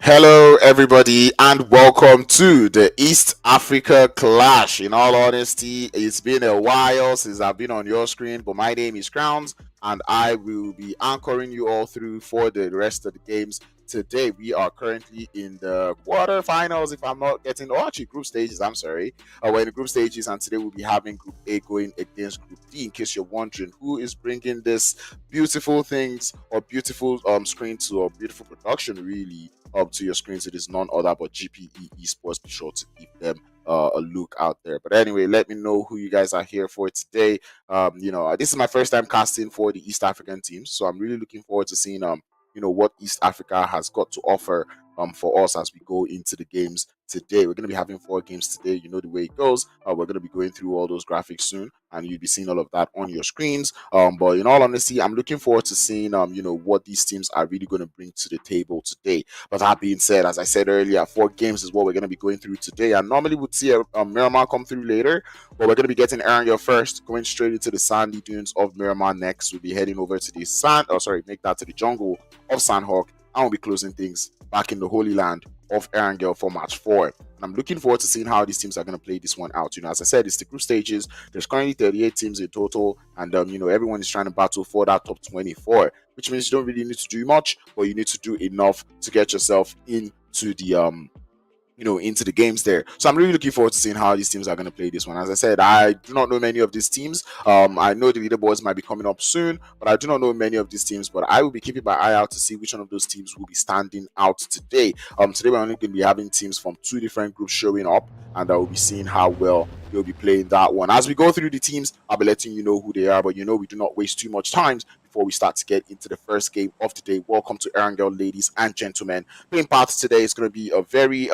Hello, everybody, and welcome to the East Africa Clash. In all honesty, it's been a while since I've been on your screen, but my name is Crowns, and I will be anchoring you all through for the rest of the games. Today, we are currently in the quarterfinals, if I'm not getting, or actually group stages. I'm sorry, we're in the group stages, and today we'll be having Group A going against Group D. In case you're wondering who is bringing this beautiful things or beautiful screen to or beautiful production, really up to your screens, it is none other but GPE eSports. Be sure to give them a look out there. But anyway, let me know who you guys are here for today. This is my first time casting for the East African teams, so I'm really looking forward to seeing what East Africa has got to offer for us as we go into the games today. We're going to be having 4 games today. You know the way it goes. We're going to be going through all those graphics soon, and you'll be seeing all of that on your screens. But in all honesty, I'm looking forward to seeing what these teams are really going to bring to the table today. But that being said, as I said earlier, 4 games is what we're going to be going through today. And normally we'd see a Miramar come through later, but we're going to be getting Erangel first, going straight into the sandy dunes of Miramar next. We'll be heading over to the make that to the jungle of Sandhawk, and we'll be closing things back in the Holy Land of Erangel for match 4. And I'm looking forward to seeing how these teams are going to play this one out. As I said, it's the group stages. There's currently 38 teams in total, and everyone is trying to battle for that top 24, which means you don't really need to do much, but you need to do enough to get yourself into the games there. So I'm really looking forward to seeing how these teams are going to play this one. As I said, I do not know many of these teams. I know the leaderboards might be coming up soon, but I do not know many of these teams. But I will be keeping my eye out to see which one of those teams will be standing out today. Today we're only going to be having teams from 2 different groups showing up, and I will be seeing how well they'll be playing that one. As we go through the teams, I'll be letting you know who they are, but we do not waste too much time before we start to get into the first game of the day. Welcome to Erangel, ladies and gentlemen. Playing paths today is going to be a very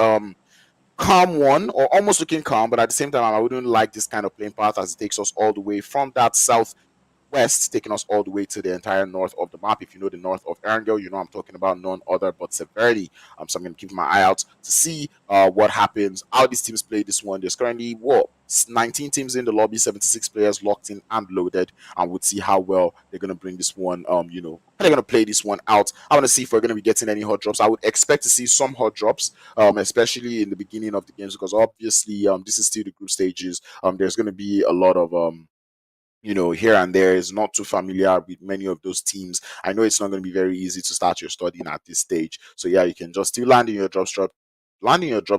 calm one, or almost looking calm, but at the same time I wouldn't like this kind of playing path as it takes us all the way from that southwest, taking us all the way to the entire north of the map. If you know the north of Erangel, I'm talking about none other but Severity. So I'm going to keep my eye out to see what happens, how these teams play this one. There's currently 19 teams in the lobby, 76 players locked in and loaded, and we'll see how well they're going to bring this one, how they're going to play this one out. I want to see if we're going to be getting any hot drops. I would expect to see some hot drops, especially in the beginning of the games, because obviously this is still the group stages. There's going to be a lot of here and there is not too familiar with many of those teams. I know it's not going to be very easy to start your studying at this stage. So yeah, you can just still land in your drop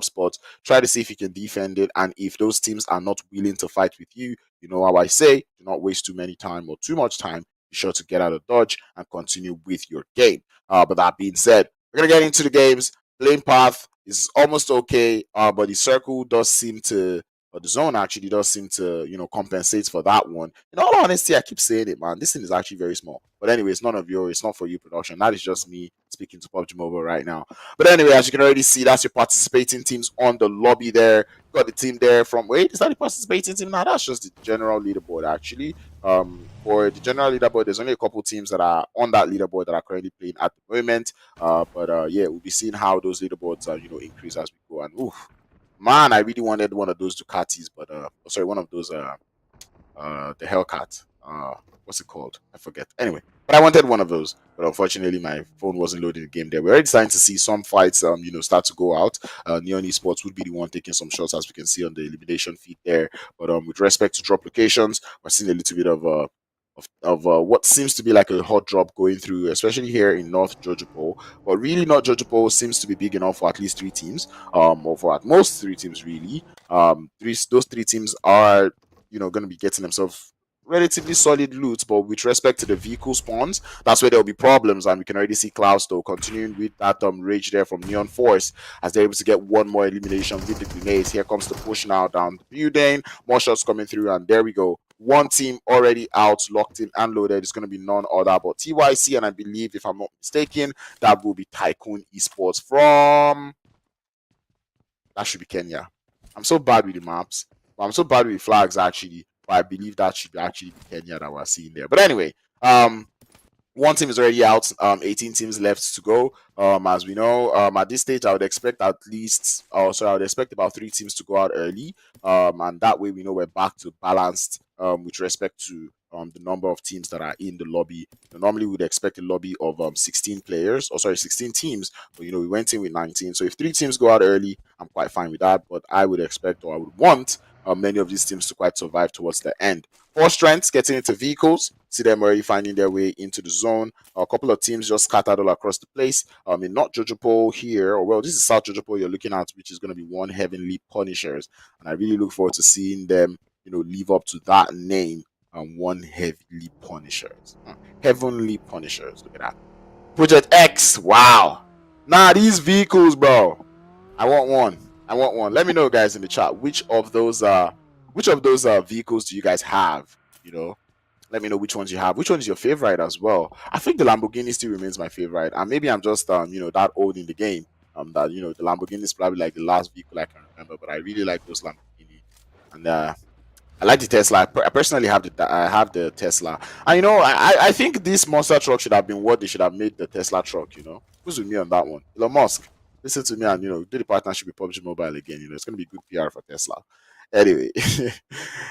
spot, try to see if you can defend it, and if those teams are not willing to fight with you, you know how I say, do not waste too much time. Be sure to get out of dodge and continue with your game. But that being said, we're gonna get into the games. Lane path is almost okay, but the circle does seem to, or the zone actually does seem to, compensate for that one. In all honesty, I keep saying it, man. This thing is actually very small. But anyway, it's not for you production. That is just me speaking to PUBG Mobile right now. But anyway, as you can already see, that's your participating teams on the lobby there. You got the team there from, wait, is that the participating team? Now that's just the general leaderboard actually. For the general leaderboard, there's only a couple teams that are on that leaderboard that are currently playing at the moment. Yeah, we'll be seeing how those leaderboards increase as we go. And man, I really wanted one of those Ducatis, but one of those the Hellcat. What's it called? I forget. Anyway, but I wanted one of those, but unfortunately my phone wasn't loading the game there. We're already starting to see some fights start to go out. Neon Esports would be the one taking some shots, as we can see on the elimination feed there. But with respect to drop locations, we're seeing a little bit of what seems to be like a hot drop going through, especially here in North Jojopo. But really, North Jojopo seems to be big enough for at least 3 teams, or for at most 3 teams, really. Those 3 teams are, going to be getting themselves relatively solid loot, but with respect to the vehicle spawns, that's where there'll be problems. And we can already see Klaus though continuing with that rage there from Neon Force, as they're able to get one more elimination with the grenades. Here comes the push now down the building, more shots coming through, and there we go. One team already out, locked in and loaded. It's going to be none other but TYC, and I believe, if I'm not mistaken, that will be Tycoon Esports from, that should be Kenya. I'm so bad with the maps, but I'm so bad with flags actually. But I believe that should actually be Kenya that we're seeing there. But anyway, one team is already out. 18 teams left to go. As we know, at this stage, I would expect I would expect about 3 teams to go out early. And that way we know we're back to balanced with respect to the number of teams that are in the lobby. Normally, we'd expect a lobby of 16 players, or sorry, 16 teams. But we went in with 19. So if 3 teams go out early, I'm quite fine with that. But I would expect, or I would want, many of these teams to quite survive towards the end. 4 strengths getting into vehicles. See them already finding their way into the zone. A couple of teams just scattered all across the place. In not Jojopo here, or well, this is South Jojopo you're looking at, which is going to be one Heavenly Punishers, and I really look forward to seeing them, live up to that name. One Heavenly Punishers, Heavenly Punishers. Look at that. Project X. Wow. Nah, these vehicles, bro. I want one. Let me know, guys, in the chat which of those vehicles do you guys have? Let me know which ones you have. Which one is your favorite as well? I think the Lamborghini still remains my favorite, and maybe I'm just that old in the game. That the Lamborghini is probably like the last vehicle I can remember, but I really like those Lamborghini, and I like the Tesla. I personally have the Tesla, and I think this monster truck should have been what they should have made the Tesla truck. Who's with me on that one? Elon Musk, listen to me and do the partnership with PUBG Mobile again. It's gonna be good PR for Tesla. Anyway,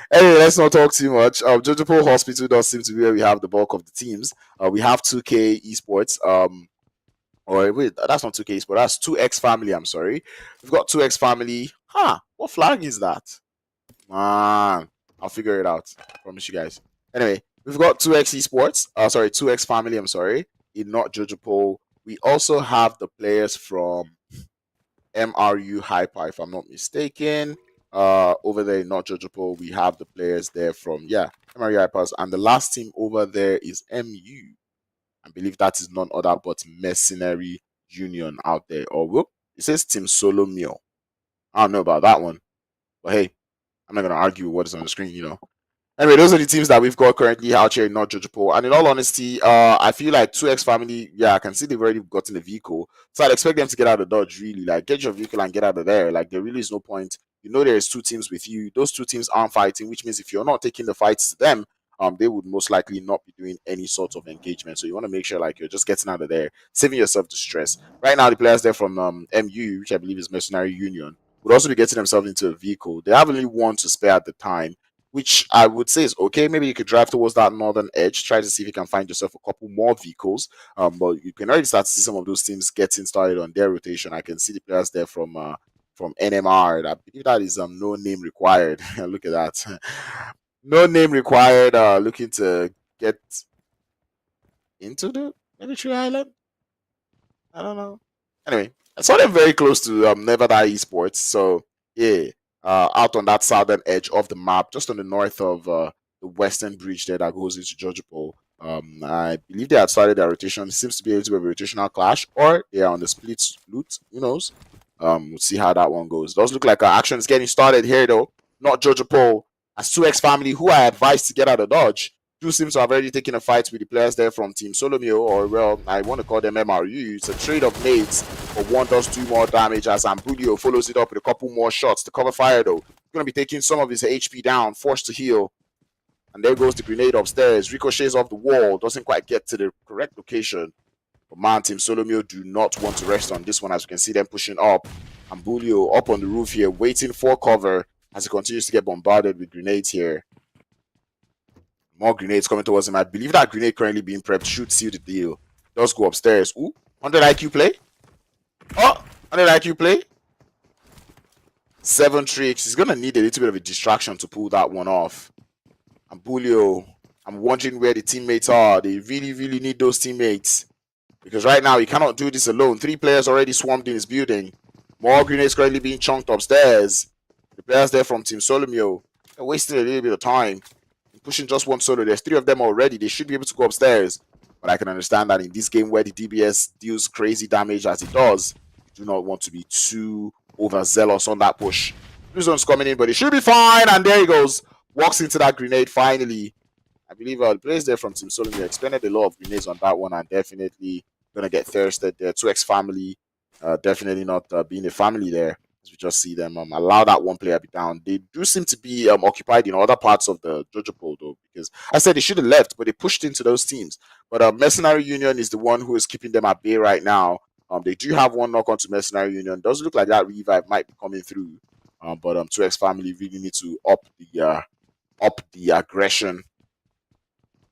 let's not talk too much. Jojopo Hospital does seem to be where we have the bulk of the teams. We have 2K Esports. Or wait, that's not 2K Esports. That's 2X Family. I'm sorry. We've got 2X Family. What flag is that? Man, I'll figure it out. I promise you guys. Anyway, we've got 2X Esports. 2X Family. I'm sorry. In not Jojopo. We also have the players from MRU Hyper, if I'm not mistaken. Over there in Not Jojopo, we have the players there from MRU Hypers, and the last team over there is MU. I believe that is none other but Mercenary Union out there. Or whoop, it says Team SOLOMID. I don't know about that one, but hey, I'm not gonna argue with what is on the screen. Anyway, those are the teams that we've got currently out here in Not Jojopo. And in all honesty, I feel like 2X Family, I can see they've already gotten a vehicle. So I'd expect them to get out of Dodge, really. Like, get your vehicle and get out of there. Like, there really is no point. There's 2 teams with you. Those 2 teams aren't fighting, which means if you're not taking the fights to them, they would most likely not be doing any sort of engagement. So you want to make sure, like, you're just getting out of there, saving yourself the stress. Right now, the players there from MU, which I believe is Mercenary Union, would also be getting themselves into a vehicle. They have only 1 to spare at the time, which I would say is okay. Maybe you could drive towards that northern edge, try to see if you can find yourself a couple more vehicles. But you can already start to see some of those teams getting started on their rotation. I can see the players there from NMR. I believe that is no name required. Look at that. No name required. Looking to get into the military island. I don't know. Anyway, I saw them very close to Never Die Esports. So yeah. Out on that southern edge of the map, just on the north of the western bridge there that goes into Jojopo. I believe they had started their rotation. It seems to be able to be a rotational clash, or they are on the split loot. Who knows? We'll see how that one goes. It does look like our action is getting started here, though. Not Jojopo. As 2X Family, who I advised to get out of Dodge, do seem to have already taken a fight with the players there from Team SOLOMID, or well, I want to call them MRU. It's a trade of nades, but one does 2 more damage as Ambulio follows it up with a couple more shots to cover fire, though. He's going to be taking some of his HP down, forced to heal. And there goes the grenade upstairs. Ricochets off the wall, doesn't quite get to the correct location. But man, Team SOLOMID do not want to rest on this one, as you can see them pushing up. Ambulio up on the roof here, waiting for cover as he continues to get bombarded with grenades here. More grenades coming towards him. I believe that grenade currently being prepped should seal the deal. Does go upstairs. Ooh, 100 IQ play. Oh, 100 IQ play. 7 tricks. He's going to need a little bit of a distraction to pull that one off. And Bulio, I'm wondering where the teammates are. They really, really need those teammates. Because right now, he cannot do this alone. 3 players already swarmed in his building. More grenades currently being chunked upstairs. The players there from Team SOLOMID, they're wasting a little bit of time. Pushing just 1 solo. There's 3 of them already. They should be able to go upstairs. But I can understand that in this game where the DBS deals crazy damage as it does, you do not want to be too overzealous on that push. Blue zone's coming in, but it should be fine. And there he goes. Walks into that grenade finally. I believe the players there from Team SOLOMID expended a lot of grenades on that one and definitely going to get thirsted there. 2X Family, definitely not being a family there. We just see them allow that one player be down. They do seem to be occupied in other parts of the Jojopo, though, because I said they should have left, but they pushed into those teams. But Mercenary Union is the one who is keeping them at bay right now. They do have one knock onto Mercenary Union. Does look like that revive might be coming through. But 2X Family really need to up the aggression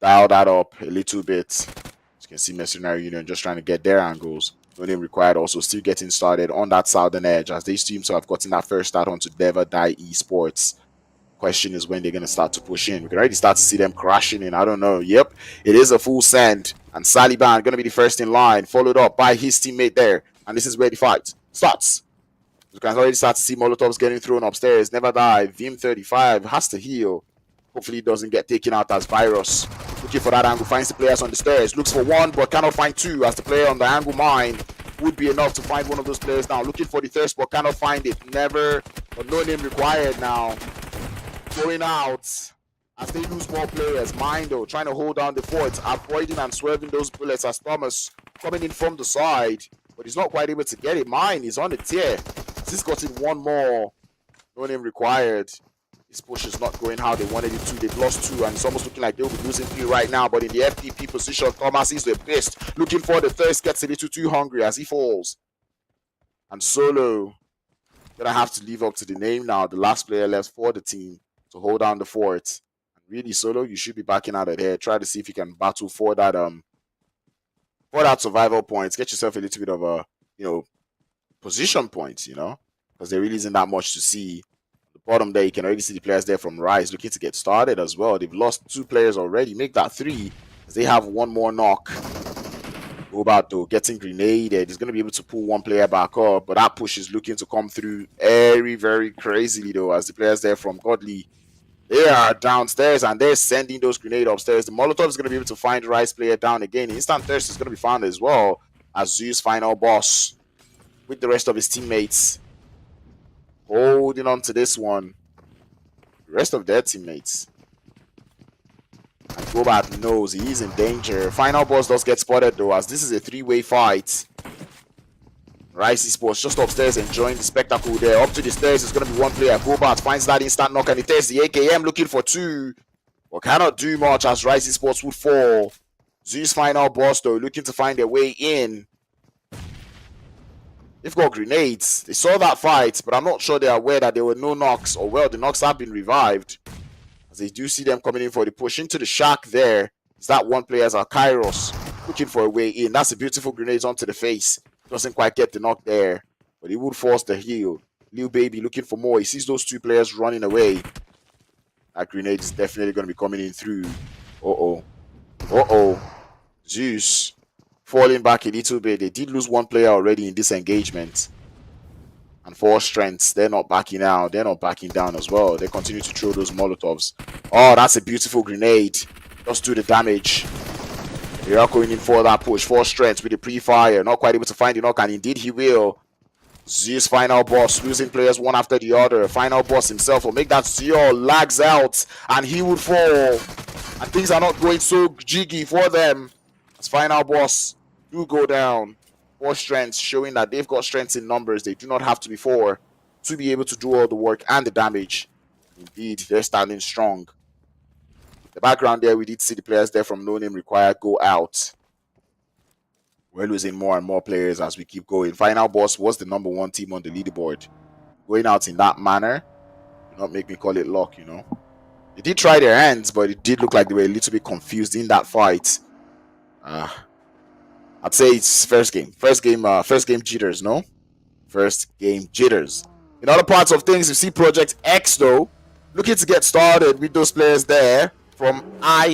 dial that up a little bit. As you can see, Mercenary Union just trying to get their angles. No name required, also still getting started on that southern edge as these teams have gotten that first start onto Never Die eSports. Question is when they're going to start to push in. We can already start to see them crashing in. I don't know. Yep, it is a full send. And Saliban going to be the first in line, followed up by his teammate there. And this is where the fight starts. You can already start to see Molotovs getting thrown upstairs. Never Die. Vim35 has to heal. Hopefully it doesn't get taken out as Virus. Looking for that angle, finds the players on the stairs. Looks for one, but cannot find two, as the player on the angle mine would be enough to find one of those players now. Looking for the thirst, but cannot find it. Never, but no name required now. Going out as they lose more players. Mindo trying to hold down the fort, avoiding and swerving those bullets as Thomas coming in from the side, but he's not quite able to get it. Mine is on the tier. He's gotten one more. No name required. This push is not going how they wanted it to. They've lost two, and it's almost looking like they'll be losing three right now. But in the FPP position, Thomas is the best. Looking for the thirst, gets a little too hungry as he falls. And Solo gonna have to live up to the name now. The last player left for the team to hold down the fort. And really, Solo, you should be backing out of there. Try to see if you can battle for that survival points. Get yourself a little bit of a position points, because there really isn't that much to see. The bottom there, you can already see the players there from Rise looking to get started as well. They've lost two players already. Make that three, as they have one more knock. Go about though, getting grenaded. He's going to be able to pull one player back up, but that push is looking to come through very, very crazily though, as the players there from Godly, they are downstairs and they're sending those grenades upstairs. The Molotov is going to be able to find the Rise player down again. Instant Thirst is going to be found as well, as ZEUS final boss with the rest of his teammates holding on to this one. The rest of their teammates. And Gobat knows he is in danger. Final boss does get spotted though, as this is a three-way fight. Rise eSports just upstairs enjoying the spectacle there. Up to the stairs is going to be one player. Gobat finds that instant knock and he takes the AKM looking for two. But cannot do much as Rise eSports would fall. ZEUS final boss though looking to find their way in. They've got grenades. They saw that fight, but I'm not sure they're aware that there were no knocks. Or well, the knocks have been revived. As they do see them coming in for the push into the shack there. Is that one player as Kairos looking for a way in. That's a beautiful grenade onto the face. Doesn't quite get the knock there, but he would force the heal. Lil Baby looking for more. He sees those two players running away. That grenade is definitely going to be coming in through. ZEUS falling back a little bit. They did lose one player already in this engagement. And 4 strengths, they're not backing out. They're not backing down as well. They continue to throw those Molotovs. Oh, that's a beautiful grenade. Just do the damage. They are going in for that push. 4 strengths with the pre-fire. Not quite able to find the knock, and indeed he will. ZEUS final boss, losing players one after the other. Final boss himself will make that ZEUS lags out, and he would fall. And things are not going so jiggy for them. As final boss do go down. 4 strengths, showing that they've got strengths in numbers. They do not have to be 4 to be able to do all the work and the damage. Indeed, they're standing strong. The background there, we did see the players there from No Name Required go out. We're losing more and more players as we keep going. Final Boss was the number 1 team on the leaderboard. Going out in that manner, do not make me call it luck, They did try their hands, but it did look like they were a little bit confused in that fight. I'd say it's first game jitters, no? First game jitters. In other parts of things, you see Project X, though, looking to get started with those players there from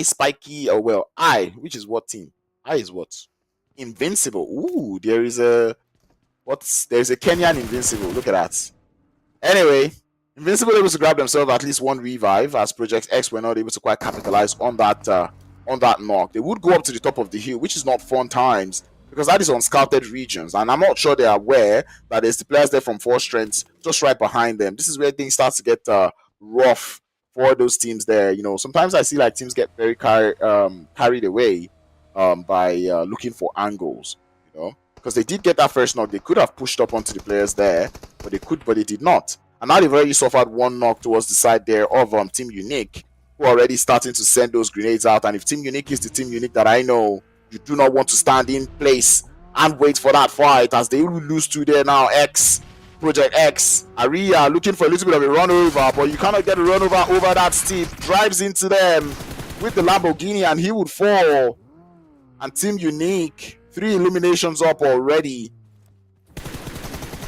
Spiky, which is what team? Is what? Invincible. Ooh, there's a Kenyan Invincible. Look at that. Anyway, Invincible able to grab themselves at least 1 revive, as Project X were not able to quite capitalize on that knock. They would go up to the top of the hill, which is not fun times, because that is on scouted regions, and I'm not sure they are aware that there's the players there from 4 strengths just right behind them. This is where things start to get rough for those teams there. Sometimes I see like teams get very carried away by looking for angles, because they did get that first knock. They could have pushed up onto the players there, but they did not. And now they've already suffered 1 knock towards the side there of Team Unique, who are already starting to send those grenades out. And if Team Unique is the Team Unique that I know, you do not want to stand in place and wait for that fight, as they will lose to there now. Project X, Aria looking for a little bit of a run over, but you cannot get a run over that steep. Drives into them. with the Lamborghini, and he would fall. And Team Unique, 3 eliminations up already.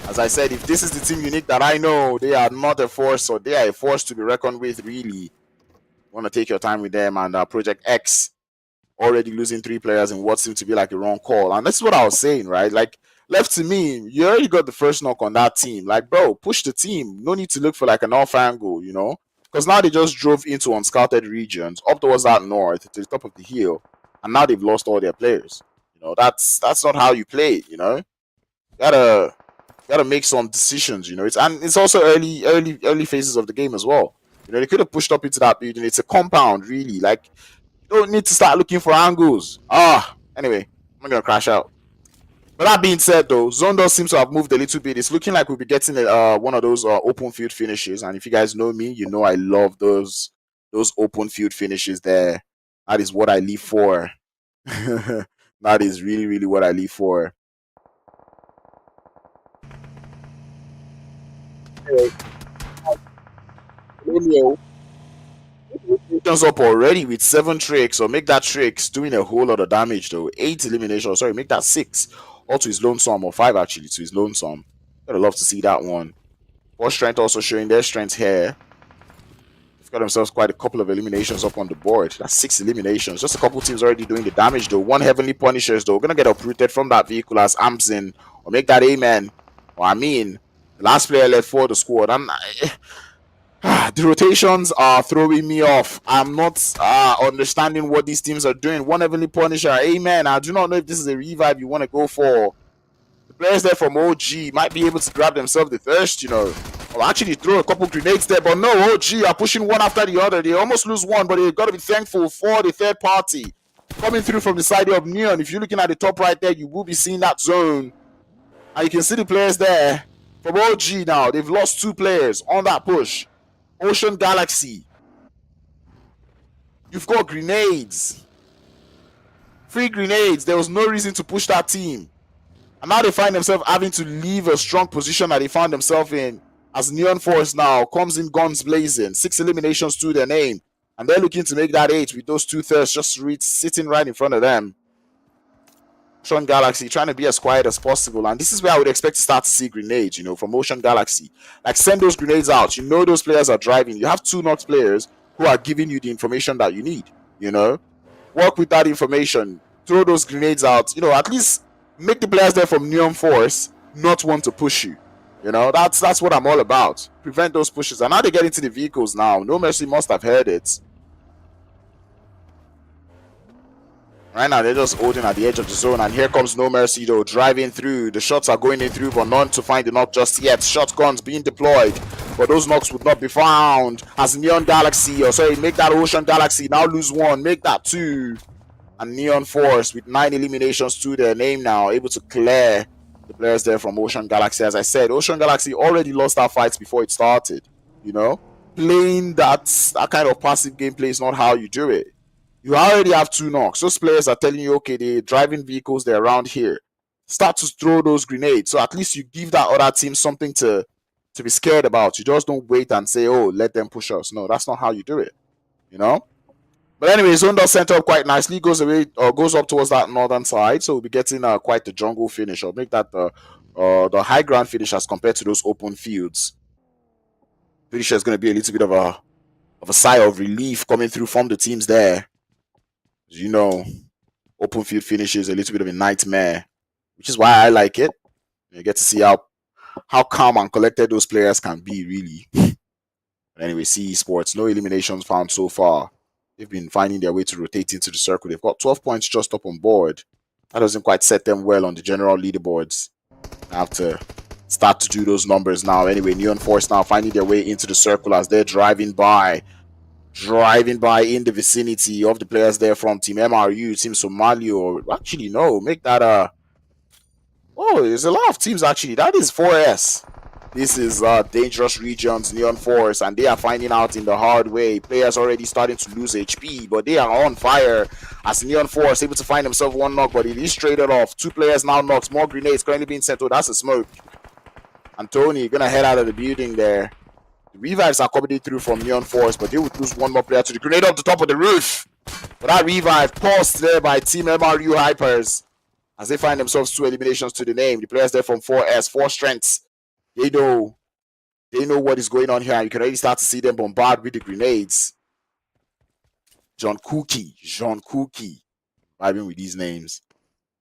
As I said, if this is the Team Unique that I know, they are not a force, or they are a force to be reckoned with, really. You want to take your time with them. And Project X already losing 3 players in what seemed to be like a wrong call. And that's what I was saying, right? Like, left to me, you already got the first knock on that team. Like, bro, push the team. No need to look for like an off angle, you know? Because now they just drove into unscouted regions up towards that north to the top of the hill. And now they've lost all their players. You know, that's not how you play, you know? Gotta make some decisions, you know. It's also early phases of the game as well. You know, they could have pushed up into that building. It's a compound, really. Like, you don't need to start looking for angles. Anyway, I'm gonna crash out. But that being said, though, Zone does seem to have moved a little bit. It's looking like we'll be getting one of those open field finishes. And if you guys know me, you know I love those open field finishes there. That is what I live for. That is really, really what I live for. Up already with 7 tricks, or make that tricks doing a whole lot of damage though. 8 eliminations, sorry, make that 6 all to his lonesome, or 5 actually to his lonesome. Gotta love to see that one. Force Strength also showing their strength here. They've got themselves quite a couple of eliminations up on the board. That's 6 eliminations. Just a couple teams already doing the damage though. 1 Heavenly Punishers though, gonna get uprooted from that vehicle as Amson, or make that Amen. Or I mean, the last player left for the squad. The rotations are throwing me off. I'm not understanding what these teams are doing. 1 Heavenly Punisher, Amen. I do not know if this is a revive you want to go for. The players there from OG might be able to grab themselves the thirst, you know. Or actually throw a couple grenades there, but no, OG are pushing one after the other. They almost lose one, but they've got to be thankful for the third party coming through from the side of Neon. If you're looking at the top right there, you will be seeing that zone. And you can see the players there from OG now. They've lost 2 players on that push. Ocean Galaxy. You've got grenades. Free grenades. There was no reason to push that team. And now they find themselves having to leave a strong position that they found themselves in. As Neon Force now comes in guns blazing. 6 eliminations to their name. And they're looking to make that 8 with those 2 thirsts just sitting right in front of them. Ocean Galaxy trying to be as quiet as possible, and this is where I would expect to start to see grenades, you know, from Ocean Galaxy. Like, send those grenades out. You know those players are driving. You have 2 knocked players who are giving you the information that you need, you know. Work with that information. Throw those grenades out. You know, at least make the players there from Neon Force not want to push you. You know, that's what I'm all about. Prevent those pushes. And now they get into the vehicles now. No Mercy must have heard it. Right now, they're just holding at the edge of the zone, and here comes No Mercy, though, driving through. The shots are going in through, but none to find the knock just yet. Shotguns being deployed, but those knocks would not be found. As Neon Galaxy, or sorry, make that Ocean Galaxy now lose 1, make that 2. And Neon Force with 9 eliminations to their name now, able to clear the players there from Ocean Galaxy. As I said, Ocean Galaxy already lost our fights before it started, you know? Playing that kind of passive gameplay is not how you do it. You already have 2 knocks. Those players are telling you, okay, they're driving vehicles, they're around here. Start to throw those grenades. So at least you give that other team something to be scared about. You just don't wait and say, oh, let them push us. No, that's not how you do it. You know? But anyway, Zone does center up quite nicely. Goes up towards that northern side. So we'll be getting quite the jungle finish. Or make that the high ground finish as compared to those open fields. Pretty sure it's going to be a little bit of a sigh of relief coming through from the teams there. You know, open field finishes a little bit of a nightmare, which is why I like it. You get to see how calm and collected those players can be, really. But anyway, eSports, no eliminations found so far. They've been finding their way to rotate into the circle. They've got 12 points just up on board. That doesn't quite set them well on the general leaderboards. I have to start to do those numbers now. Anyway, Neon Force now finding their way into the circle as they're driving by in the vicinity of the players there from Team MRU, Team Somali, or actually no, make that oh, there's a lot of teams actually. That is 4S. This is Dangerous Regions, Neon Force, and they are finding out in the hard way. Players already starting to lose HP, but they are on fire as Neon Force able to find themselves 1 knock, but it is traded off. 2 players now knocked, more grenades currently being sent. Oh, that's a smoke. And Tony gonna head out of the building there. The revives are coming through from Neon Force, but they would lose 1 more player to the grenade up the top of the roof. But that revive paused there by Team MRU Hypers as they find themselves 2 eliminations to the name. The players there from 4S, 4 strengths. They know what is going on here. You can already start to see them bombard with the grenades. John Cookie, vibing with these names.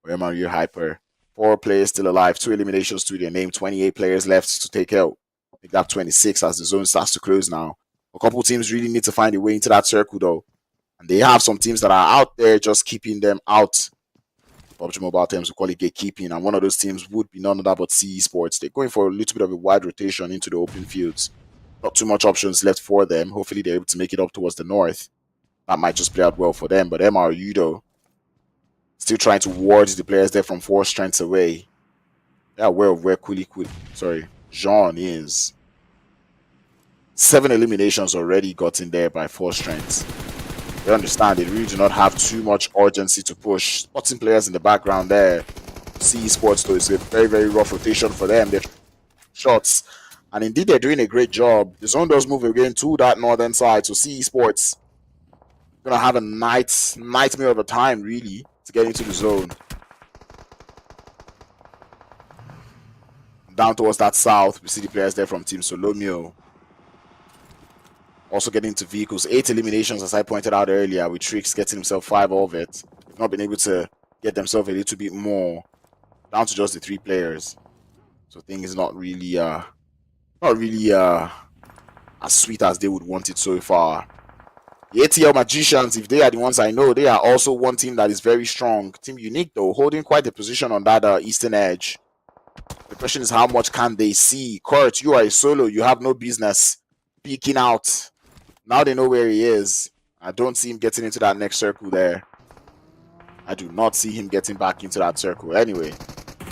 MRU Hyper. 4 players still alive, 2 eliminations to their name, 28 players left to take out. Make that 26 as the zone starts to close now. A couple teams really need to find a way into that circle though. And they have some teams that are out there just keeping them out. PUBG Mobile terms we call it gatekeeping, and one of those teams would be none other but eSports. They're going for a little bit of a wide rotation into the open fields. Not too much options left for them. Hopefully they're able to make it up towards the north. That might just play out well for them. But MRU though, still trying to ward the players there from 4 strengths away. They're aware of where Jean is. 7 eliminations already gotten there by 4 strengths. They understand they really do not have too much urgency to push. Spotting players in the background there. eSports though, it's a very, very rough rotation for them. They're shots. And indeed they're doing a great job. The zone does move again to that northern side. So eSports gonna have a nightmare of a time really to get into the zone. Down towards that south, we see the players there from Team Solomid. Also getting into vehicles. 8 eliminations, as I pointed out earlier, with Trix getting himself 5 of it. They've not been able to get themselves a little bit more. Down to just the 3 players. So things not really as sweet as they would want it so far. The ATLMAGICIANS, if they are the ones I know, they are also one team that is very strong. Team Unique though, holding quite the position on that eastern edge. The question is how much can they see? Kurt, you are a solo, you have no business peeking out. Now they know where he is. I don't see him getting into that next circle there. I do not see him getting back into that circle. Anyway,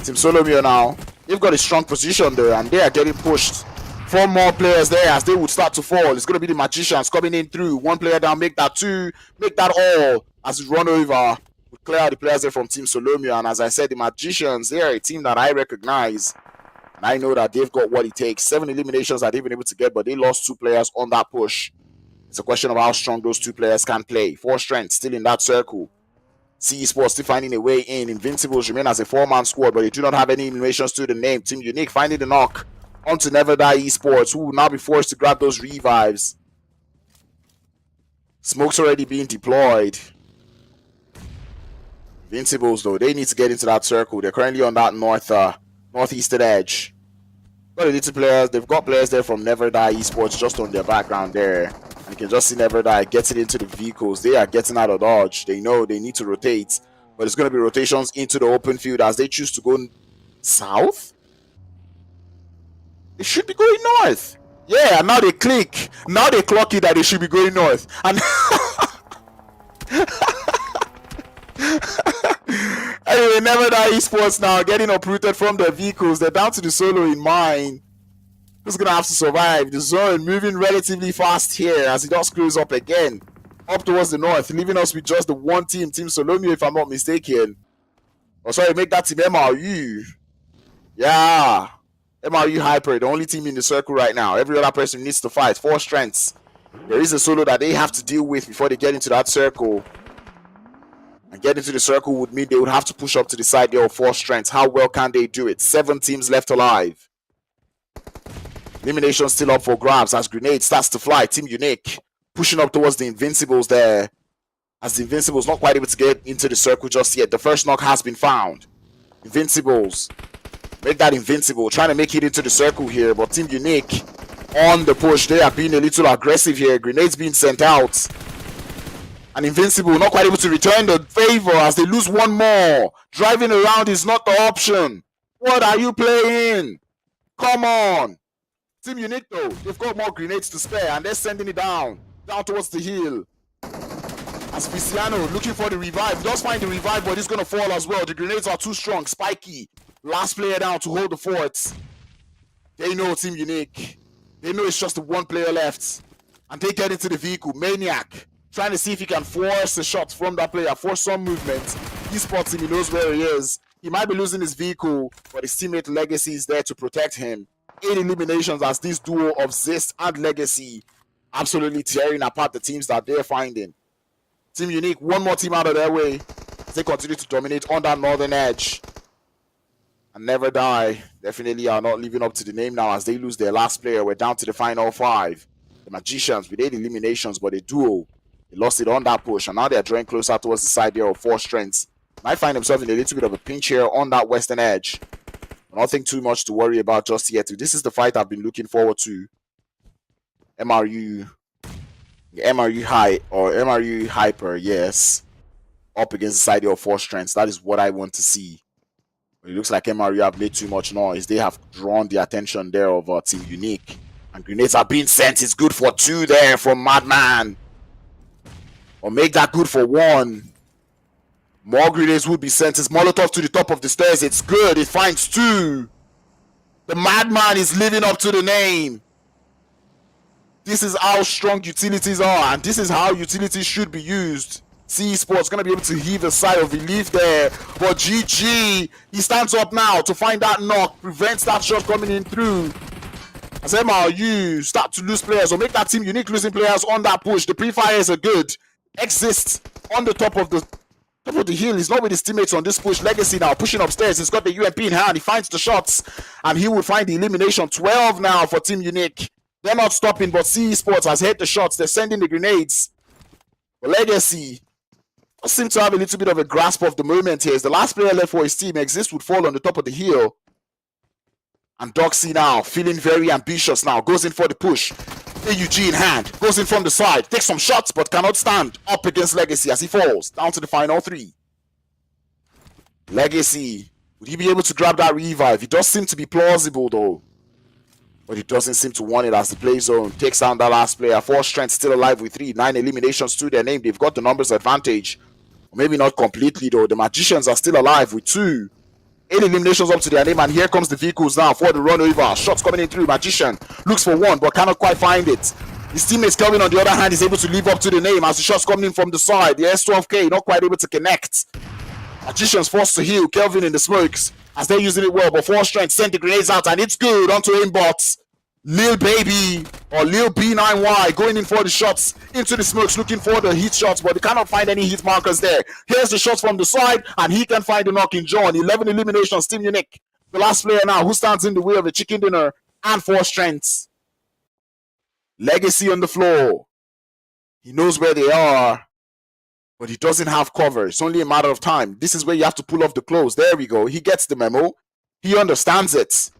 Team Solomid now, they've got a strong position there and they are getting pushed. 4 more players there as they would start to fall. It's going to be the Magicians coming in through. 1 player down, make that 2, make that all as we run over. We clear out the players there from Team Solomid. And as I said, the Magicians, they are a team that I recognize. And I know that they've got what it takes. 7 eliminations that they've been able to get, but they lost 2 players on that push. It's a question of how strong those 2 players can play. 4 strengths still in that circle. eSports still finding a way in. Invincibles remain as a 4-man squad, but they do not have any eliminations to the name. Team Unique finding the knock onto Never Die eSports, who will now be forced to grab those revives. Smoke's already being deployed. Invincibles though, they need to get into that circle. They're currently on that northeastern edge. Got a little players. They've got players there from Never Die eSports just on their background there. And you can just see Never Die getting into the vehicles. They are getting out of dodge. They know they need to rotate. But it's going to be rotations into the open field as they choose to go south. They should be going north. Yeah, now they click. Now they clock it that they should be going north. And anyway, Never Die eSports now getting uprooted from their vehicles. They're down to the solo in mine. Who's gonna have to survive? The zone moving relatively fast here as it does close up again. Up towards the north, leaving us with just the 1 team, Team Solomid, if I'm not mistaken. Oh, sorry, make that Team MRU. Yeah. MRU Hyper, the only team in the circle right now. Every other person needs to fight. 4 strengths. There is a solo that they have to deal with before they get into that circle. And getting into the circle would mean they would have to push up to the side there of 4 strengths. How well can they do it? 7 teams left alive. Elimination still up for grabs as Grenade starts to fly. Team Unique pushing up towards the Invincibles there. As the Invincibles not quite able to get into the circle just yet. The first knock has been found. Invincibles. Make that Invincible. Trying to make it into the circle here. But Team Unique on the push. They are being a little aggressive here. Grenades being sent out. And Invincible not quite able to return the favor as they lose 1 more. Driving around is not the option. What are you playing? Come on. Team Unique though, they've got more grenades to spare and they're sending it down towards the hill. As Viciano looking for the revive. He does find the revive, but he's going to fall as well. The grenades are too strong. Spiky, last player down to hold the forts. They know Team Unique. They know it's just the 1 player left. And they get into the vehicle. Maniac trying to see if he can force a shot from that player, force some movement. He spots him, he knows where he is. He might be losing his vehicle, but his teammate Legacy is there to protect him. 8 eliminations as this duo of ZEUS and Legacy absolutely tearing apart the teams that they're finding. Team Unique, one more team out of their way. They continue to dominate on that northern edge. And never die. Definitely are not living up to the name now as they lose their last player. We're down to the final 5. The Magicians with 8 eliminations, but a duo. They lost it on that push, and now they're drawing closer towards the side there of 4 strengths. Might find themselves in a little bit of a pinch here on that western edge. Nothing too much to worry about just yet. This is the fight I've been looking forward to. MRU High or MRU Hyper, yes. Up against the side of 4 strengths. That is what I want to see. But it looks like MRU have made too much noise. They have drawn the attention there of Team Unique. And grenades are being sent. It's good for 2 there from Madman. Or make that good for 1. More grenades would be sent. It's Molotov to the top of the stairs. It's good. It finds 2. The Madman is living up to the name. This is how strong utilities are. And this is how utilities should be used. eSports going to be able to heave a sigh of relief there. But GG, he stands up now to find that knock. Prevents that shot coming in through. As MRU start to lose players or make that Team Unique losing players on that push. The pre-fires are good. Exists on the top of the hill. He's not with his teammates on this push. Legacy now pushing upstairs. He's got the UMP in hand. He finds the shots and he will find the elimination. 12 now for Team Unique. They're not stopping, but eSports has hit the shots. They're sending the grenades. But Legacy seems to have a little bit of a grasp of the moment here. As the last player left for his team, Exist would fall on the top of the hill. And Doxy now, feeling very ambitious now, goes in for the push. AUG in hand, goes in from the side, takes some shots, but cannot stand up against Legacy as he falls down to the final 3. Legacy, would he be able to grab that revive? It does seem to be plausible though. But he doesn't seem to want it as the play zone takes down that last player. 4 strengths still alive with 3. 9 eliminations to their name. They've got the numbers advantage. Maybe not completely though. The Magicians are still alive with 2. 8 eliminations up to their name, and here comes the vehicles now for the run over. Shots coming in through. Magician looks for 1 but cannot quite find it. His teammates Kelvin on the other hand is able to live up to the name as the shots coming in from the side. The S12K not quite able to connect. Magicians forced to heal. Kelvin in the smokes as they're using it well, but 4 strength send the grenades out and it's good onto aimbots. Lil Baby or Lil B9Y going in for the shots into the smokes, looking for the heat shots, but they cannot find any heat markers there. Here's the shots from the side, and he can find the knock in John. 11 eliminations, Team Unique. The last player now who stands in the way of the chicken dinner and 4 strengths. Legacy on the floor. He knows where they are, but he doesn't have cover. It's only a matter of time. This is where you have to pull off the clothes. There we go. He gets the memo. He understands it.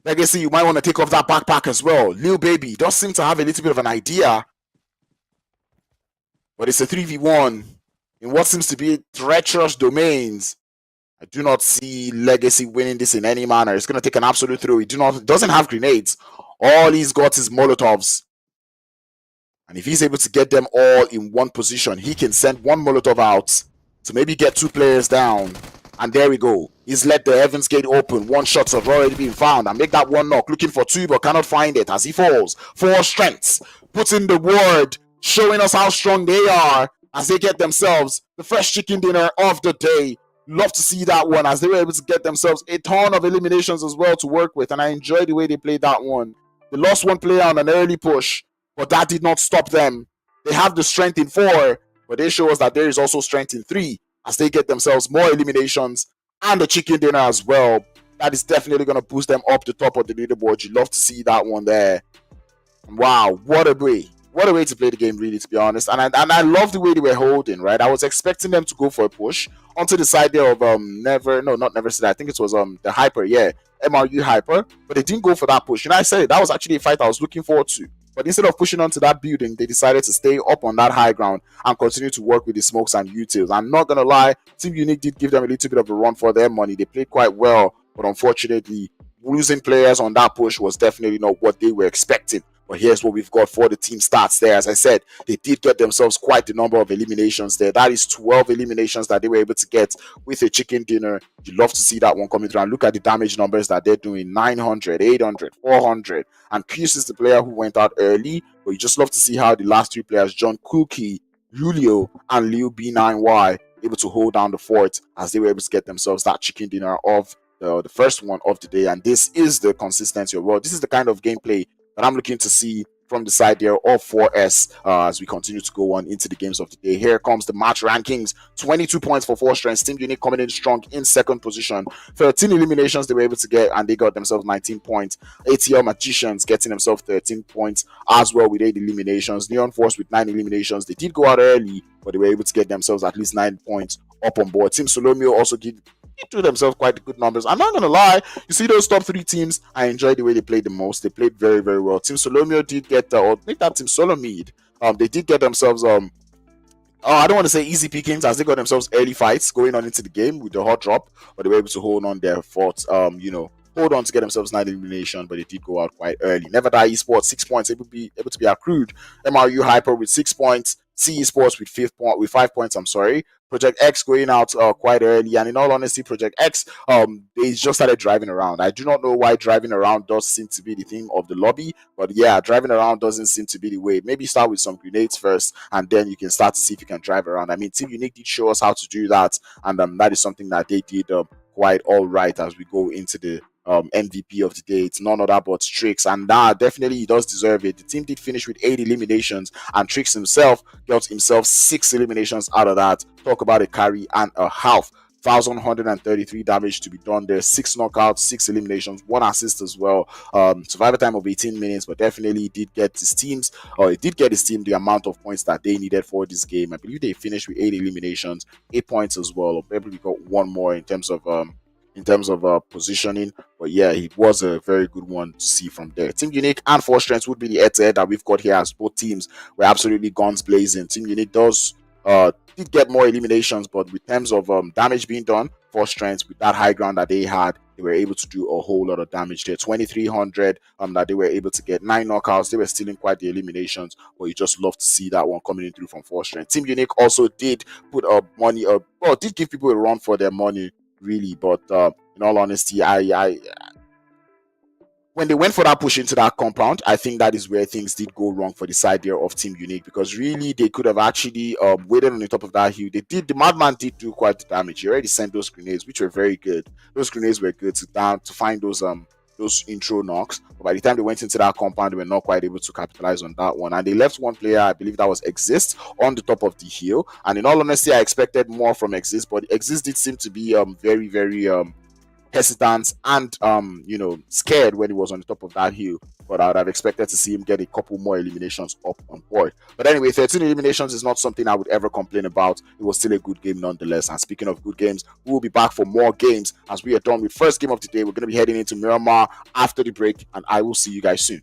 Legacy, you might want to take off that backpack as well. Lil Baby does seem to have a little bit of an idea. But it's a 3v1 in what seems to be treacherous domains. I do not see Legacy winning this in any manner. It's going to take an absolute throw. He doesn't have grenades. All he's got is Molotovs. And if he's able to get them all in one position, he can send 1 Molotov out to maybe get 2 players down. And there we go. He's let the Evans gate open. 1 shots have already been found. And make that 1 knock. Looking for 2 but cannot find it as he falls. 4 strengths. Puts in the word. Showing us how strong they are as they get themselves the first chicken dinner of the day. Love to see that one as they were able to get themselves a ton of eliminations as well to work with. And I enjoy the way they played that one. They lost 1 player on an early push, but that did not stop them. They have the strength in 4, but they show us that there is also strength in 3. As they get themselves more eliminations and the chicken dinner as well. That is definitely going to boost them up the top of the leaderboard. You love to see that one there. Wow, what a way. What a way to play the game, really, to be honest. And I love the way they were holding, right? I was expecting them to go for a push onto the side there of Never Said. I think it was the Hyper, yeah. MRU Hyper. But they didn't go for that push. And I said it, that was actually a fight I was looking forward to. But instead of pushing onto that building, they decided to stay up on that high ground and continue to work with the smokes and utils. I'm not going to lie, Team Unique did give them a little bit of a run for their money. They played quite well, but unfortunately, losing players on that push was definitely not what they were expecting. But here's what we've got for the team stats there. As I said, they did get themselves quite a number of eliminations there. That is 12 eliminations that they were able to get with a chicken dinner. You love to see that one coming through. And look at the damage numbers that they're doing. 900, 800, 400. And Pierce is the player who went out early. But you just love to see how the last 3 players, John Cookie, Julio, and Lil B9Y, able to hold down the fort as they were able to get themselves that chicken dinner of the first one of the day. And this is the consistency of, well, this is the kind of gameplay that I'm looking to see from the side there of 4S as we continue to go on into the games of the day. Here comes the match rankings. 22 points for 4 Strengths. Team Unique coming in strong in second position. 13 eliminations they were able to get, and they got themselves 19 points. ATLMAGICIANS getting themselves 13 points as well with 8 eliminations. Neon Force with 9 eliminations. They did go out early, but they were able to get themselves at least 9 points up on board. Team SOLOMID also did do themselves quite good numbers. I'm not gonna lie, you see those top 3 teams, I enjoyed the way they played the most. They played very, very well. Team SOLOMID did get or make that Team SOLOMID. They did get themselves I don't want to say easy pickings, as they got themselves early fights going on into the game with the hot drop, but they were able to hold on their fort, hold on to get themselves 9 elimination, but they did go out quite early. Never Die Esports 6 points able to be accrued. MRU Hyper with 6 points. C Esports with 5 points. I'm sorry. Project X going out quite early, and in all honesty, Project X they just started driving around. I do not know why driving around does seem to be the thing of the lobby, but yeah, driving around doesn't seem to be the way. Maybe start with some grenades first, and then you can start to see if you can drive around. I mean, Team Unique did show us how to do that, and that is something that they did quite all right as we go into the MVP of the day. It's none other but Trix, and definitely he does deserve it. The team did finish with 8 eliminations, and Trix himself got himself 6 eliminations out of that. Talk about a carry and a half. 1,133 damage to be done there. 6 knockouts, 6 eliminations, 1 assist as well. Survivor time of 18 minutes, but definitely he did get his team the amount of points that they needed for this game. I believe they finished with 8 eliminations, 8 points as well. Maybe we got 1 more in terms of positioning, but yeah, it was a very good one to see from there. Team Unique and 4 Strengths would be the head-to-head that we've got here, as both teams were absolutely guns blazing. Team Unique did get more eliminations, but with terms of damage being done, 4 Strengths with that high ground that they had, they were able to do a whole lot of damage there. 2,300 that they were able to get, 9 knockouts. They were stealing quite the eliminations, but you just love to see that one coming in through from 4 Strengths. Team Unique also did put up money, did give people a run for their money, really, but in all honesty, I when they went for that push into that compound, I think that is where things did go wrong for the side there of Team Unique, because really they could have actually waited on the top of that hill. The Madman did do quite the damage. He already sent those grenades, which were very good. Those grenades were good to find those intro knocks, but by the time they went into that compound, they were not quite able to capitalize on that one, and they left one player, I believe that was Exist, on the top of the hill. And in all honesty, I expected more from Exist, but Exist did seem to be very, very hesitant and scared when he was on the top of that hill, but I would have expected to see him get a couple more eliminations up on board. But anyway, 13 eliminations is not something I would ever complain about. It was still a good game nonetheless. And speaking of good games, we will be back for more games as we are done with first game of the day. We're going to be heading into Miramar after the break, and I will see you guys soon.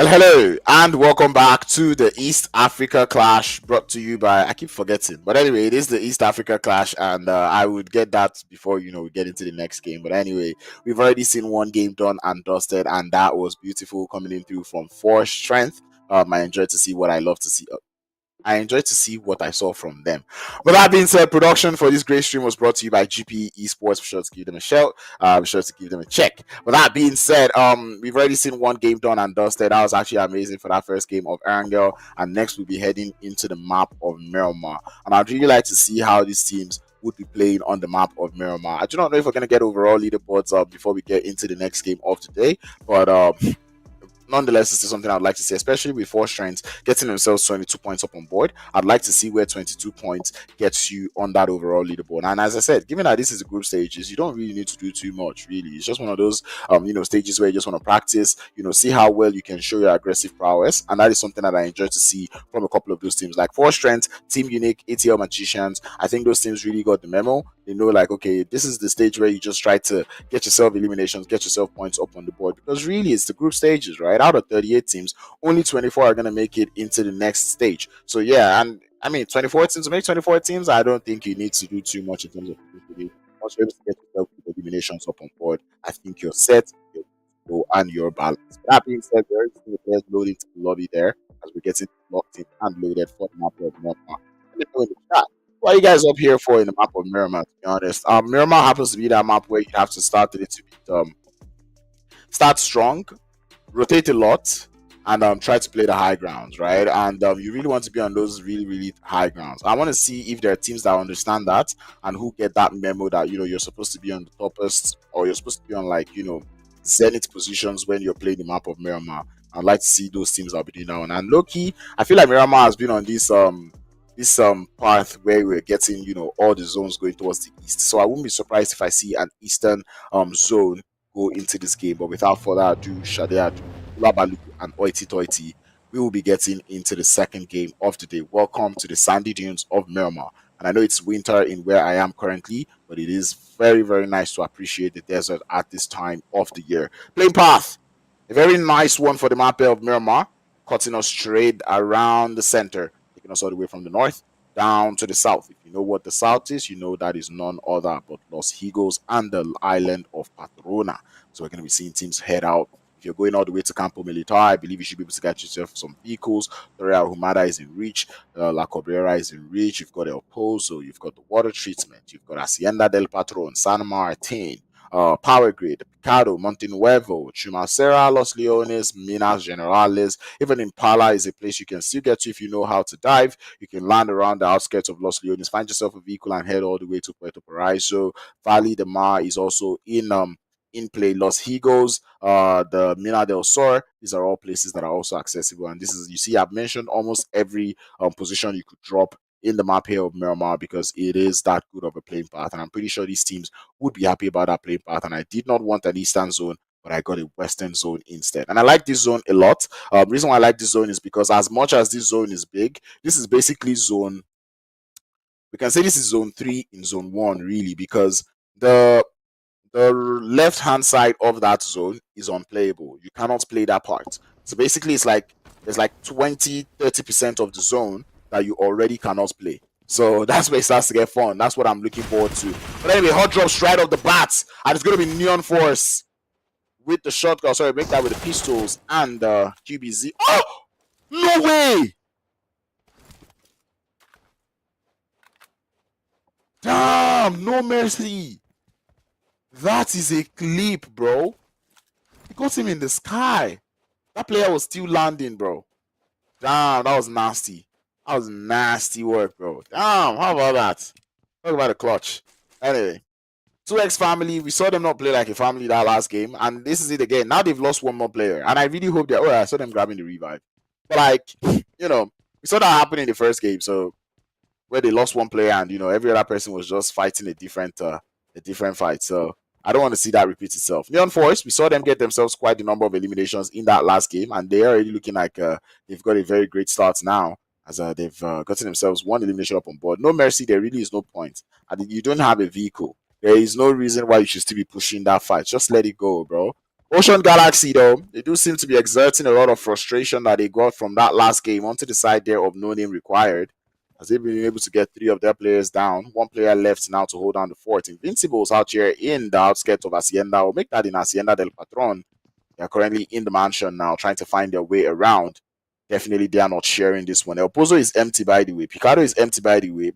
Well, hello and welcome back to the East Africa Clash, brought to you by, I keep forgetting, but anyway, it is the East Africa Clash, and I would get that before we get into the next game. But anyway, we've already seen one game done and dusted, and that was beautiful, coming in through from 4 strength. I enjoyed to see what I love to see. I enjoyed to see what I saw from them. But that being said, production for this great stream was brought to you by GP eSports. Be sure to give them a shout. Be sure to give them a check. But that being said, we've already seen one game done and dusted. That was actually amazing for that first game of Erangel. And next we'll be heading into the map of Miramar. And I'd really like to see how these teams would be playing on the map of Miramar. I do not know if we're going to get overall leaderboards up before we get into the next game of today. But nonetheless, this is something I'd like to see, especially with 4 strengths getting themselves 22 points up on board. I'd like to see where 22 points gets you on that overall leaderboard. And as I said, given that this is a group stages, you don't really need to do too much, really. It's just one of those, stages where you just want to practice, see how well you can show your aggressive prowess. And that is something that I enjoy to see from a couple of those teams, like 4 strengths, Team Unique, ATLMAGICIANS. I think those teams really got the memo. They know, like, okay, this is the stage where you just try to get yourself eliminations, get yourself points up on the board, because really it's the group stages, right? Out of 38 teams, only 24 are going to make it into the next stage. So yeah, and I mean, 24 teams, to make 24 teams, I don't think you need to do too much in terms of once you're able to get yourself with eliminations up on board, I think you're set, and you're balanced. That being said, there is the players loading to the lobby there as we're getting locked in and loaded for the map of Miramar. Let me know in the chat, what are you guys up here for in the map of Miramar, to be honest? Miramar happens to be that map where you have to start a little bit, start strong, rotate a lot, and try to play the high grounds, right? And you really want to be on those really, really high grounds. I want to see if there are teams that understand that and who get that memo that you're supposed to be on the toppest, or you're supposed to be on, like, zenith positions when you're playing the map of Miramar. I'd like to see those teams that be doing that one. And low-key, I feel like Miramar has been on this path where we're getting all the zones going towards the east. So I wouldn't be surprised if I see an eastern zone go into this game. But without further ado, Shade Labalu and Oiti Toiti, we will be getting into the second game of the day. Welcome to the sandy dunes of Miramar. And I know it's winter in where I am currently, but it is very, very nice to appreciate the desert at this time of the year. Playing path, a very nice one for the map of Miramar, cutting us straight around the center, taking us all the way from the north down to the south. If you know what the south is, you know that is none other but Los Higos and the island of Patrona. So we're going to be seeing teams head out. If you're going all the way to Campo Militar, I believe you should be able to get yourself some vehicles. Torreal Humada is in reach. La Cabrera is in reach. You've got El Pozo. You've got the water treatment. You've got Hacienda del Patron, San Martin, Power Grid, Picado, Monte Nuevo, Chumacera, Los Leones, Minas Generales. Even Impala is a place you can still get to if you know how to dive. You can land around the outskirts of Los Leones, find yourself a vehicle and head all the way to Puerto Paraiso. Valle de Mar is also in play. Los Higos, the Mina del Sur, these are all places that are also accessible. And this is, you see, I've mentioned almost every position you could drop in the map here of Miramar because it is that good of a playing path. And I'm pretty sure these teams would be happy about that playing path. And I did not want an eastern zone, but I got a western zone instead. And I like this zone a lot. The reason why I like this zone is because as much as this zone is big, this is basically zone, we can say this is zone 3 in zone 1, really, because the left hand side of that zone is unplayable. You cannot play that part. So basically it's like there's like 20-30% of the zone that you already cannot play. So that's where it starts to get fun. That's what I'm looking forward to. But anyway, hot drops right off the bat, and it's gonna be Neon Force with the shotgun. Sorry, make that with the pistols and the QBZ. Oh, no way! Damn, no mercy. That is a clip, bro. He got him in the sky. That player was still landing, bro. Damn, that was nasty. That was nasty work, bro. Damn, how about that? Talk about the clutch. Anyway, 2X family, we saw them not play like a family that last game, and this is it again. Now they've lost one more player, and I really hope that, I saw them grabbing the revive. But, like, we saw that happen in the first game, so where they lost one player and, every other person was just fighting a different fight. So I don't want to see that repeat itself. Neon Force, we saw them get themselves quite a number of eliminations in that last game, and they are already looking like they've got a very great start now, as they've gotten themselves one elimination up on board. No mercy, there really is no point. And you don't have a vehicle. There is no reason why you should still be pushing that fight. Just let it go, bro. Ocean Galaxy, though, they do seem to be exerting a lot of frustration that they got from that last game onto the side there of no name required, as they've been able to get 3 of their players down. 1 player left now to hold down the fort. Invincibles out here in the outskirts of Hacienda, or make that in Hacienda del Patron. They are currently in the mansion now, trying to find their way around. Definitely, they are not sharing this one. El Pozo is empty, by the way. Picado is empty, by the way.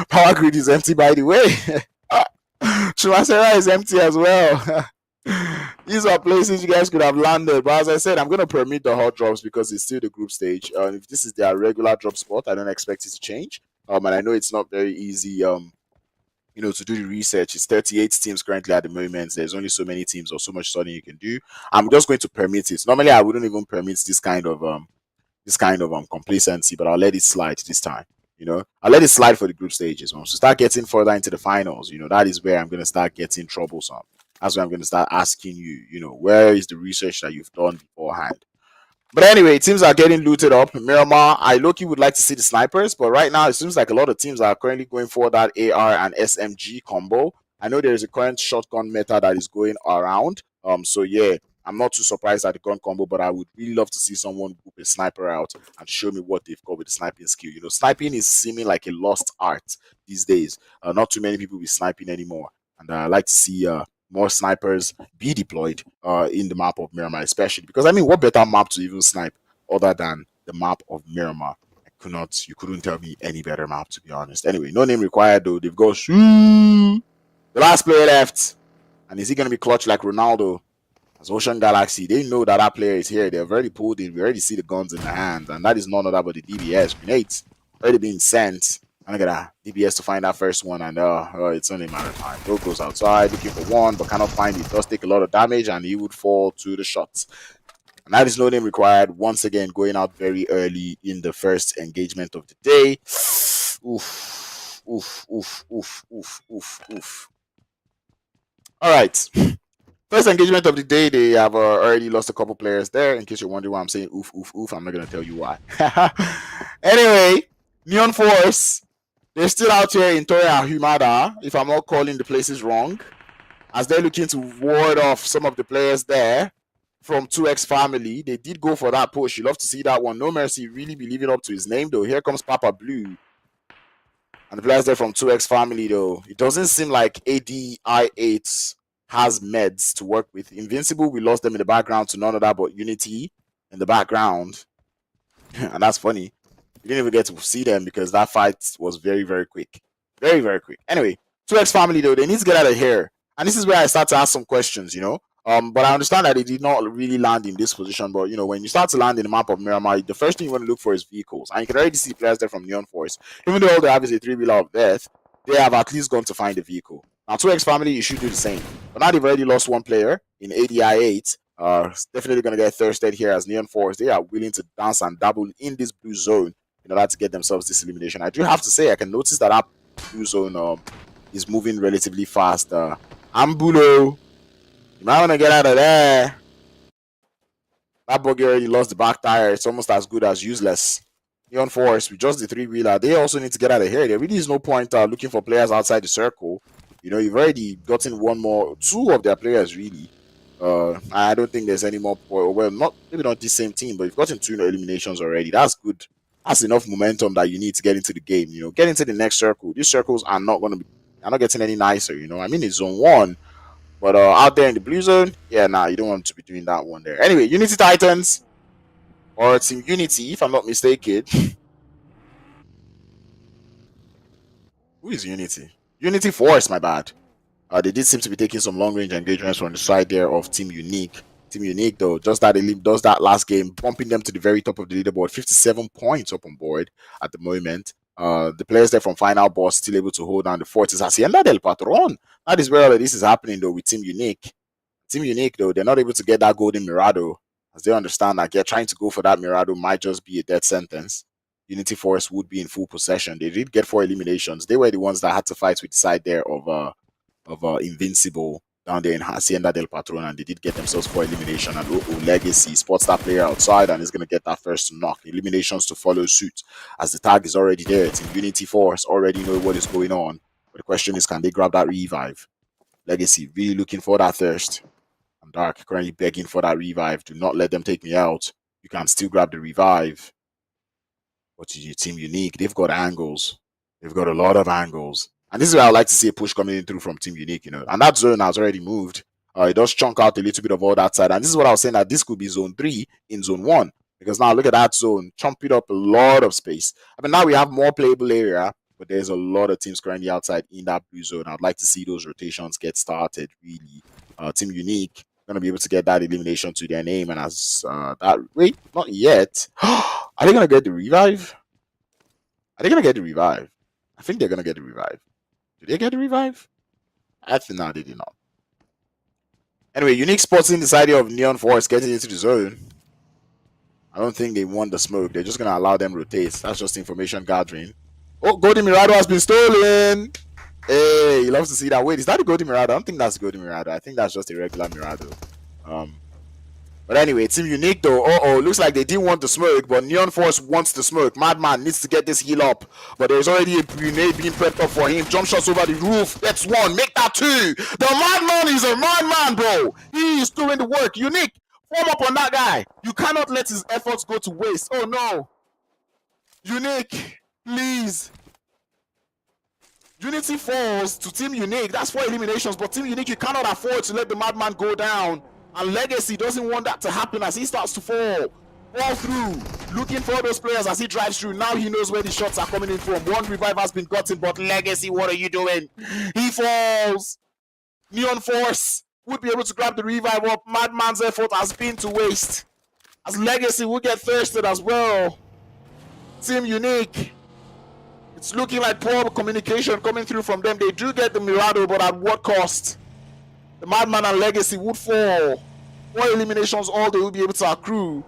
Power Grid is empty, by the way. Chumasera is empty as well. These are places you guys could have landed. But as I said, I'm going to permit the hot drops because it's still the group stage. If this is their regular drop spot, I don't expect it to change. And I know it's not very easy, to do the research. It's 38 teams currently at the moment. There's only so many teams or so much studying you can do. I'm just going to permit it. Normally, I wouldn't even permit this kind of complacency, but I'll let it slide this time. I'll let it slide for the group stages. Once we start getting further into the finals, that is where I'm going to start getting troublesome. That's where I'm going to start asking you, where is the research that you've done beforehand? But anyway, teams are getting looted up. Miramar, I low-key would like to see the snipers, but right now it seems like a lot of teams are currently going for that AR and SMG combo. I know there is a current shotgun meta that is going around. So yeah, I'm not too surprised at the gun combo, but I would really love to see someone whoop a sniper out and show me what they've got with the sniping skill. Sniping is seeming like a lost art these days. Not too many people be sniping anymore, and I like to see more snipers be deployed in the map of Miramar, especially because what better map to even snipe other than the map of Miramar? You couldn't tell me any better map, to be honest. Anyway, no name required though. They've got the last player left, and is he gonna be clutch like Ronaldo? As Ocean Galaxy, they know that player is here. They've already pulled it. We already see the guns in the hand, and that is none other but the DBS grenades already being sent. And look at that, DBS to find that first one, and it's only a matter of time. Bro goes outside looking for one, but cannot find it. Does take a lot of damage, and he would fall to the shots. And that is no name required. Once again, going out very early in the first engagement of the day. Oof, oof, oof, oof, oof, oof, oof. All right. First engagement of the day, they have already lost a couple players there. In case you're wondering why I'm saying oof, oof, oof, I'm not going to tell you why. Anyway, Neon Force, they're still out here in Toya Humada, if I'm not calling the places wrong, as they're looking to ward off some of the players there from 2X family. They did go for that push. You love to see that one. No Mercy really be living up to his name, though. Here comes Papa Blue. And the players there from 2X family, though. It doesn't seem like ADI8 has meds to work with. Invincible, we lost them in the background to none other but Unity in the background. And that's funny. We didn't even get to see them because that fight was very, very quick. Very, very quick. Anyway, 2X family, though, they need to get out of here. And this is where I start to ask some questions, But I understand that they did not really land in this position. But, when you start to land in the map of Miramar, the first thing you want to look for is vehicles. And you can already see players there from Neon Force. Even though all they have is a 3-wheeler of death, they have at least gone to find a vehicle. Now, 2X family, you should do the same. But now they've already lost one player in ADI8. Definitely going to get thirsted here as Neon Force. They are willing to dance and dabble in this blue zone in order to get themselves this elimination. I do have to say, I can notice that blue zone is moving relatively fast. Ambulo, you might want to get out of there. That buggy already lost the back tire. It's almost as good as useless. Neon Force with just the 3-wheeler, they also need to get out of here. There really is no point looking for players outside the circle. You've already gotten 2 of their players really. I don't think there's any more. Well, maybe not the same team, but you've gotten 2 eliminations already. That's good. That's enough momentum that you need to get into the game. Get into the next circle. These circles are not getting any nicer. It's zone 1, but out there in the blue zone, yeah, you don't want to be doing that one there. Anyway, Unity Titans. Or Team Unity, if I'm not mistaken. Who is Unity? Unity Force, my bad. They did seem to be taking some long-range engagements from the side there of Team Unique. Team Unique, though, does that last game, bumping them to the very top of the leaderboard. 57 points up on board at the moment. The players there from FINALBOSS still able to hold down the fort. Is Hacienda del Patron. That is where all of this is happening, though, with Team Unique. Team Unique, though, they're not able to get that golden Mirado, as they understand that trying to go for that Mirado might just be a death sentence. Unity Force would be in full possession. They did get 4 eliminations. They were the ones that had to fight with the side there of Invincible down there in Hacienda del Patron, and they did get themselves 4 elimination. And Legacy spots that player outside and is going to get that first knock. Eliminations to follow suit, as the tag is already there. Team Unity Force already know what is going on. But the question is, can they grab that revive? Legacy really looking for that thirst. On Dark, currently begging for that revive. Do not let them take me out. You can still grab the revive. What is your Team Unique? They've got angles. They've got a lot of angles. And this is where I like to see a push coming in through from Team Unique, you know. And that zone has already moved. It does chunk out a little bit of all that side. And this is what I was saying, that this could be zone 3 in zone 1. Because now look at that zone. Chunk it up a lot of space. I mean, now we have more playable area. But there's a lot of teams currently outside in that blue zone. I'd like to see those rotations get started, really. Team Unique going to be able to get that elimination to their name. And as that... Wait, not yet. Are they going to get the revive? Are they going to get the revive? I think they're going to get the revive. Did they get the revive? I think no, they did not. Anyway, Unique spotting this idea of Neon Force getting into the zone. I don't think they want the smoke. They're just going to allow them rotate. That's just information gathering. Oh, Golden Mirado has been stolen. Hey, he loves to see that. Wait, is that the Golden Mirado? I don't think that's Golden Mirado. I think that's just a regular Mirado. But anyway, Team Unique though. Looks like they didn't want the smoke, but Neon Force wants the smoke. Madman needs to get this heal up, but there's already a grenade being prepped up for him. Jump shots over the roof. That's 1. Make that 2. The Madman is a madman, bro. He is doing the work. Unique, form up on that guy. You cannot let his efforts go to waste. Oh no. Unique, please. Unity falls to Team Unique. That's 4 eliminations, but Team Unique, you cannot afford to let the Madman go down. And Legacy doesn't want that to happen as he starts to fall through, looking for those players as he drives through. Now he knows where the shots are coming in from. 1 revive has been gotten, but Legacy, what are you doing? He falls. Neon Force would be able to grab the revive up. Madman's effort has been to waste, as Legacy will get thirsted as well. Team Unique, it's looking like poor communication coming through from them. They do get the Mirado, but at what cost? The Madman and Legacy would fall. 4 eliminations, all they will be able to accrue.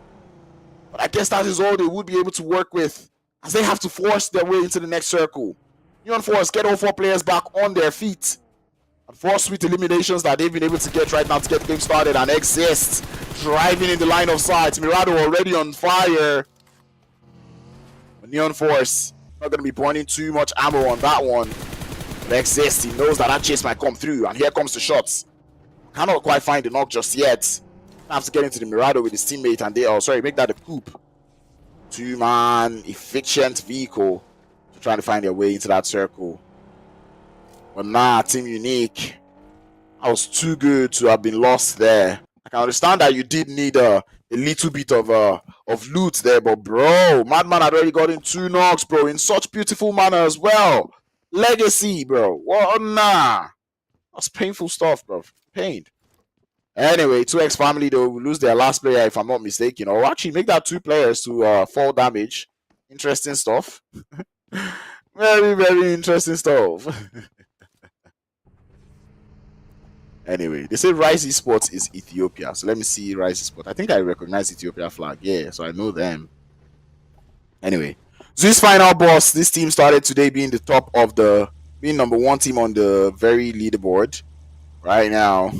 But I guess that is all they would be able to work with, as they have to force their way into the next circle. Neon Force get all 4 players back on their feet. And 4 sweet eliminations that they've been able to get right now to get the game started. And Exist driving in the line of sight. Mirado already on fire. But Neon Force not going to be pointing too much ammo on that one. But Exist, he knows that that chase might come through. And here comes the shots. Cannot quite find the knock just yet. Have to get into the Mirado with his teammate, and they make that a coup. 2-man efficient vehicle to try to find their way into that circle. But nah, Team Unique, I was too good to have been lost there. I can understand that you did need a little bit of loot there, but bro, Madman had already gotten 2 knocks, bro, in such beautiful manner as well. Legacy, bro. What? Nah, that's painful stuff, bro. Pained. Anyway, 2X family though will lose their last player if I'm not mistaken, or actually make that 2 players to fall damage. Interesting stuff. Very, very interesting stuff. Anyway, they say Rise eSports is Ethiopia, so let me see Rise eSports. I think I recognize Ethiopia flag, yeah, so I know them. Anyway, ZEUS final boss. This team started today being being number 1 team on the very leaderboard. Right now,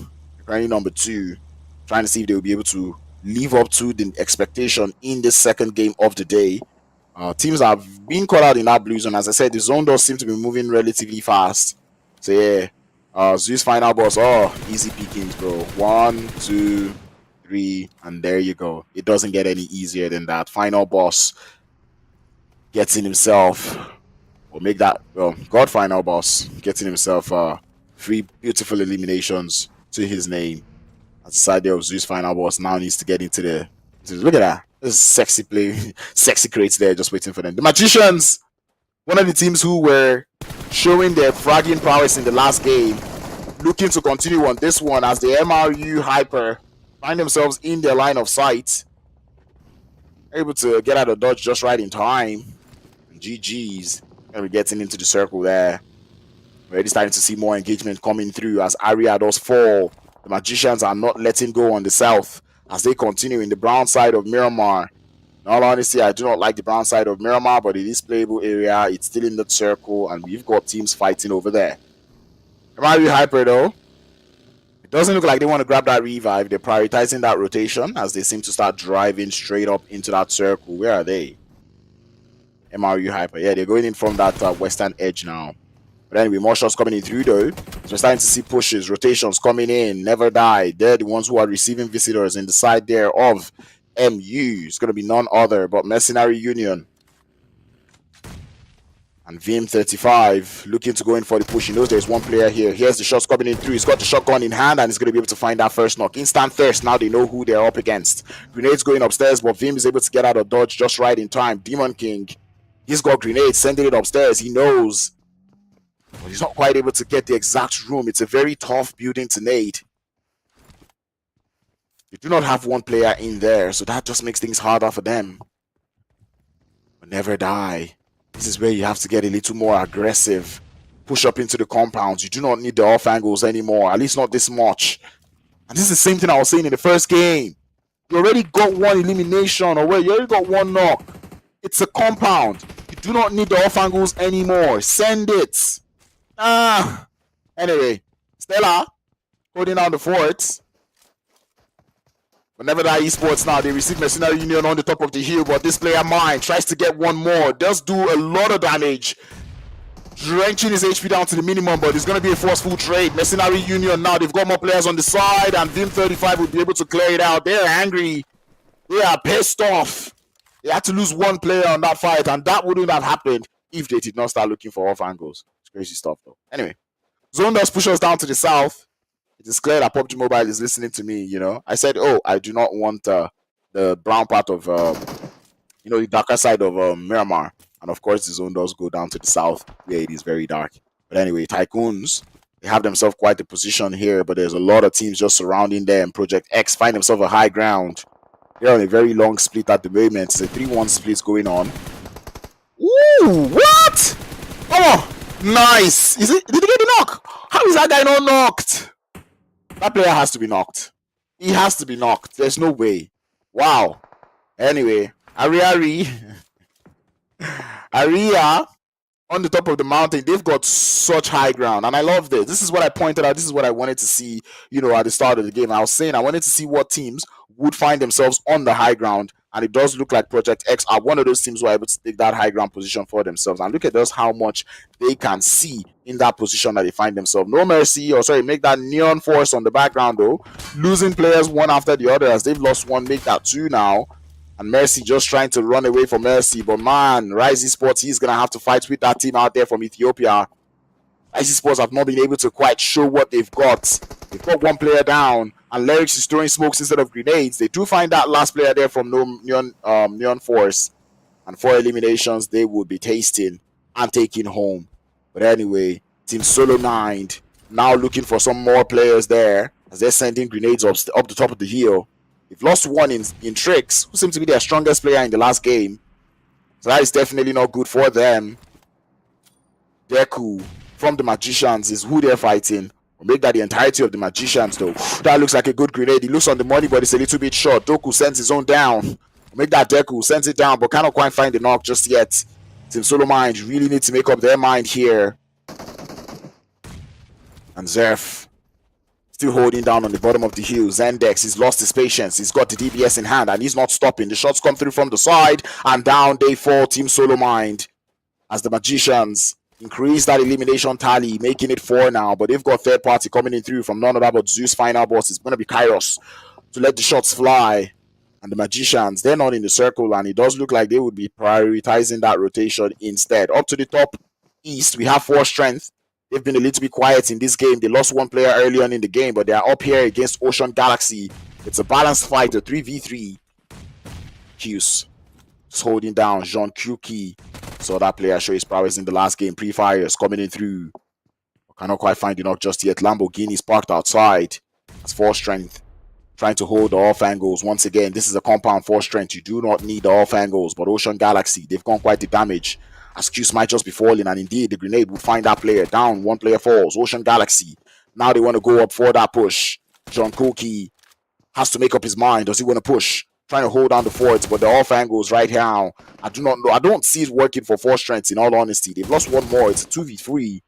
currently number 2, trying to see if they will be able to live up to the expectation in the second game of the day. Teams have been caught out in that blue zone. As I said, the zone does seem to be moving relatively fast. So yeah, ZEUS final boss. Oh, easy pickings, bro. 1, 2, 3, and there you go. It doesn't get any easier than that. Final boss gets in himself, or make that God final boss getting himself 3 beautiful eliminations to his name. That's the side there of ZEUS final boss. Now needs to get into the look at that. This sexy play, sexy crates there just waiting for them. The Magicians, one of the teams who were showing their fragging prowess in the last game, looking to continue on this one as the MRU Hyper find themselves in their line of sight. Able to get out of dodge just right in time. And GG's gonna be getting into the circle there. Already starting to see more engagement coming through as Aria does fall. The Magicians are not letting go on the south as they continue in the brown side of Miramar. In all honesty, I do not like the brown side of Miramar, but it is playable area. It's still in the circle, and we've got teams fighting over there. MRU Hyper, though, it doesn't look like they want to grab that revive. They're prioritizing that rotation as they seem to start driving straight up into that circle. Where are they? MRU Hyper. Yeah, they're going in from that western edge now. But anyway, more shots coming in through though. So we're starting to see pushes, rotations coming in. Never die. They're the ones who are receiving visitors in the side there of MU. It's going to be none other but Mercenary Union. And VM35 looking to go in for the push. He knows there's one player here. Here's the shots coming in through. He's got the shotgun in hand and he's going to be able to find that first knock. Instant thirst. Now they know who they're up against. Grenades going upstairs, but Vim is able to get out of dodge just right in time. Demon King, he's got grenades sending it upstairs. He knows, but he's not quite able to get the exact room. It's a very tough building to nade. You do not have one player in there, so that just makes things harder for them. But never die. This is where you have to get a little more aggressive. Push up into the compounds. You do not need the off angles anymore, at least not this much. And this is the same thing I was saying in the first game. You already got one elimination, or you already got one knock. It's a compound. You do not need the off angles anymore. Send it. Anyway, Stella holding down the fort. Whenever that eSports now, they receive Mercenary Union on the top of the hill, but this player mine tries to get one more. Does do a lot of damage, drenching his HP down to the minimum, but it's going to be a forceful trade. Mercenary Union now, they've got more players on the side, and Vim35 will be able to clear it out. They're angry. They are pissed off. They had to lose one player on that fight, and that wouldn't have happened if they did not start looking for off angles. It's crazy stuff, though. Anyway, Zone does push us down to the south. It is clear that PUBG Mobile is listening to me, you know. I said, oh, I do not want the brown part of, the darker side of Miramar. And of course, the zone does go down to the south, where it is very dark. But anyway, TYCOONS, they have themselves quite a position here, but there's a lot of teams just surrounding them. Project X find themselves a high ground. They're on a very long split at the moment. It's a 3-1 split going on. Ooh, what? Oh, nice. Did he get the knock? How is that guy not knocked? That player has to be knocked. He has to be knocked. There's no way. Wow. Anyway, Aria on the top of the mountain, they've got such high ground. And I love this. This is what I pointed out. This is what I wanted to see, at the start of the game. I was saying I wanted to see what teams would find themselves on the high ground. And it does look like Project X are one of those teams who are able to take that high ground position for themselves. And look at just how much they can see in that position that they find themselves. No mercy, make that neon force on the background though. Losing players one after the other as they've lost one, make that two now. And Mercy just trying to run away from Mercy. But man, Rise eSports, he's going to have to fight with that team out there from Ethiopia. Rise eSports have not been able to quite show what they've got. They've got one player down. And Lyrics is throwing smokes instead of grenades. They do find that last player there from Neon Force. And 4 eliminations they would be tasting and taking home. But anyway, Team SOLOMID now looking for some more players there as they're sending grenades up the top of the hill. They've lost one in Tricks, who seems to be their strongest player in the last game. So that is definitely not good for them. Deku from the Magicians is who they're fighting. We'll make that the entirety of the Magicians though. That looks like a good grenade. He looks on the money, but it's a little bit short. Doku sends his own down. We'll make that Deku, sends it down, but cannot quite find the knock just yet. Team SOLOMID really need to make up their mind here. And Zerf still holding down on the bottom of the hill. Zendex, he's lost his patience. He's got the DBS in hand and he's not stopping. The shots come through from the side and down they fall. Team SOLOMID as the Magicians increase that elimination tally, making it 4 now. But they've got third party coming in through from none other but ZEUS FINALBOSS. It's going to be Kairos to let the shots fly. And the Magicians, they're not in the circle, and it does look like they would be prioritizing that rotation instead. Up to the top east, we have 4 strength. They've been a little bit quiet in this game. They lost one player early on in the game, but they are up here against Ocean Galaxy. It's a balanced fight, a 3v3. Hughes just holding down Jean Kuki. Saw that player show his prowess in the last game. Pre-fires coming in through. Cannot quite find the knock just yet. Lamborghini's parked outside. That's 4 strength. Trying to hold the off angles. Once again, this is a compound 4 strength. You do not need the off angles, but Ocean Galaxy, they've gone quite the damage. As Q's might just be falling, and indeed the grenade will find that player down. 1 player falls. Ocean Galaxy. Now they want to go up for that push. John Koki has to make up his mind. Does he want to push? Trying to hold down the forts, but the off angles right now, I do not know. I don't see it working for 4 strengths in all honesty. They've lost one more. It's a 2v3.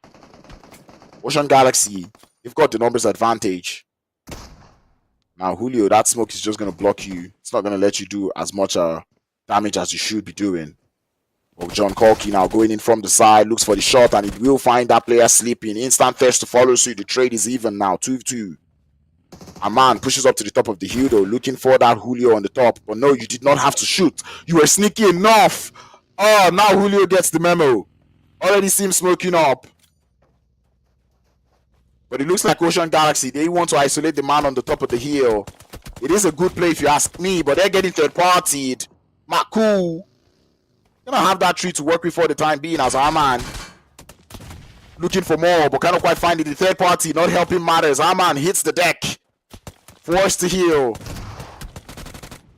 Ocean Galaxy, they've got the numbers advantage. Now, Julio, that smoke is just going to block you. It's not going to let you do as much damage as you should be doing. Oh, John Corky now going in from the side, looks for the shot, and it will find that player sleeping. Instant thirst to follow suit. The trade is even now, 2-2. A man pushes up to the top of the hill though, looking for that Julio on the top. But no, you did not have to shoot. You were sneaky enough. Oh, now Julio gets the memo. Already seems smoking up. But it looks like Ocean Galaxy, they want to isolate the man on the top of the hill. It is a good play if you ask me, but they're getting third-partied. Maku gonna have that tree to work with for the time being as our man looking for more, but cannot quite find it. The third party not helping matters. Our man hits the deck. Forced to heal.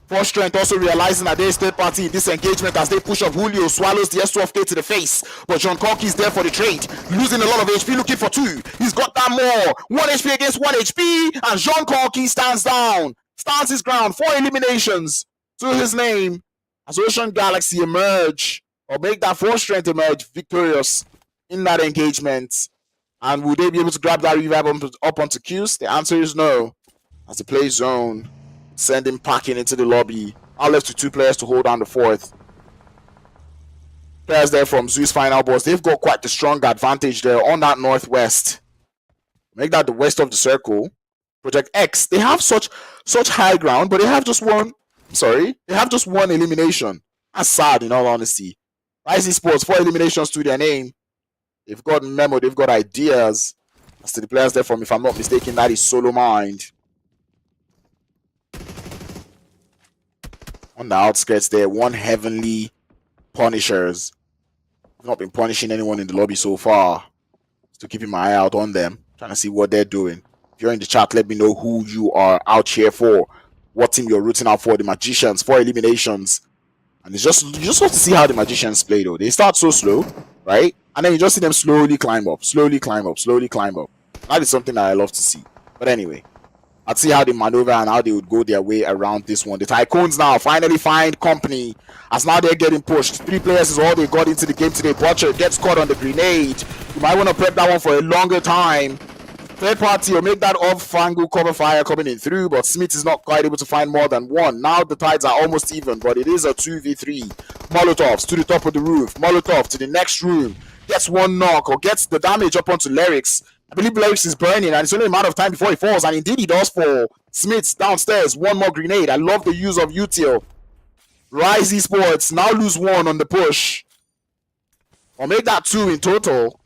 Force Strength also realizing that there is third party in this engagement as they push up. Julio swallows the S12K to the face, but John Corky is there for the trade. Losing a lot of HP, looking for 2. He's got that more. 1 HP against 1 HP, and John Corky stands down. Stands his ground. 4 eliminations to his name as Ocean Galaxy emerge, or make that Force Strength emerge victorious in that engagement. And will they be able to grab that revive up onto Qs? The answer is no, as the play zone send him packing into the lobby. Now left to 2 players to hold down the 4th. Players there from ZEUS FINALBOSS, they've got quite the strong advantage there on that northwest. Make that the west of the circle. Project X, they have such high ground, but they have just one. They have just 1 elimination. That's sad, in all honesty. eSports, 4 eliminations to their name. They've got memo, they've got ideas. As to the players there from, if I'm not mistaken, that is SOLOMID. On the outskirts there, 1 Heavenly Punishers. I've not been punishing anyone in the lobby so far. Still keeping my eye out on them, trying to see what they're doing. If you're in the chat, let me know who you are out here for. What team you're rooting out for. The Magicians, 4 eliminations. And it's just, you just want to see how the Magicians play though. They start so slow, right? And then you just see them slowly climb up, slowly climb up, slowly climb up. That is something that I love to see. But anyway, I'd see how they maneuver and how they would go their way around this one. The TYCOONS now finally find company as now they're getting pushed. 3 players is all they got into the game today. Butcher gets caught on the grenade. You might want to prep that one for a longer time. Third party will make that off-angle cover fire coming in through, but Smith is not quite able to find more than 1. Now the tides are almost even, but it is a 2v3. Molotovs to the top of the roof. Molotov to the next room. Gets 1 knock or gets the damage up onto Lyrics. I believe Lyrics is burning, and it's only a matter of time before he falls, and indeed he does fall. Smith's downstairs, 1 more grenade. I love the use of util. Rise eSports now lose 1 on the push. Or make that 2 in total.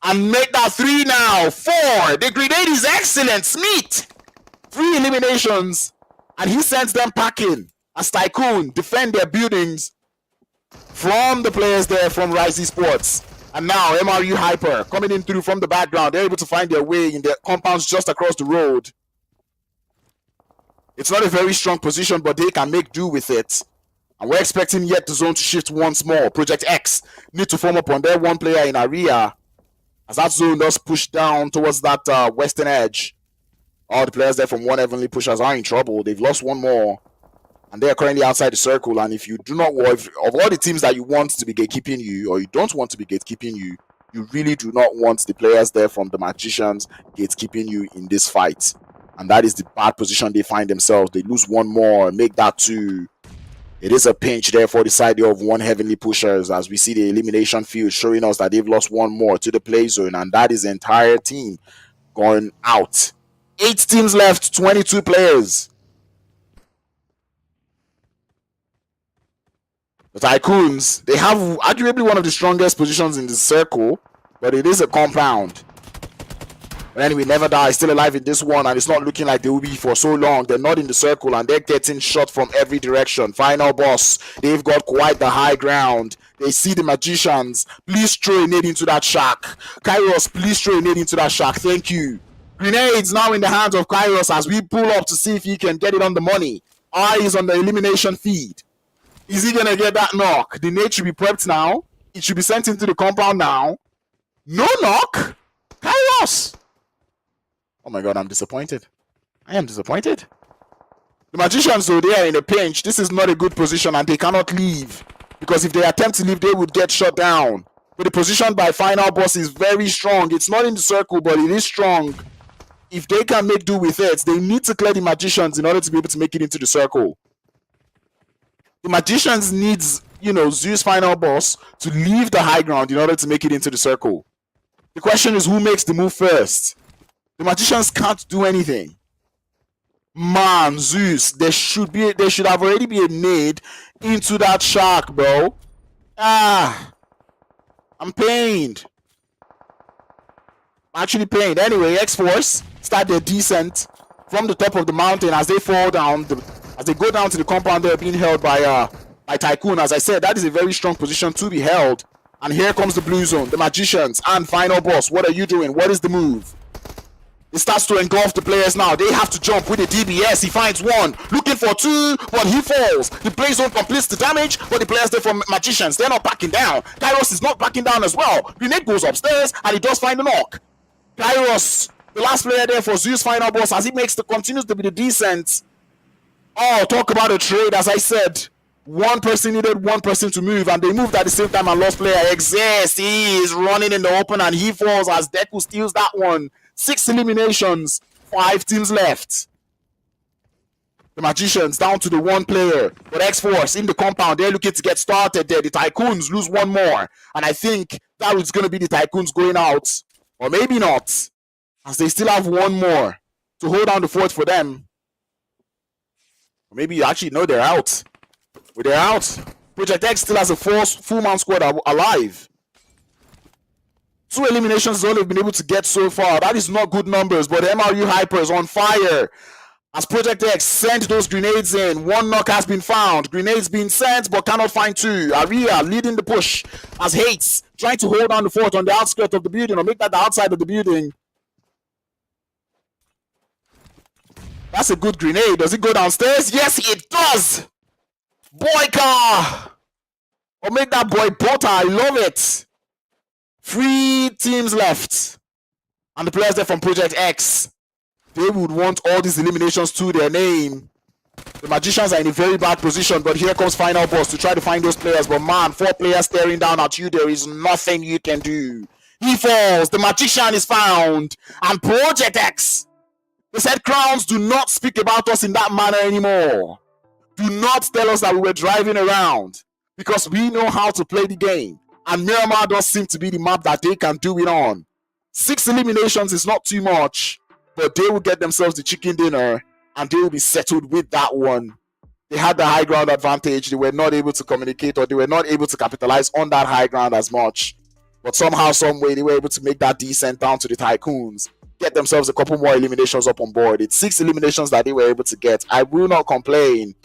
And make that 3 now. 4. The grenade is excellent. Smith. 3 eliminations. And he sends them packing. As TYCOON defend their buildings from the players there from Rise eSports. And now MRU Hyper coming in through from the background. They're able to find their way in their compounds just across the road. It's not a very strong position, but they can make do with it. And we're expecting yet the zone to shift once more. Project X need to form up on their 1 player in area. As that zone does push down towards that western edge. All the players there from 1 Heavenly Pushers are in trouble. They've lost 1 more. And they are currently outside the circle. And if you do not want, of all the teams that you want to be gatekeeping you, or you don't want to be gatekeeping you, you really do not want the players there from the Magicians gatekeeping you in this fight. And that is the bad position they find themselves. They lose 1 more, make that 2. It is a pinch there for the side of 1 Heavenly Pushers as we see the elimination field showing us that they've lost 1 more to the play zone, and that is the entire team going out. 8 teams left, 22 players. The TYCOONS, they have arguably one of the strongest positions in the circle, but it is a compound. But anyway, never die, still alive in this one, and it's not looking like they will be for so long. They're not in the circle, and they're getting shot from every direction. FINALBOSS, they've got quite the high ground. They see the Magicians. Please throw a nade into that shack. Kairos, please throw a nade into that shack. Thank you. Grenades now in the hands of Kairos as we pull up to see if he can get it on the money. Eyes on the elimination feed. Is he going to get that knock? The nade should be prepped now. It should be sent into the compound now. No knock. Kairos. Oh my god, I'm disappointed. I am disappointed. The Magicians, though, they are in a pinch. This is not a good position and they cannot leave. Because if they attempt to leave, they would get shut down. But the position by FINALBOSS is very strong. It's not in the circle, but it is strong. If they can make do with it, they need to clear the Magicians in order to be able to make it into the circle. The Magicians needs ZEUS final boss to leave the high ground in order to make it into the circle. The question is, who makes the move first? The magicians can't do anything. Man, ZEUS, there should have already been a nade into that shark, bro. I'm pained. I'm actually pained. Anyway, X-Force start their descent from the top of the mountain as they fall down. As they go down to the compound, they're being held by Tycoon. As I said, that is a very strong position to be held. And here comes the blue zone, the magicians, and final boss. What are you doing? What is the move? It starts to engulf the players now. They have to jump with the DBS. He finds one, looking for two, but he falls. The play zone completes the damage, but the players there from magicians, they're not backing down. Kairos is not backing down as well. Grenade goes upstairs, and he does find a knock. Kairos, the last player there for ZEUS final boss, as he continues to be the descent. Oh, talk about a trade. As I said, one person needed one person to move, and they moved at the same time, and lost player exists. He is running in the open, and he falls as Deku steals that one. 6 eliminations, 5 teams left. The magicians down to the one player, but X-Force in the compound, they're looking to get started there. The Tycoons lose one more, and I think that is going to be the Tycoons going out, or maybe not, as they still have one more to hold down the fort for them. Or maybe actually no, they're out. Well, they're out. Project X still has a full-man squad alive. 2 eliminations is all they've been able to get so far. That is not good numbers, but MRU Hyper is on fire. As Project X sent those grenades in, one knock has been found. Grenades being sent, but cannot find 2. Aria leading the push as Hates trying to hold down the fort on the outskirts of the building, or make that the outside of the building. That's a good grenade. Does it go downstairs? Yes, it does! Boyka! Or make that boy butter. I love it. 3 teams left, and the players there from Project X, they would want all these eliminations to their name. The magicians are in a very bad position, but here comes final boss to try to find those players. But man, 4 players staring down at you, there is nothing you can do. He falls, the magician is found, and Project X, they said, Crowns, do not speak about us in that manner anymore. Do not tell us that we were driving around, because we know how to play the game. And Miramar does seem to be the map that they can do it on. 6 eliminations is not too much, but they will get themselves the chicken dinner, and they will be settled with that one. They had the high ground advantage. They were not able to communicate, or they were not able to capitalize on that high ground as much. But somehow, some way, they were able to make that descent down to the Tycoons, get themselves a couple more eliminations up on board. It's 6 eliminations that they were able to get. I will not complain.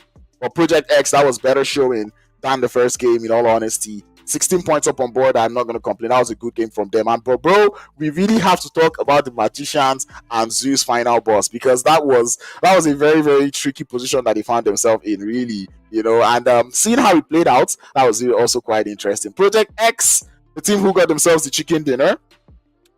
But Project X, that was better showing than the first game, in all honesty. 16 points up on board. I'm not going to complain. That was a good game from them. And bro, we really have to talk about the magicians and ZEUS final boss, because that was a very, very tricky position that he found himself in, really, and seeing how he played out, that was really also quite interesting. Project X, the team who got themselves the chicken dinner,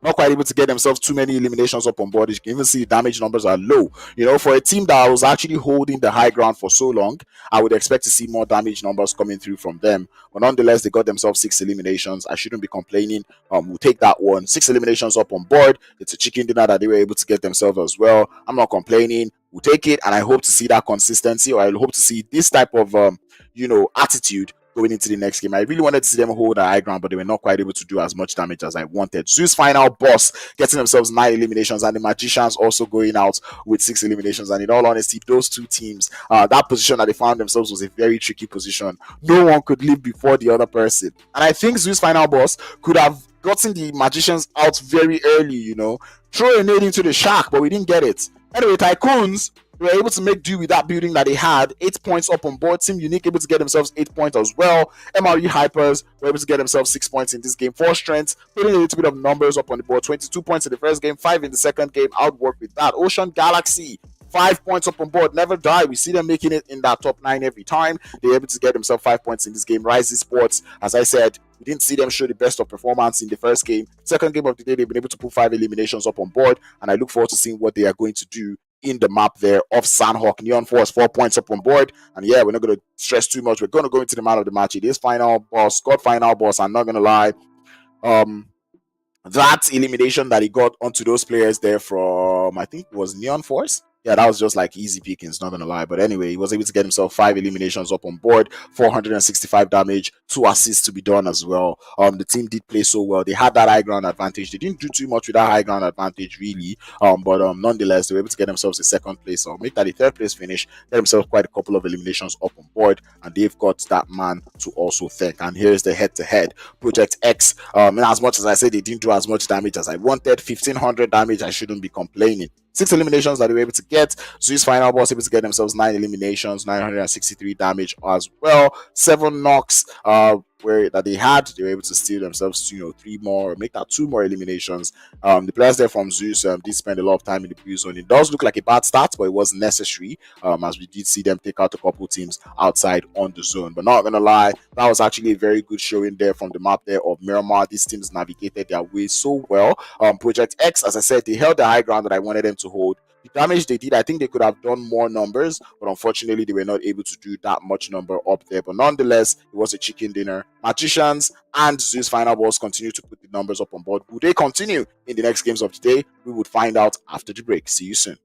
not quite able to get themselves too many eliminations up on board. You can even see the damage numbers are low. For a team that was actually holding the high ground for so long, I would expect to see more damage numbers coming through from them. But nonetheless, they got themselves 6 eliminations. I shouldn't be complaining. We'll take that one. 6 eliminations up on board. It's a chicken dinner that they were able to get themselves as well. I'm not complaining. We'll take it, and I hope to see that consistency, or I hope to see this type of attitude going into the next game. I really wanted to see them hold the high ground, but they were not quite able to do as much damage as I wanted. ZEUS final boss getting themselves 9 eliminations, and the magicians also going out with 6 eliminations. And in all honesty, those 2 teams, that position that they found themselves was a very tricky position. No one could live before the other person, and I think ZEUS final boss could have gotten the magicians out very early, throw a nade into the shark, but we didn't get it. Anyway, Tycoons were able to make do with that building that they had. 8 points up on board. Team Unique able to get themselves 8 points as well. MRE Hypers were able to get themselves 6 points in this game. 4 strengths, putting a little bit of numbers up on the board. 22 points in the first game, 5 in the second game. Outwork with that. Ocean Galaxy, 5 points up on board. Never die. We see them making it in that top 9 every time. They're able to get themselves 5 points in this game. Rise eSports, as I said, we didn't see them show the best of performance in the first game. Second game of the day, they've been able to put 5 eliminations up on board, and I look forward to seeing what they are going to do in the map there of Sandhawk. Neon Force, 4 points up on board. And yeah, we're not going to stress too much. We're going to go into the man of the match. It is final boss, got final boss. I'm not going to lie. That elimination that he got onto those players there from, I think it was Neon Force. yeah, that was just like easy pickings, not gonna lie. But anyway, he was able to get himself 5 eliminations up on board, 465 damage, 2 assists to be done as well. The team did play so well. They had that high ground advantage. They didn't do too much with that high ground advantage, really. But nonetheless, they were able to get themselves a second place or make that a third place finish, get themselves quite a couple of eliminations up on board, and they've got that man to also thank. And here's the head-to-head. Project X, and as much as I said they didn't do as much damage as I wanted, 1500 damage, I shouldn't be complaining. 6 eliminations that they were able to get. ZEUS FINALBOSS able to get themselves 9 eliminations, 963 damage as well. 7 knocks where that they had. They were able to steal themselves, 3 more, or make that 2 more eliminations. The players there from ZEUS did spend a lot of time in the blue zone. It does look like a bad start, but it was necessary, as we did see them take out a couple teams outside on the zone. But not gonna lie, that was actually a very good showing there from the map there of Miramar. These teams navigated their way so well. Project X, as I said, they held the high ground that I wanted them to hold. The damage they did, I think they could have done more numbers, but unfortunately they were not able to do that much number up there. But nonetheless, it was a chicken dinner. Magicians and ZEUS FINALBOSS continue to put the numbers up on board. Will they continue in the next games of the day? We would find out after the break. See you soon.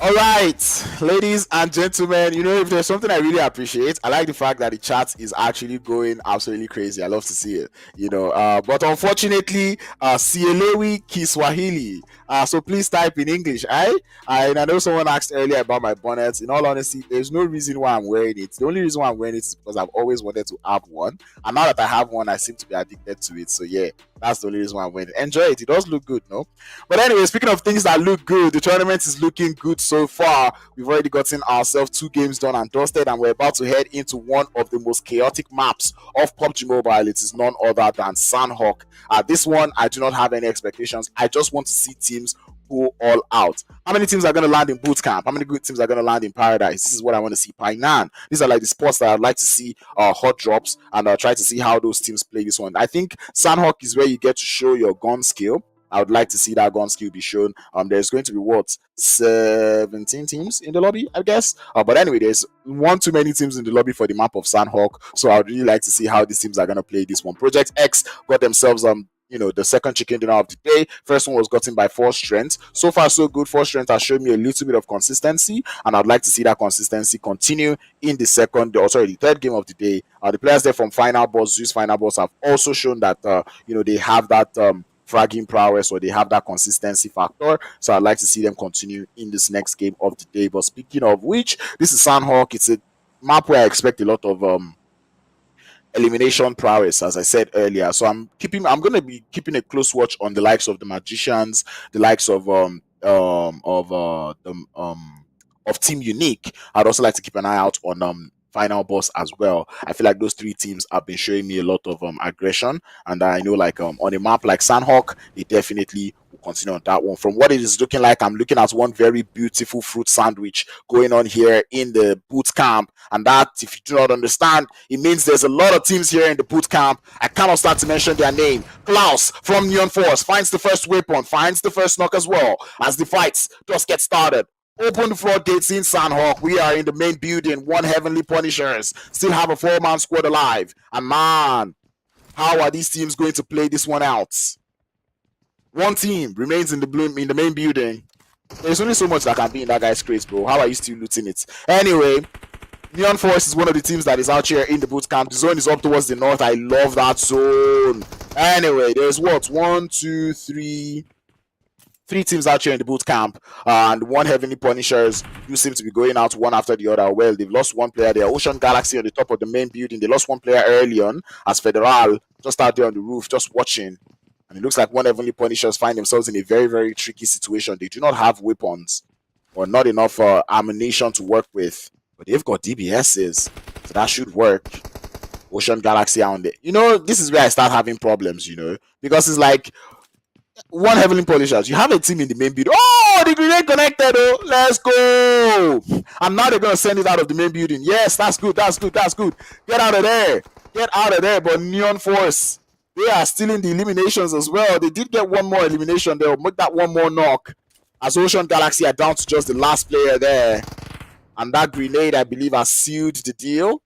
All right, ladies and gentlemen, you know, if there's something I really appreciate, I like the fact that the chat is actually going absolutely crazy. I love to see it, you know. But unfortunately, Sielewi Kiswahili. So please type in English. I know someone asked earlier about my bonnet. In all honesty, there's no reason why I'm wearing it. The only reason why I'm wearing it is because I've always wanted to have one. And now that I have one, I seem to be addicted to it. So yeah, that's the only reason why I'm wearing it. Enjoy it. It does look good, no? But anyway, speaking of things that look good, the tournament is looking good so far. We've already gotten ourselves 2 games done and dusted, and we're about to head into one of the most chaotic maps of PUBG Mobile. It is none other than Sandhawk. This one, I do not have any expectations. I just want to see teams go all out. How many teams are going to land in boot camp? How many good teams are going to land in paradise? This is what I want to see. Painan. These are like the spots that I'd like to see hot drops, and try to see how those teams play this one. I think Sandhawk is where you get to show your gun skill. I would like to see that gun skill be shown. There's going to be what, 17 teams in the lobby, I guess. But anyway, there's one too many teams in the lobby for the map of Sandhawk. So I'd really like to see how these teams are going to play this one. Project X got themselves the second chicken dinner of the day. First one was gotten by 4 strength. So far, so good. 4 strength has shown me a little bit of consistency, and I'd like to see that consistency continue in the the third game of the day. The players there from FINALBOSS, ZEUS FINALBOSS, have also shown that they have that fragging prowess, or they have that consistency factor. So I'd like to see them continue in this next game of the day. But speaking of which, this is Sandhawk. It's a map where I expect a lot of elimination prowess, as I said earlier. So I'm going to be keeping a close watch on the likes of the Magicians, the likes of Team Unique. I'd also like to keep an eye out on FINALBOSS as well. I feel like those 3 teams have been showing me a lot of aggression, and I know on a map like Sandhawk, they definitely will continue on that one. From what it is looking like, I'm looking at one very beautiful fruit sandwich going on here in the boot camp, and that, if you do not understand, it means there's a lot of teams here in the boot camp. I cannot start to mention their name. Klaus from Neon Force finds the first weapon, finds the first knock as well, as the fights just get started. Open the floodgates in Sandhawk. We are in the main building. 1 Heavenly Punishers. Still have a 4-man squad alive. And man, how are these teams going to play this one out? 1 team remains in the main building. There's only so much that can be in that guy's crate, bro. How are you still looting it? Anyway, Neon Force is one of the teams that is out here in the boot camp. The zone is up towards the north. I love that zone. Anyway, there's what? 3 teams out here in the boot camp, and 1 Heavenly Punishers do seem to be going out one after the other. Well, they've lost 1 player there. Ocean Galaxy on the top of the main building. They lost 1 player early on, as Federal just out there on the roof, just watching. And it looks like 1 Heavenly Punishers find themselves in a very, very tricky situation. They do not have weapons, or not enough ammunition to work with, but they've got DBSs, so that should work. Ocean Galaxy on there. This is where I start having problems, because it's like 1 Heavenly Punishers. You have a team in the main building. Oh, the grenade connected. Oh, let's go. And now they're going to send it out of the main building. Yes, that's good. That's good. That's good. Get out of there. Get out of there. But Neon Force, they are stealing the eliminations as well. They did get 1 more elimination. They'll make that 1 more knock, as Ocean Galaxy are down to just the last player there. And that grenade, I believe, has sealed the deal.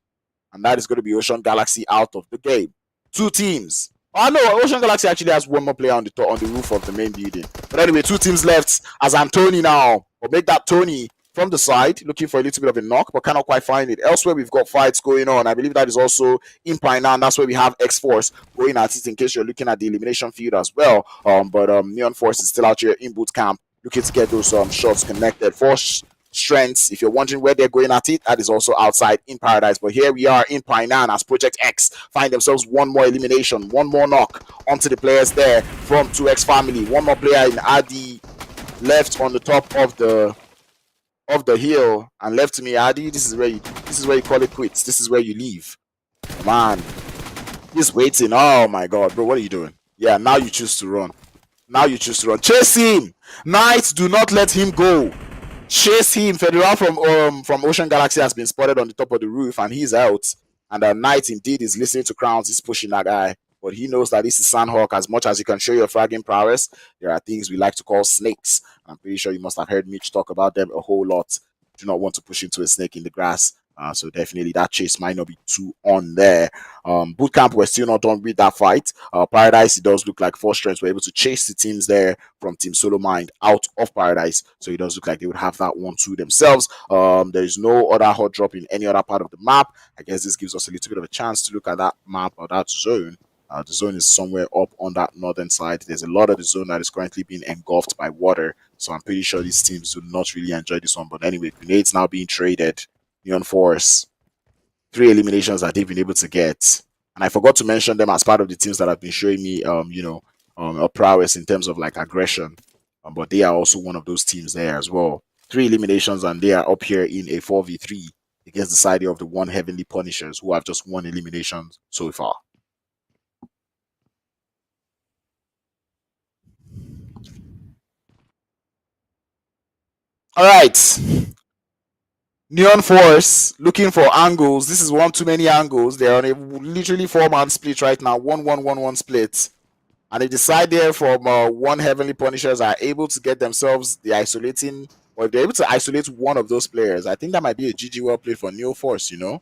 And that is going to be Ocean Galaxy out of the game. 2 teams. Oh no, Ocean Galaxy actually has 1 more player on the roof of the main building. But anyway, 2 teams left, as I'm Tony now. We'll make that Tony from the side, looking for a little bit of a knock, but cannot quite find it. Elsewhere, we've got fights going on. I believe that is also in Painan. That's where we have X-Force going at it, in case you're looking at the elimination field as well. But Neon Force is still out here in boot camp, looking to get those shots connected. Force strengths, if you're wondering where they're going at it, that is also outside in paradise. But here we are in Painan, as Project X find themselves 1 more elimination, 1 more knock onto the players there from 2X family. 1 more player in Adi left on the top of the hill, and left to me. Adi, this is where you call it quits. This is where you leave. Man, he's waiting. Oh my god, bro, what are you doing? Yeah, now you choose to run. Chase him. Knights, do not let him go. Chase him. Federal from Ocean Galaxy has been spotted on the top of the roof, and he's out. And Knight indeed is listening to Crowns. He's pushing that guy, but he knows that this is Sandhawk. As much as you can show your fragging prowess, there are things we like to call snakes. I'm pretty sure you must have heard Mitch talk about them a whole lot. Do not want to push into a snake in the grass. So definitely that chase might not be too on there. Bootcamp, we're still not done with that fight. Paradise, it does look like Force Strength were able to chase the teams there from Team SoloMind out of Paradise. So it does look like they would have that one to themselves. There is no other hot drop in any other part of the map. I guess this gives us a little bit of a chance to look at that map or that zone. The zone is somewhere up on that northern side. There's a lot of the zone that is currently being engulfed by water. So I'm pretty sure these teams do not really enjoy this one. But anyway, grenades now being traded. Neon Force. 3 eliminations that they've been able to get. And I forgot to mention them as part of the teams that have been showing me, a prowess in terms of like aggression. But they are also one of those teams there as well. 3 eliminations and they are up here in a 4v3 against the side of the one Heavenly Punishers who have just 1 elimination so far. All right. Neon Force looking for angles. This is one too many angles. They're on a literally 4-man split right now. 1-1-1-1 split. And they decide there from one Heavenly Punishers are able to get themselves the isolating, or if they're able to isolate one of those players, I think that might be a GG well played for Neon Force, you know?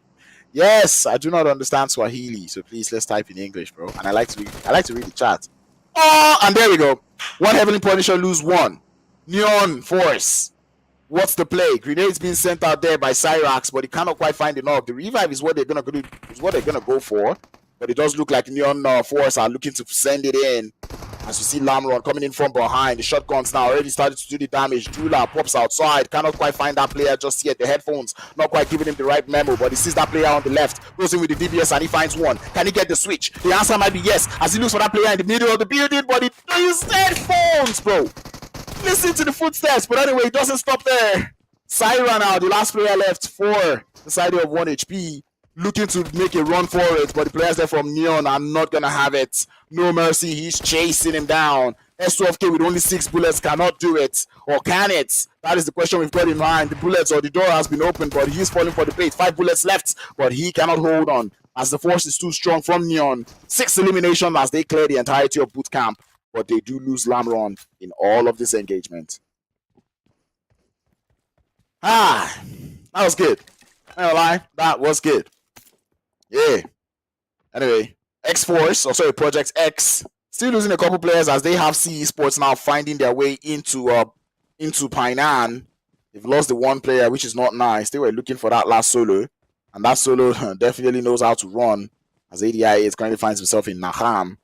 Yes, I do not understand Swahili, so please let's type in English, bro. And I like to read the chat. Oh, and there we go. One Heavenly Punisher lose 1. Neon Force. What's the play? Grenades being sent out there by Cyrax, but he cannot quite find enough. The revive is what they're gonna go for. But it does look like Neon Force are looking to send it in. As you see Lamron coming in from behind. The shotguns now already started to do the damage. Dula pops outside. Cannot quite find that player just yet. The headphones not quite giving him the right memo, but he sees that player on the left. Goes in with the DBS and he finds one. Can he get the switch? The answer might be yes. As he looks for that player in the middle of the building, but he plays headphones, bro. Listen to the footsteps, but anyway, it doesn't stop there. Syra now, the last player left for the side of 1 HP. Looking to make a run for it, but the players there from Neon are not going to have it. No mercy, he's chasing him down. S12K with only 6 bullets cannot do it. Or can it? That is the question we've got in mind. The bullets or the door has been opened, but he's falling for the bait. 5 bullets left, but he cannot hold on as the force is too strong from Neon. 6 elimination as they clear the entirety of boot camp, but they do lose Lamron in all of this engagement. That was good. I don't lie, that was good. Yeah. Anyway, X-Force, or sorry, Project X, still losing a couple players as they have eSports now finding their way into Painan. They've lost the 1 player, which is not nice. They were looking for that last solo, and that solo definitely knows how to run. As ADI currently finds himself in Naham.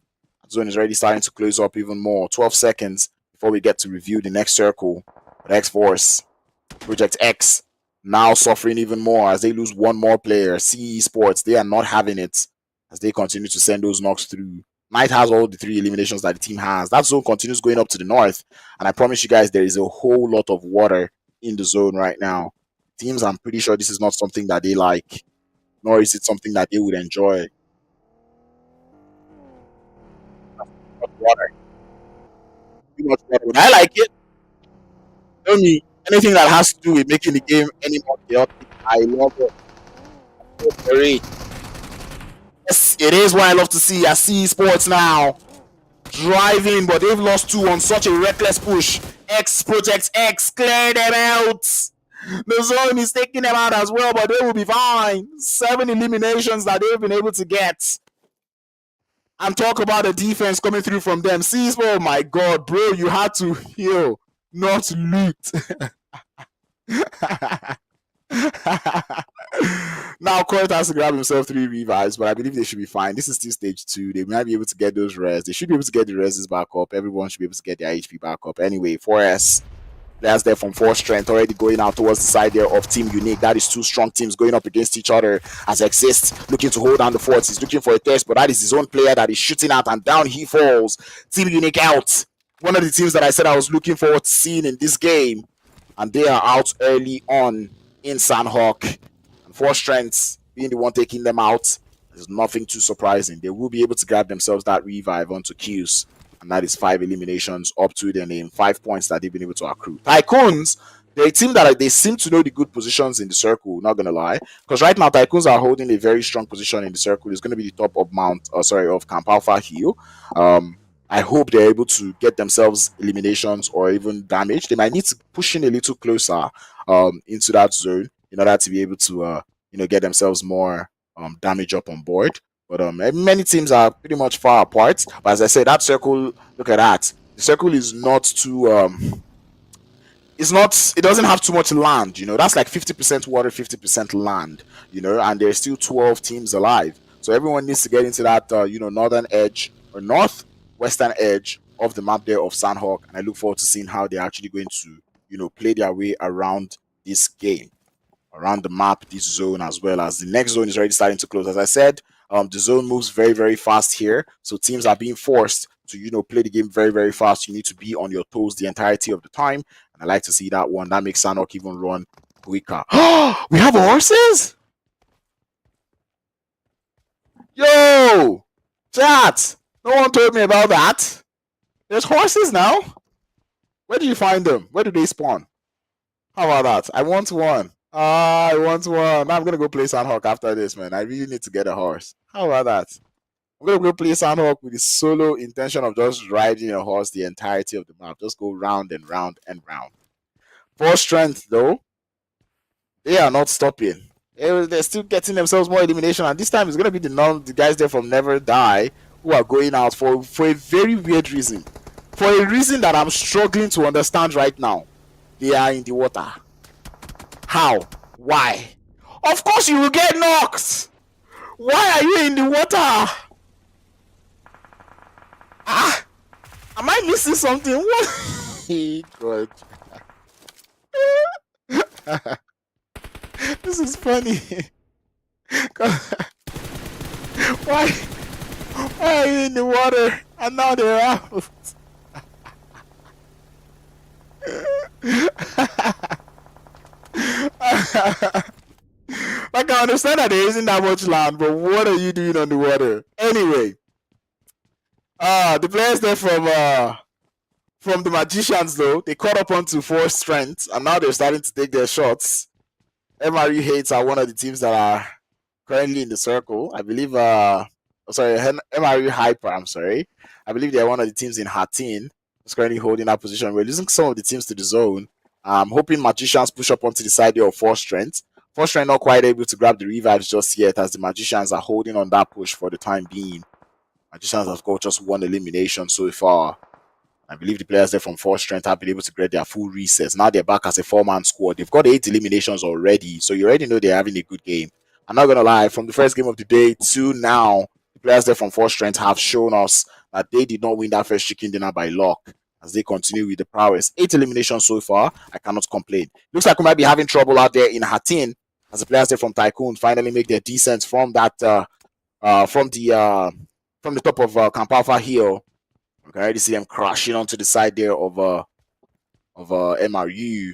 The zone is already starting to close up even more. 12 seconds before we get to review the next circle. But X-Force, Project X, now suffering even more as they lose 1 more player. CE Sports, they are not having it as they continue to send those knocks through. Knight has all the 3 eliminations that the team has. That zone continues going up to the north. And I promise you guys, there is a whole lot of water in the zone right now. Teams, I'm pretty sure this is not something that they like, nor is it something that they would enjoy. Water. Too much water. But I like it. Tell me, anything that has to do with making the game any more chaotic, I love it. Yes, it is what I love to see. I see esports now driving, but they've lost 2 on such a reckless push. X Project X, clear them out. The zone is taking them out as well, but they will be fine. 7 eliminations that they've been able to get. And talk about the defense coming through from them. See, oh my god, bro, you had to heal, not loot. Now Court has to grab himself 3 revives, but I believe they should be fine. This is still stage 2. They might be able to get those res. They should be able to get the reses back up. Everyone should be able to get their HP back up. Anyway, 4S. Players there from 4 strength already going out towards the side there of Team Unique. That is 2 strong teams going up against each other as Exist looking to hold down the forts. He's looking for a test, but that is his own player that is shooting out, and down he falls. Team Unique out. One of the teams that I said I was looking forward to seeing in this game, and they are out early on in Sandhawk. And 4 strengths being the one taking them out. There's nothing too surprising. They will be able to grab themselves that revive onto Qs. And that is 5 eliminations up to their name. 5 points that they've been able to accrue. Tycoons, they're a team that they seem to know the good positions in the circle, not gonna lie. Because right now, Tycoons are holding a very strong position in the circle. It's gonna be the top of of Camp Alpha Hill. I hope they're able to get themselves eliminations or even damage. They might need to push in a little closer into that zone in order to be able to get themselves more damage up on board. But many teams are pretty much far apart. But as I said, that circle, look at that. The circle is not too it doesn't have too much land, that's like 50% water, 50% land, and there's still 12 teams alive. So everyone needs to get into that northern edge or northwestern edge of the map there of Sandhawk, and I look forward to seeing how they're actually going to play their way around this game, around the map, this zone, as well as the next zone is already starting to close. As I said, the zone moves very, very fast here, so teams are being forced to play the game very, very fast. You need to be on your toes the entirety of the time, and I like to see that one. That makes Sanok even run quicker. We have horses? Yo! Chat! No one told me about that. There's horses now? Where do you find them? Where do they spawn? How about that? I want one. I want one. I'm gonna go play Sandhawk after this, man. I really need to get a horse. How about that? I'm gonna go play Sandhawk with the solo intention of just riding a horse the entirety of the map. Just go round and round and round. For strength, though, they are not stopping. They're still getting themselves more elimination, and this time it's gonna be the guys there from Never Die who are going out for a very weird reason. For a reason that I'm struggling to understand right now. They are in the water. How? Why? Of course you will get knocked! Why are you in the water? Am I missing something? What? God. This is funny. Why are you in the water and now they're out? Like, I understand that there isn't that much land, but what are you doing on the water? Anyway, the players there from the Magicians, though, they caught up onto 4 strength, and now they're starting to take their shots. MRU Hates are one of the teams that are currently in the circle. I believe, MRU Hyper, I'm sorry. I believe they're one of the teams in Hatin who's currently holding that position. We're losing some of the teams to the zone. I'm hoping Magicians push up onto the side there of 4 strength. 4 strength not quite able to grab the revives just yet, as the Magicians are holding on that push for the time being. Magicians have got just 1 elimination so far. I believe the players there from 4 strength have been able to get their full resets. Now they're back as a 4-man squad. They've got 8 eliminations already, so you already know they're having a good game. I'm not going to lie, from the first game of the day to now, the players there from 4 strength have shown us that they did not win that first chicken dinner by luck, as they continue with the prowess. 8 eliminations so far. I cannot complain. Looks like we might be having trouble out there in Hatin, as the players there from TYCOONS finally make their descent from that from the top of Camp Alpha Hill. I can already see them crashing onto the side there of MRU.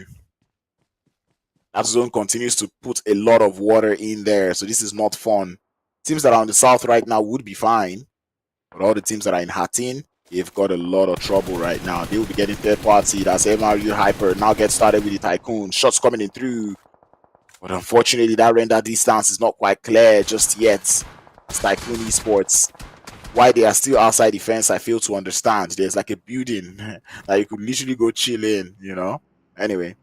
That zone continues to put a lot of water in there, so this is not fun. Teams that are on the south right now would be fine, but all the teams that are in Hatin, they've got a lot of trouble right now. They will be getting third party. That's MRU Hyper. Now get started with the Tycoon. Shots coming in through. But unfortunately, that render distance is not quite clear just yet. It's Tycoon eSports. Why they are still outside the fence, I fail to understand. There's like a building that you could literally go chill in, Anyway,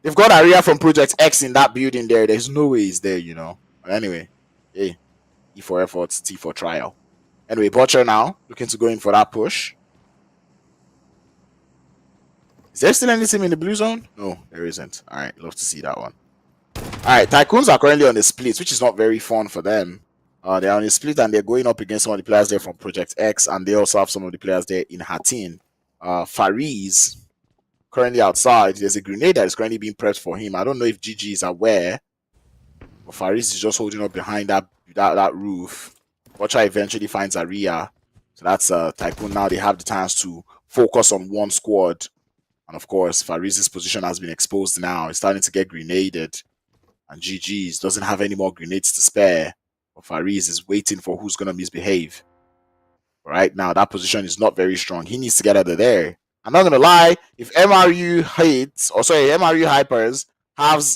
they've got Aria from Project X in that building there. There's no way he's there, But anyway, hey, E for effort, T for trial. Anyway, Butcher now looking to go in for that push. Is there still any team in the blue zone? No, there isn't. All right, love to see that one. All right, TYCOONS are currently on the split, which is not very fun for them. They're on a split and they're going up against some of the players there from Project X, and they also have some of the players there in Hatin. Fariz currently outside. There's a grenade that is currently being prepped for him. I don't know if GG is aware, but Fariz is just holding up behind that roof. Watcher eventually finds Aria. So that's TYCOON now. They have the chance to focus on one squad. And of course, Fariz's position has been exposed now. He's starting to get grenaded. And GG's doesn't have any more grenades to spare. But Fariz is waiting for who's going to misbehave. Right now, that position is not very strong. He needs to get out of there. I'm not going to lie. If MRU Hypers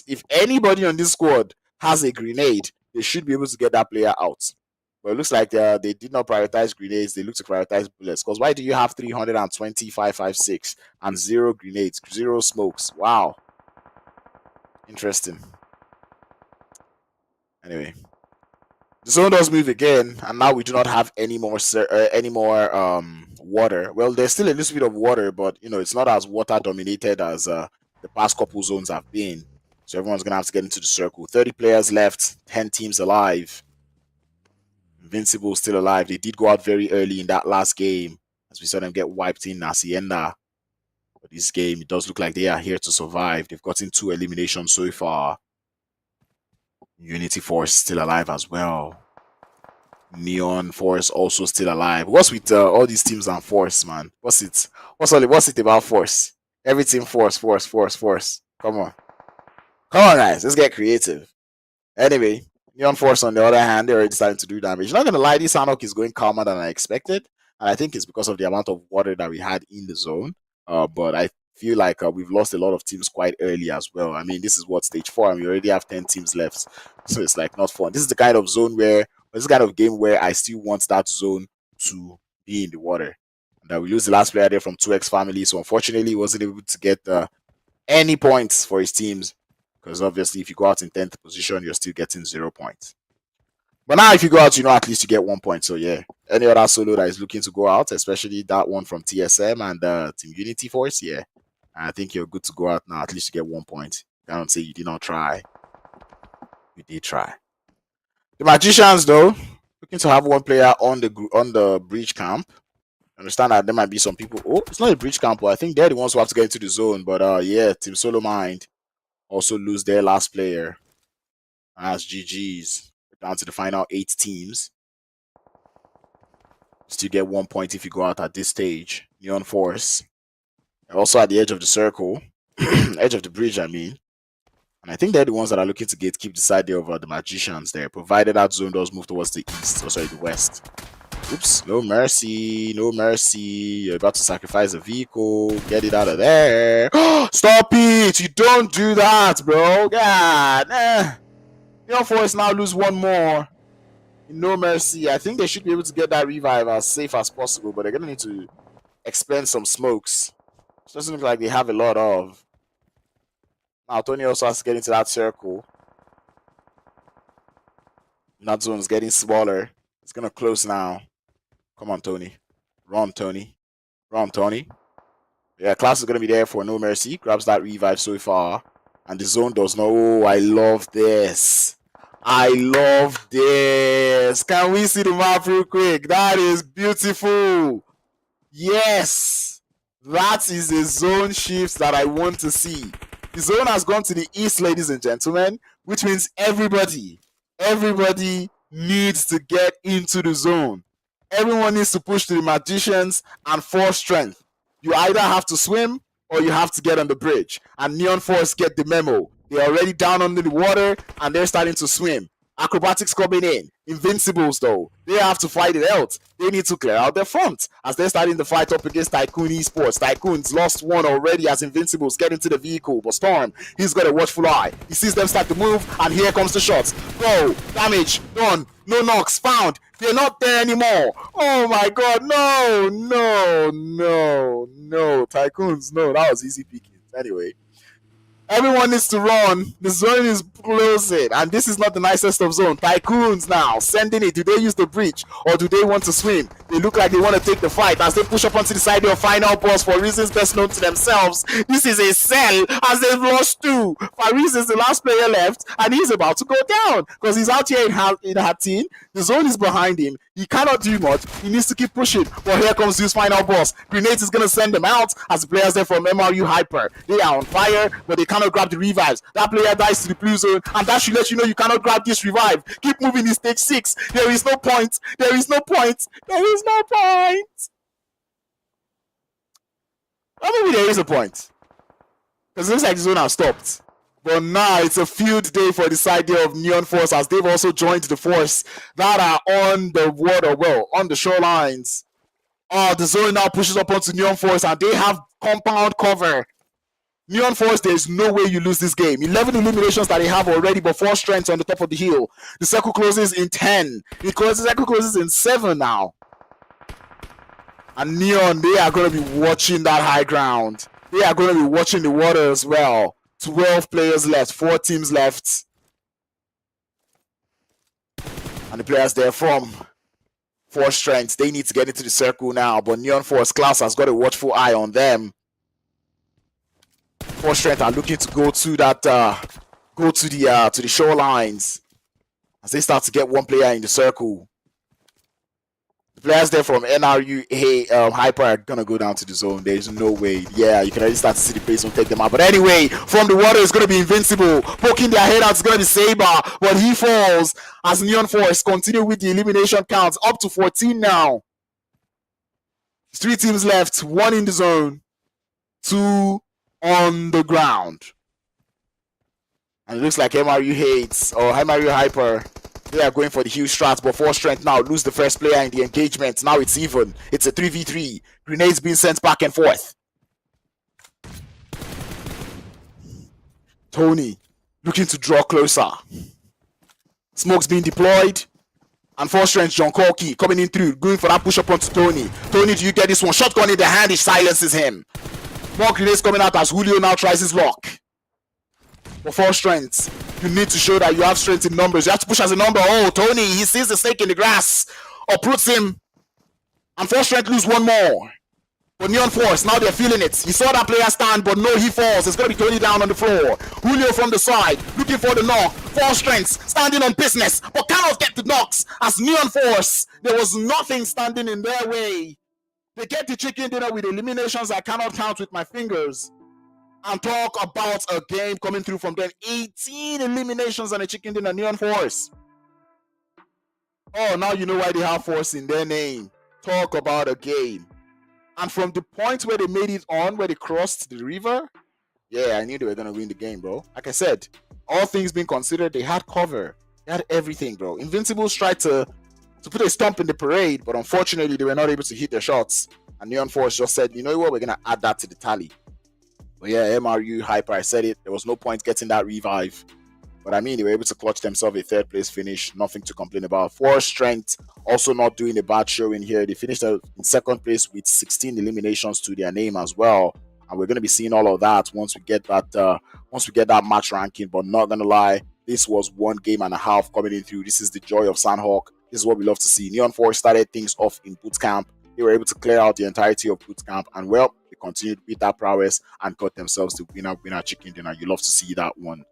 if anybody on this squad has a grenade, they should be able to get that player out. But it looks like they did not prioritize grenades. They look to prioritize bullets. Because why do you have 320, 556 and 0 grenades, 0 smokes? Wow. Interesting. Anyway, the zone does move again, and now we do not have any more water. Well, there's still a little bit of water, but it's not as water dominated as the past couple zones have been. So everyone's gonna have to get into the circle. 30 players left, 10 teams alive. Invincible still alive. They did go out very early in that last game, as we saw them get wiped in Hacienda. But this game, it does look like they are here to survive. They've gotten 2 eliminations so far. Unity Force still alive as well. Neon Force also still alive. What's with all these teams and Force, man? What's it about Force? Everything Force. Come on, guys, let's get creative. Anyway, Neon Force on the other hand, they're already starting to do damage. Not gonna lie, this Anok is going calmer than I expected, and I think it's because of the amount of water that we had in the zone. But I feel like we've lost a lot of teams quite early as well. I mean, this is what stage 4, and we already have 10 teams left, so it's like not fun. This is the kind of zone where, this kind of game where I still want that zone to be in the water. And we lose the last player there from 2X Family, so unfortunately, he wasn't able to get any points for his teams, because obviously, if you go out in 10th position, you're still getting 0 points. But now, if you go out, at least you get 1 point. So yeah, any other solo that is looking to go out, especially that one from TSM and Team Unity Force, yeah, I think you're good to go out now. At least you get 1 point. I don't say you did not try. You did try. The Magicians, though, looking to have 1 player on the breach camp. I understand that there might be some people. Oh, it's not a breach camp, but I think they're the ones who have to get into the zone. But yeah, Team SOLOMID also lose their last player. That's GG's. We're down to the final 8 teams. Still get 1 point if you go out at this stage. Neon Force. They're also at the edge of the circle. Edge of the bridge, I mean. And I think they're the ones that are looking to keep the side there over the Magicians there, provided that zone does move towards the east, or sorry, the west. Oops, no mercy, no mercy. You're about to sacrifice a vehicle. Get it out of there. Stop it! You don't do that, bro. God. Neon Force now lose 1 more. No mercy. I think they should be able to get that revive as safe as possible, but they're going to need to expend some smokes. It doesn't look like they have a lot of. Now, Tony also has to get into that circle. That zone is getting smaller. It's going to close now. Come on, Tony. Run, Tony. Run, Tony. Yeah, Class is going to be there for no mercy. Grabs that revive so far. And the zone does not. Oh, I love this. I love this. Can we see the map real quick? That is beautiful. Yes. That is a zone shift that I want to see. The zone has gone to the east, ladies and gentlemen, which means everybody needs to get into the zone. Everyone needs to push to the Magicians and force strength. You either have to swim or you have to get on the bridge. And Neon Force get the memo. They're already down under the water and they're starting to swim. Acrobatics coming in. Invincibles, though, they have to fight it out. They need to clear out their front as they're starting to fight up against Tycoon eSports. Tycoons lost 1 already as Invincibles get into the vehicle. But Storm, he's got a watchful eye. He sees them start to move, and here comes the shots. Go! Damage! Done! No knocks found! They're not there anymore! Oh my god, no! Tycoons, no, that was easy picking. Anyway. Everyone needs to run. The zone is closing, and this is not the nicest of zone. Tycoons now sending it. Do they use the breach or do they want to swim? They look like they want to take the fight as they push up onto the side of FINALBOSS for reasons best known to themselves. This is a cell as they've lost 2. Fariz is the last player left, and he's about to go down because he's out here in Hatin. The zone is behind him. He cannot do much. He needs to keep pushing. But here comes ZEUS FINALBOSS. Grenades is going to send them out as the players there from MRU Hyper. They are on fire, but they cannot grab the revives. That player dies to the blue zone, and that should let you know you cannot grab this revive. Keep moving in stage 6. There is no point. There is no point. There is no point. Or maybe there is a point. Because it looks like the zone has stopped. But now it's a field day for the side there of Neon Force as they've also joined the force that are on the water, well, on the shorelines. Oh, the zone now pushes up onto Neon Force and they have compound cover. Neon Force, there's no way you lose this game. 11 eliminations that they have already, but 4 strengths on the top of the hill. The circle closes in 10. The circle closes in 7 now. And Neon, they are going to be watching that high ground. They are going to be watching the water as well. 12 players left, 4 teams left. And the players there from Force Strength, they need to get into the circle now. But Neon Force Class has got a watchful eye on them. Force Strength are looking to go to that, go to the shorelines as they start to get one player in the circle. The players there from NRU Hyper are gonna go down to the zone. There's no way. Yeah, you can already start to see the place will take them out. But anyway, from the water it's gonna be Invincible. Poking their head out is gonna be Saber, but he falls as Neon Force continue with the elimination counts up to 14 now. 3 teams left, 1 in the zone, 2 on the ground. And it looks like MRU Hates or MRU Hyper, they are going for the huge strats, but Force Strength now lose the first player in the engagement. Now it's even. It's a 3v3. Grenades being sent back and forth. Tony looking to draw closer. Smokes being deployed. And Force Strength John Corky coming in through, going for that push up onto Tony. Tony, do you get this one? Shotgun in the hand, it silences him. More grenades coming out as Julio now tries his luck. But Force Strength, you need to show that you have strength in numbers. You have to push as a number. Oh, Tony, he sees the snake in the grass. Uproots him. And Force Strength lose one more. But Neon Force, now they're feeling it. He saw that player stand, but no, he falls. It's going to be Tony down on the floor. Julio from the side, looking for the knock. Force Strength, standing on business, but cannot get the knocks. As Neon Force, there was nothing standing in their way. They get the chicken dinner with eliminations I cannot count with my fingers. And talk about a game coming through from them. 18 eliminations and a chicken dinner. Neon Force. Oh, now you know why they have Force in their name. Talk about a game. And from the point where they made it on, where they crossed the river, yeah, I knew they were going to win the game, bro. Like I said, all things being considered, they had cover. They had everything, bro. Invincibles tried to put a stomp in the parade, but unfortunately, they were not able to hit their shots. And Neon Force just said, you know what, we're going to add that to the tally. But yeah, MRU Hyper, I said it. There was no point getting that revive. But I mean, they were able to clutch themselves a 3rd place finish. Nothing to complain about. Force Strength also not doing a bad showing here. They finished in 2nd place with 16 eliminations to their name as well. And we're going to be seeing all of that once we get that match ranking. But not going to lie, this was 1 game and a half coming in through. This is the joy of Sandhawk. This is what we love to see. Neon Force started things off in boot camp. They were able to clear out the entirety of boot camp, and well, they continued with that prowess and got themselves the winner chicken dinner. You love to see that one.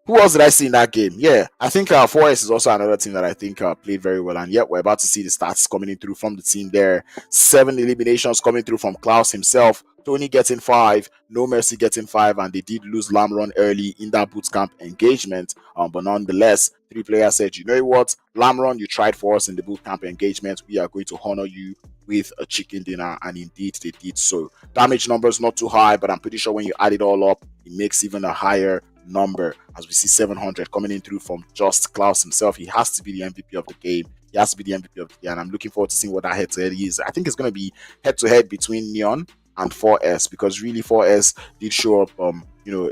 Who else did I see in that game? Yeah, I think 4S is also another team that I think played very well, and yet we're about to see the stats coming in through from the team there. 7 eliminations coming through from Klaus himself. Tony getting 5, No Mercy getting 5, and they did lose Lamron early in that bootcamp engagement. But nonetheless, 3 players said, you know what, Lamron, you tried for us in the bootcamp engagement. We are going to honor you with a chicken dinner, and indeed they did so. Damage numbers not too high, but I'm pretty sure when you add it all up, it makes even a higher number, as we see 700 coming in through from just Klaus himself. He has to be the MVP of the game. He has to be the MVP of the game, and I'm looking forward to seeing what that head-to-head is. I think it's going to be head-to-head between Neon and 4S, because really 4S did show up a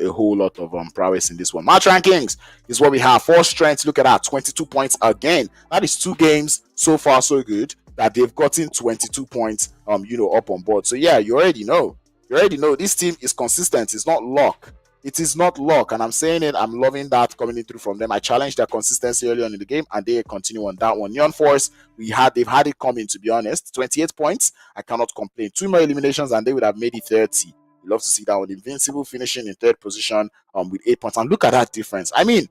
whole lot of prowess in this one. Match rankings is what we have. Force Strength, look at that, 22 points again. That is 2 games so far so good that they've gotten 22 points up on board. So yeah, you already know this team is consistent. It's not luck. It is not luck, and I'm saying it. I'm loving that coming in through from them. I challenged their consistency early on in the game, and they continue on that one. Neon Force, they've had it coming, to be honest. 28 points, I cannot complain. 2 more eliminations, and they would have made it 30. You love to see that one. Invincible finishing in 3rd position with 8 points, and look at that difference. I mean,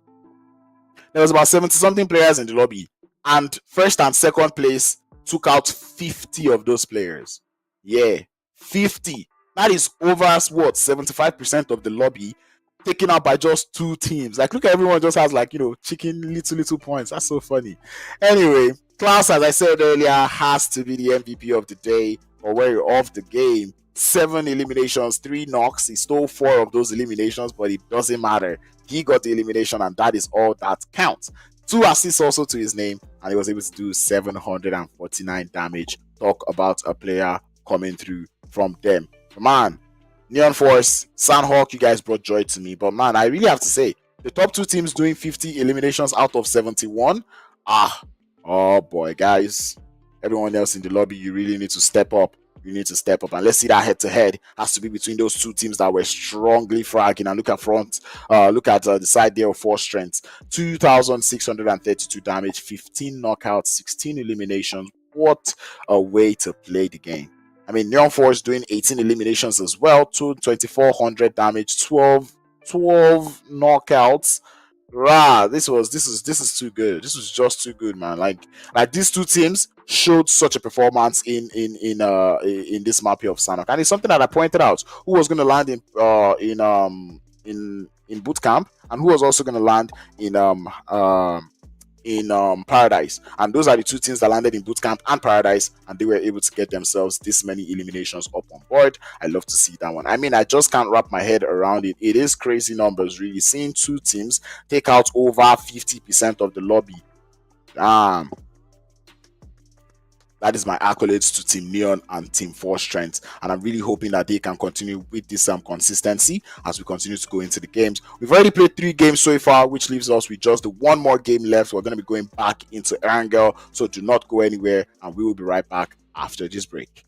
there was about 70-something players in the lobby, and 1st and 2nd place took out 50 of those players. Yeah, 50. That is over 75% of the lobby taken out by just 2 teams. Like, look at everyone just has chicken little points. That's so funny. Anyway, Klaus, as I said earlier, has to be the MVP of the day or warrior of the game. 7 eliminations, 3 knocks. He stole 4 of those eliminations, but it doesn't matter. He got the elimination, and that is all that counts. 2 assists also to his name, and he was able to do 749 damage. Talk about a player coming through from them. Man, Neon Force, Sandhawk, you guys brought joy to me. But man, I really have to say, the top 2 teams doing 50 eliminations out of 71. Oh boy, guys. Everyone else in the lobby, you really need to step up. you need to step up. And let's see that head-to-head has to be between those two teams that were strongly fragging. And look at the side there of force strength. 2,632 damage, 15 knockouts, 16 eliminations. What a way to play the game. I mean, Neon Force doing 18 eliminations as well, 2,400 damage, 12 knockouts. This is too good. This was just too good, man. Like these two teams showed such a performance in this map here of Sanhok, and it's something that I pointed out. Who was going to land in boot camp, and who was also going to land in Paradise, and those are the two teams that landed in bootcamp and Paradise, and they were able to get themselves this many eliminations up on board. I love to see that one. I mean, I just can't wrap my head around it. It is crazy numbers, really, seeing two teams take out over 50% of the lobby. That is my accolades to Team Neon and Team Force Strength, and I'm really hoping that they can continue with this consistency as we continue to go into the games. We've already played 3 games so far, which leaves us with just the one more game left. We're going to be going back into Erangel, so do not go anywhere, and we will be right back after this break.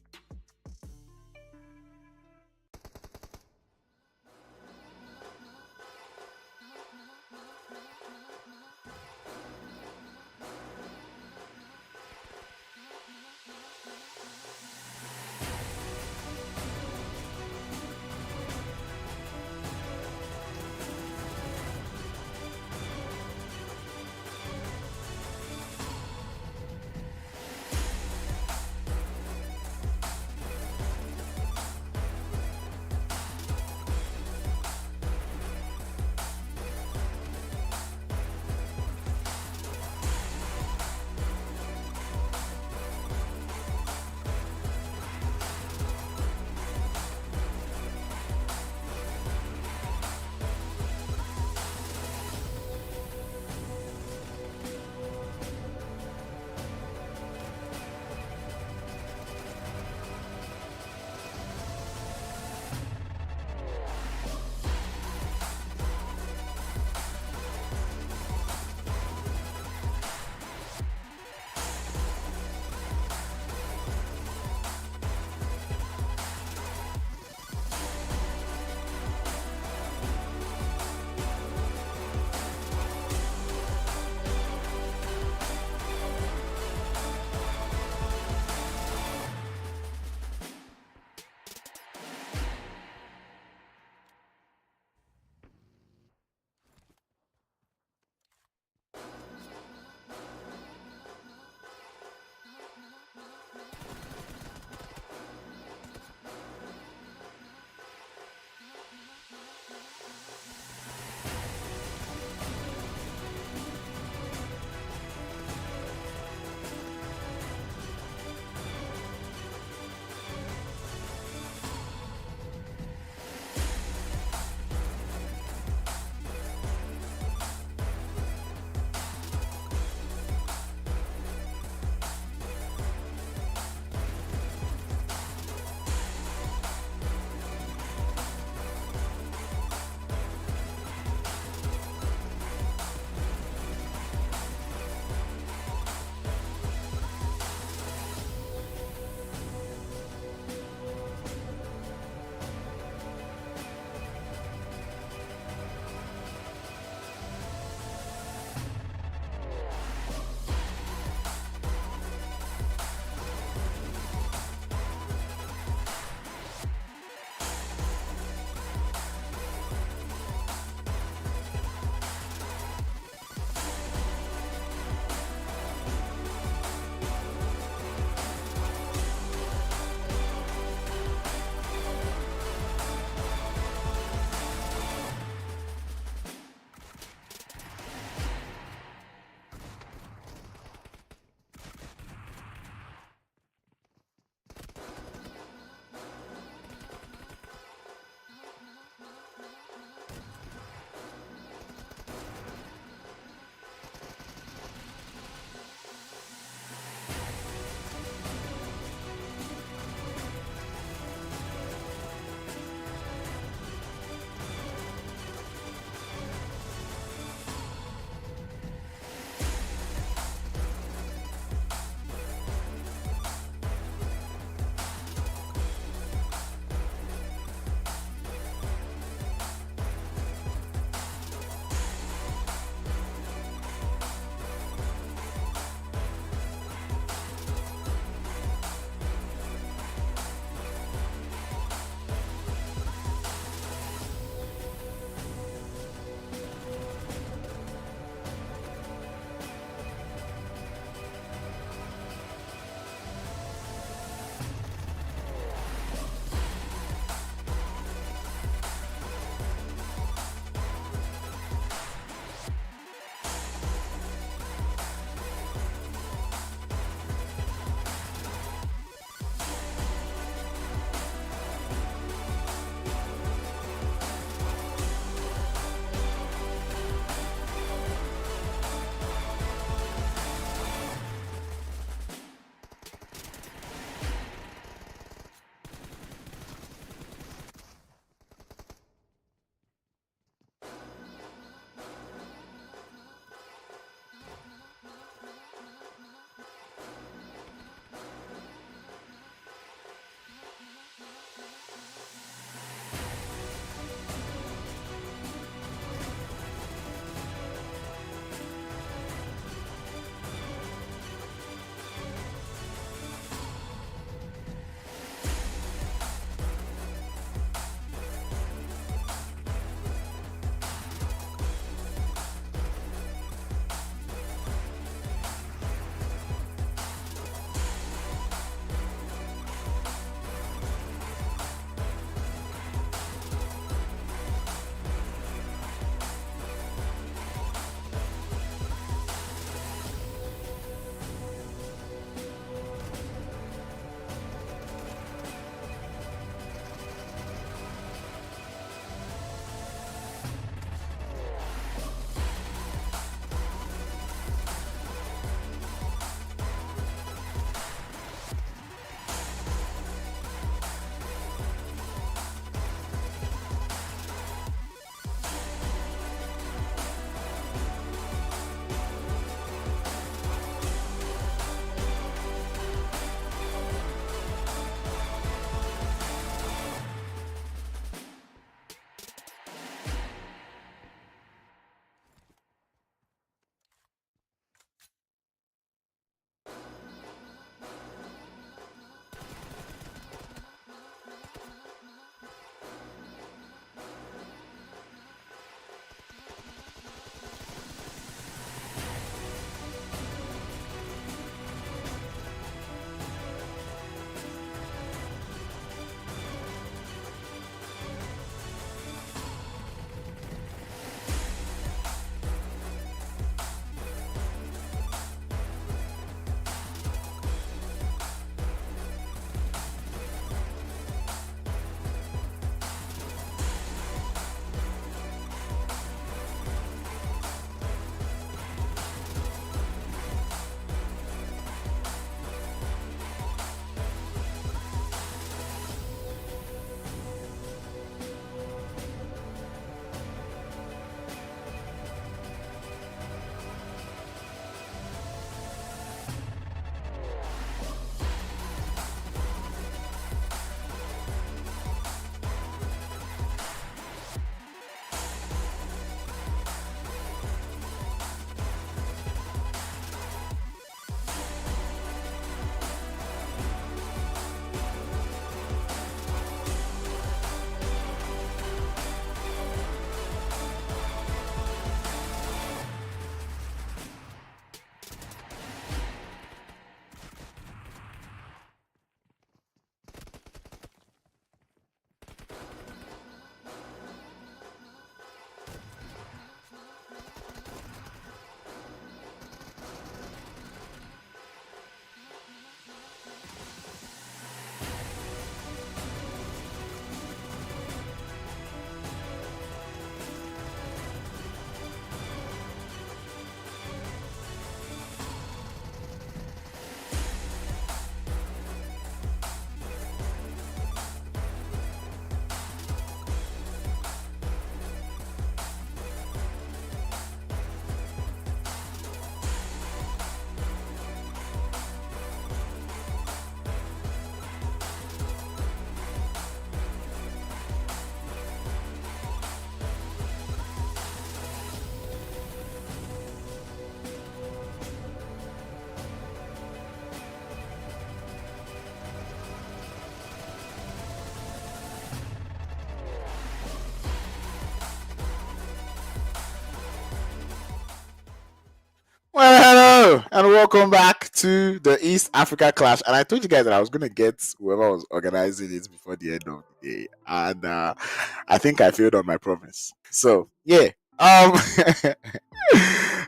Hello and welcome back to the East Africa Clash. And I told you guys that I was gonna get whoever was organizing it before the end of the day, and I think I failed on my promise. So yeah, um,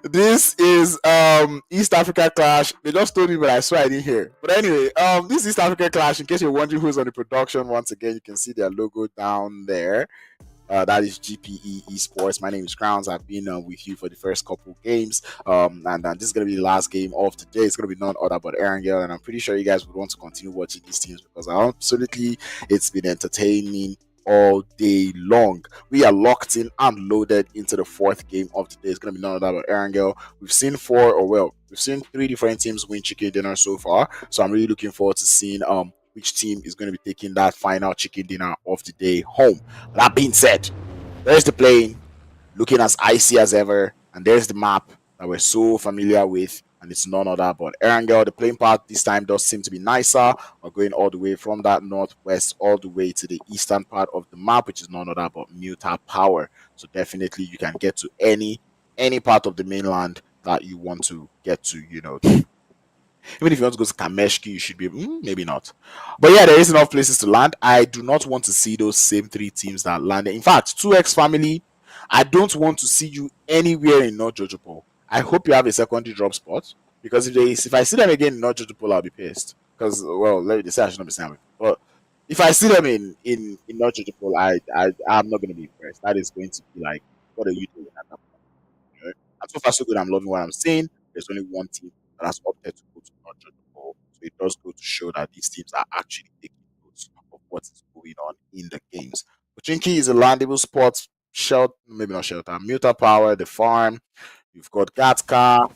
this is East Africa Clash. They just told me, but I swear I didn't hear. But anyway, this East Africa Clash. In case you're wondering who's on the production, once again, you can see their logo down there. That is GPE eSports. My name is Crowns. I've been with you for the first couple games, and this is going to be the last game of today. It's going to be none other but Erangel, and I'm pretty sure you guys would want to continue watching these teams because absolutely it's been entertaining all day long. We are locked in and loaded into the fourth game of today. It's going to be none other but Erangel. We've seen we've seen 3 different teams win chicken dinner so far, so I'm really looking forward to seeing which team is going to be taking that final chicken dinner of the day home. That being said, there's the plane looking as icy as ever, and there's the map that we're so familiar with, and it's none other but Erangel. The playing part this time does seem to be nicer. We're going all the way from that northwest all the way to the eastern part of the map, which is none other but Muta Power. So definitely you can get to any part of the mainland that you want to get to, you know. Even if you want to go to Kameshki, you should be able, maybe not. But yeah, there is enough places to land. I do not want to see those same 3 teams that landed. In fact, 2X family, I don't want to see you anywhere in North Jojopo. I hope you have a secondary drop spot. Because if I see them again in North Jojopo, I'll be pissed. Because, well, let me say I should not be saying it. But if I see them in North Jojopo, I'm not going to be impressed. That is going to be like, what are you doing at that point? You know? And so far, so good. I'm loving what I'm seeing. There's only one team that has opted to go to not just the ball. So it does go to show that these teams are actually taking notes of what is going on in the games. Pochinki is a landable spot, shelter, maybe not shelter, Muta Power, the farm. You've got Gatka,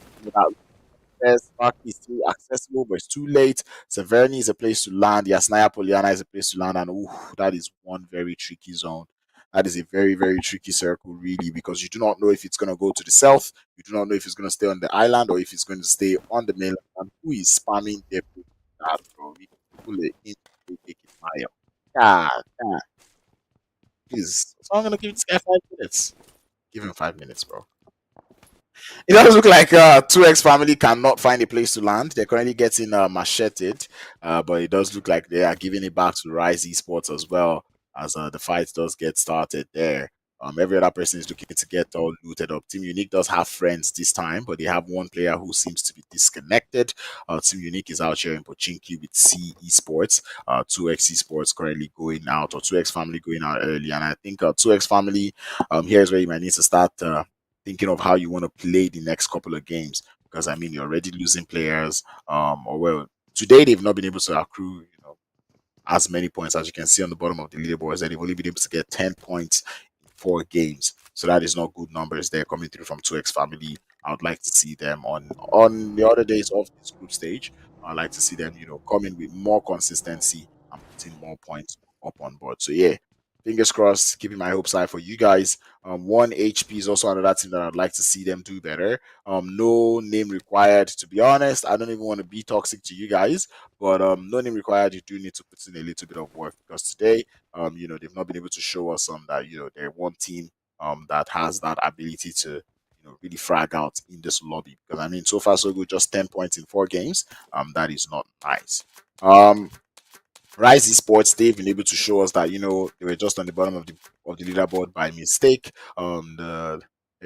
Park is still accessible, but it's too late. Severny is a place to land. Yasnaya Poliana is a place to land, and that is one very tricky zone. That is a very, very tricky circle, really, because you do not know if it's going to go to the south. You do not know if it's going to stay on the island or if it's going to stay on the mainland. And who is spamming their that, bro? We pull it in, take it higher. God, please. So I'm going to give this guy 5 minutes. Give him 5 minutes, bro. It does look like 2X family cannot find a place to land. They're currently getting macheted, but it does look like they are giving it back to Rise Esports as well as the fight does get started there. Every other person is looking to get all looted up. Team Unique does have friends this time, but they have one player who seems to be disconnected. Team Unique is out here in Pochinki with C Esports. 2X Esports currently going out, or 2X family going out early. And I think 2X family, here's where you might need to start thinking of how you want to play the next couple of games, because I mean you're already losing players. Or well, today they've not been able to accrue, as many points as you can see on the bottom of the leaderboards. And they've only been able to get 10 points in 4 games. So that is not good numbers there coming through from 2X family. I would like to see them on the other days of this group stage. I'd like to see them, coming with more consistency and putting more points up on board. So yeah, fingers crossed, keeping my hopes high for you guys. 1HP is also another team that I'd like to see them do better. No name required, to be honest. I don't even want to be toxic to you guys, but no name required. You do need to put in a little bit of work, because today, they've not been able to show us that they're one team that has that ability to really frag out in this lobby. Because I mean, so far so good, just 10 points in 4 games. That is not nice. Rise Esports, they've been able to show us that they were just on the bottom of the leaderboard by mistake. The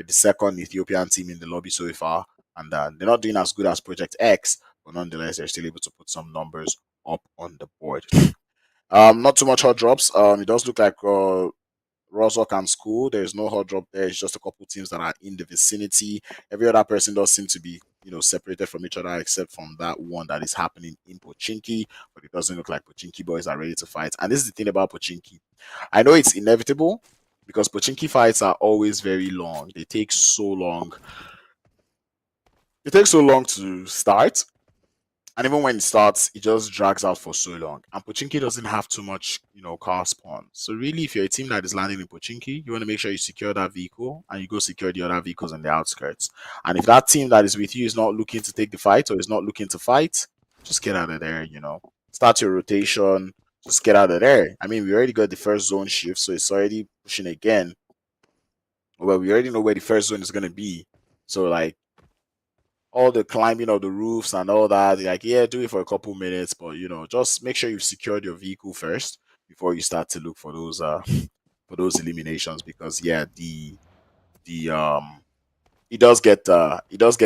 second Ethiopian team in the lobby so far, and they're not doing as good as Project X, but nonetheless they're still able to put some numbers up on the board. Not too much hot drops. It does look like Rozok and School, there's no hot drop there. It's just a couple teams that are in the vicinity. Every other person does seem to be, separated from each other except from that one that is happening in Pochinki. But it doesn't look like Pochinki boys are ready to fight. And this is the thing about Pochinki. I know it's inevitable because Pochinki fights are always very long. They take so long. It takes so long to start. And even when it starts, it just drags out for so long. And Pochinki doesn't have too much, car spawn. So really, if you're a team that is landing in Pochinki, you want to make sure you secure that vehicle and you go secure the other vehicles on the outskirts. And if that team that is with you is not looking to take the fight or is not looking to fight, just get out of there, Start your rotation. Just get out of there. I mean, we already got the first zone shift, so it's already pushing again. Well, we already know where the first zone is going to be. So, like, all the climbing of the roofs and all that. Like, yeah, do it for a couple minutes, but just make sure you've secured your vehicle first before you start to look for those for those eliminations, because yeah, the it does get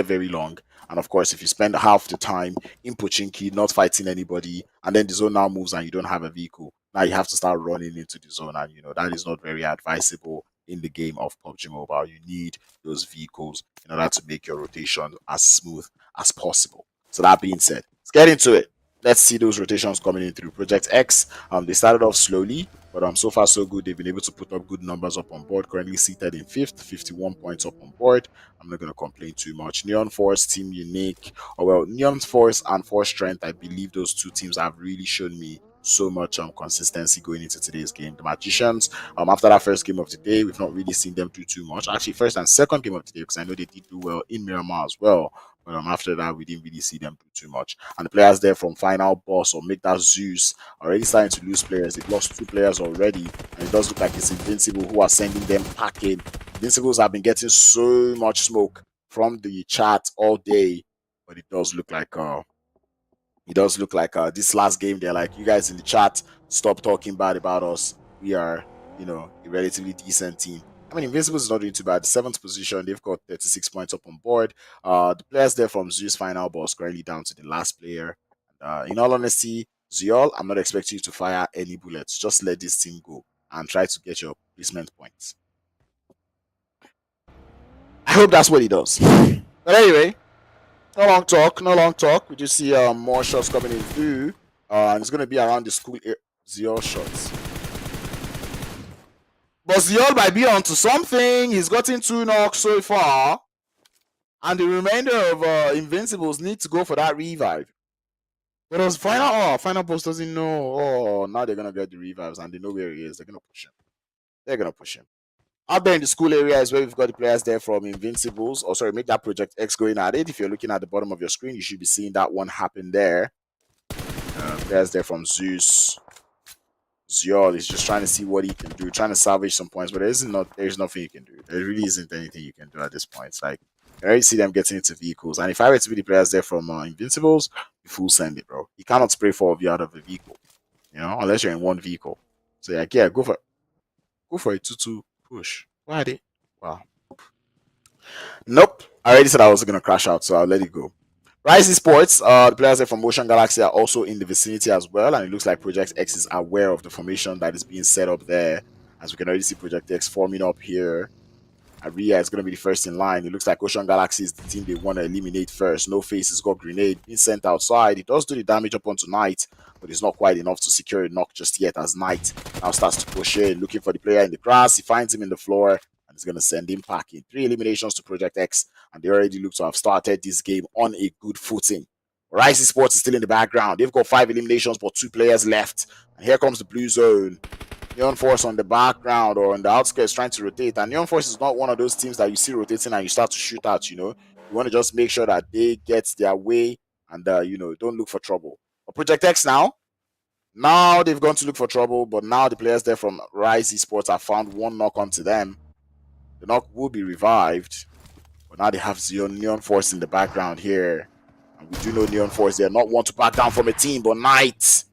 very long. And of course, if you spend half the time in Pochinki not fighting anybody, and then the zone now moves and you don't have a vehicle, now you have to start running into the zone, and that is not very advisable in the game of PUBG Mobile. You need those vehicles in order to make your rotation as smooth as possible. So that being said, let's get into it. Let's see those rotations coming in through Project X. They started off slowly, but so far so good. They've been able to put up good numbers up on board. Currently seated in fifth, 51 points up on board. I'm not going to complain too much. Neon Force, Team Unique, Neon Force and Force Strength, I believe those two teams have really shown me so much consistency going into today's game. The Magicians, after that first game of the day, we've not really seen them do too much. Actually, first and second game of the day, because I know they did do well in Miramar as well. But after that, we didn't really see them do too much. And the players there from FINALBOSS or make that ZEUS already starting to lose players. They've lost 2 players already, and it does look like it's Invincible who are sending them packing. Invincibles have been getting so much smoke from the chat all day, but it does look like this last game they're like, you guys in the chat, stop talking bad about us. We are, a relatively decent team. I mean, Invincibles is not doing too bad. 7th position, they've got 36 points up on board. The players there from ZEUS FINALBOSS currently down to the last player. In all honesty, Zeol, I'm not expecting you to fire any bullets. Just let this team go and try to get your placement points. I hope that's what he does. But anyway, no long talk. We just see more shots coming in through. And it's going to be around the school Zeol shots. But Zeol might be onto something. He's gotten 2 knocks so far. And the remainder of Invincibles need to go for that revive. But as FINALBOSS doesn't know. Oh, now they're going to get the revives and they know where he is. They're going to push him. Out there in the school area is where we've got the players there from Invincibles. Oh, sorry, make that Project X going at it. If you're looking at the bottom of your screen, you should be seeing that one happen there. Players there from ZEUS. Zeol is just trying to see what he can do, trying to salvage some points, but there's nothing you can do. There really isn't anything you can do at this point. It's like, I already see them getting into vehicles. And if I were to be the players there from Invincibles, you full send it, bro. You cannot spray 4 of you out of a vehicle, unless you're in one vehicle. So, like, yeah, go for a 2-2 push. Why did? Wow. Nope. I already said I was going to crash out, so I'll let it go. Rise eSports, the players there from Motion Galaxy are also in the vicinity as well, and it looks like Project X is aware of the formation that is being set up there, as we can already see Project X forming up here. Aria is going to be the first in line. It looks like Ocean Galaxy is the team they want to eliminate first. No Face has got grenade being sent outside. It does do the damage up onto Knight, but it's not quite enough to secure a knock just yet, as Knight now starts to push in, looking for the player in the grass. He finds him in the floor, and he's going to send him packing. 3 eliminations to Project X, and they already look to have started this game on a good footing. Rise eSports is still in the background. They've got 5 eliminations, but 2 players left. And here comes the blue zone. Neon Force on the background or on the outskirts trying to rotate. And Neon Force is not one of those teams that you see rotating and you start to shoot at, You want to just make sure that they get their way and, don't look for trouble. But Project X now they've gone to look for trouble, but now the players there from Rise eSports have found 1 knock onto them. The knock will be revived, but now they have Neon Force in the background here. And we do know Neon Force, they're not one to back down from a team, but Knight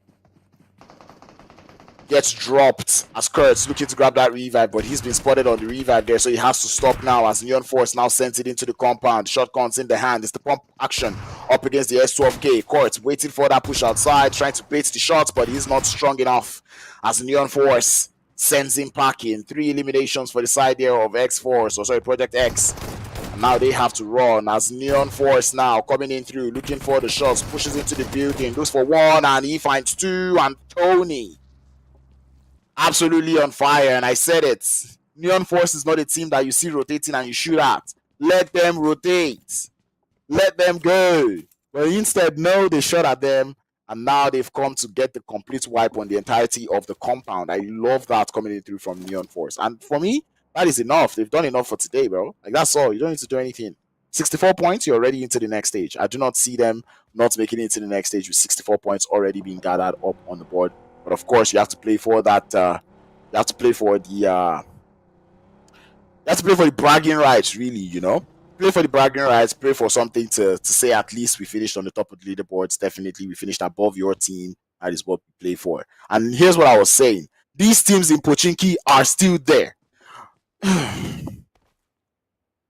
gets dropped as Kurt's looking to grab that revive, but he's been spotted on the revive there, so he has to stop now as Neon Force now sends it into the compound. Shotguns in the hand. It's the pump action up against the S12K. Kurt waiting for that push outside, trying to bait the shots, but he's not strong enough as Neon Force sends him packing. 3 eliminations for the side there of Project X. And now they have to run as Neon Force now coming in through, looking for the shots, pushes into the building, looks for 1, and he finds 2, and Tony absolutely on fire. And I said it, Neon Force is not a team that you see rotating and you shoot at. Let them rotate, let them go. But instead, no, they shot at them, and now they've come to get the complete wipe on the entirety of the compound. I love that coming in through from Neon Force, and for me, that is enough. They've done enough for today, bro. Like, that's all. You don't need to do anything. 64 points, you're already into the next stage. I do not see them not making it into the next stage with 64 points already being gathered up on the board. But of course, you have to play for that. You have to play for the. You have to play for the bragging rights, really. play for the bragging rights, play for something to say at least we finished on the top of the leaderboards. Definitely, we finished above your team. That is what we play for. And here's what I was saying. These teams in Pochinki are still there.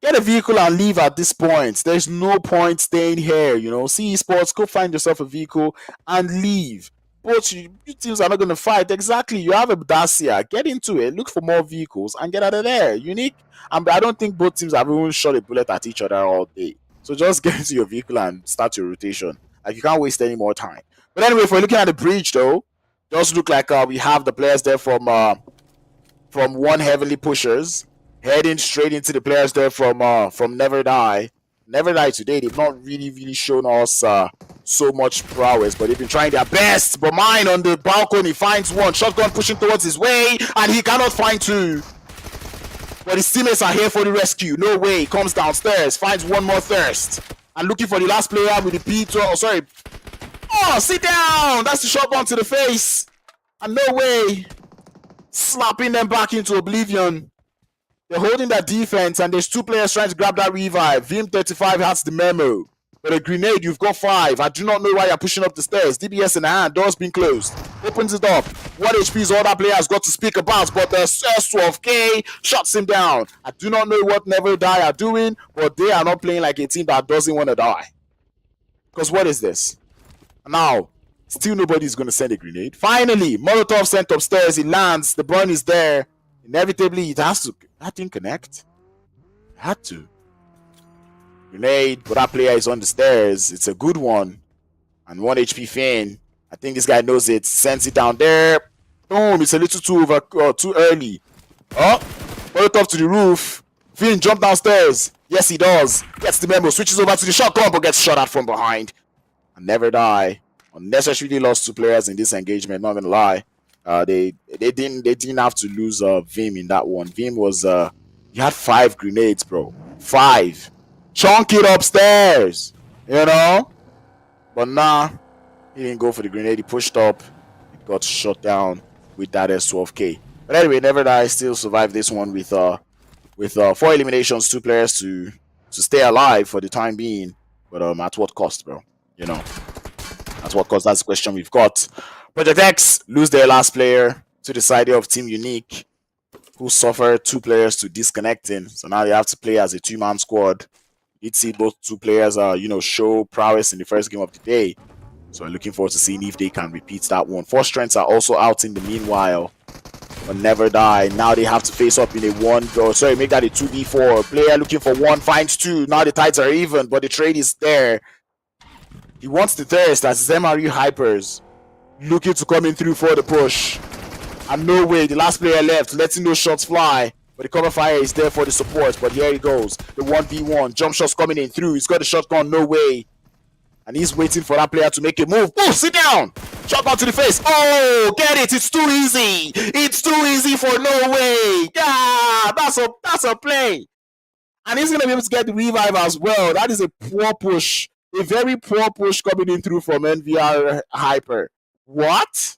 Get a vehicle and leave at this point. There's no point staying here, you know. See eSports, go find yourself a vehicle and leave. Both you teams are not going to fight. Exactly. You have a Dacia. Get into it. Look for more vehicles and get out of there. Unique. And I don't think both teams have even shot a bullet at each other all day. So just get into your vehicle and start your rotation. Like, you can't waste any more time. But anyway, if we're looking at the bridge, though, it does look like we have the players there from one heavily pushers heading straight into the players there from Never Die. Never Die today, they've not really shown us so much prowess, but they've been trying their best. But mine on the balcony finds one. Shotgun pushing towards his way, and he cannot find two. But his teammates are here for the rescue. No way. He comes downstairs, finds one more thirst. And looking for the last player with the P12. Oh, sorry. Oh, sit down. That's the shotgun to the face. And no way. Slapping them back into oblivion. They're holding that defense, and there's two players trying to grab that revive. Vim35 has the memo. But a grenade, you've got 5. I do not know why you're pushing up the stairs. DBS in the hand, door's been closed. Opens it up. 1 HP is all that player has got to speak about, but the S12K shuts him down. I do not know what Never Die are doing, but they are not playing like a team that doesn't want to die. Because what is this? Now, still nobody's going to send a grenade. Finally, Molotov sent upstairs. It lands. The burn is there. Inevitably, it has to. That didn't connect. It had to. Grenade, but that player is on the stairs. It's a good one. And 1 HP Finn. I think this guy knows it. Sends it down there. Boom. It's a little too early. Oh, Molotov to the roof. Finn jump downstairs. Yes, he does. Gets the memo. Switches over to the shotgun, but gets shot at from behind. And Never Die. Unnecessarily lost 2 players in this engagement. Not gonna lie. They didn't have to lose Vim in that one. Vim was he had 5 grenades, bro. 5. Chunk it upstairs, you know. But nah, he didn't go for the grenade. He pushed up. He got shot down with that S12K. But anyway, Never Die still survived this one with 4 eliminations, 2 players to stay alive for the time being. But at what cost, bro? You know, at what cost? That's the question we've got. Project X lose their last player to the side of Team Unique, who suffered 2 players to disconnecting. So now they have to play as a 2-man squad. You'd see both 2 players show prowess in the first game of the day. So I'm looking forward to seeing if they can repeat that one. 4 strengths are also out in the meanwhile. But Never Die. Now they have to face up in a 1. Sorry, make that a 2v4. Player looking for 1 finds 2. Now the tides are even, but the trade is there. He wants the thirst as his MRU hypers. Looking to come in through for the push. And no way, the last player left, letting those shots fly. But the cover fire is there for the support. But here he goes. The 1v1. Jump shots coming in through. He's got the shotgun, no way. And he's waiting for that player to make a move. Oh, sit down! Shotgun to the face. Oh, get it. It's too easy. It's too easy for no way. Yeah, that's a play. And he's going to be able to get the revive as well. That is a poor push. A very poor push coming in through from NVR Hyper. What?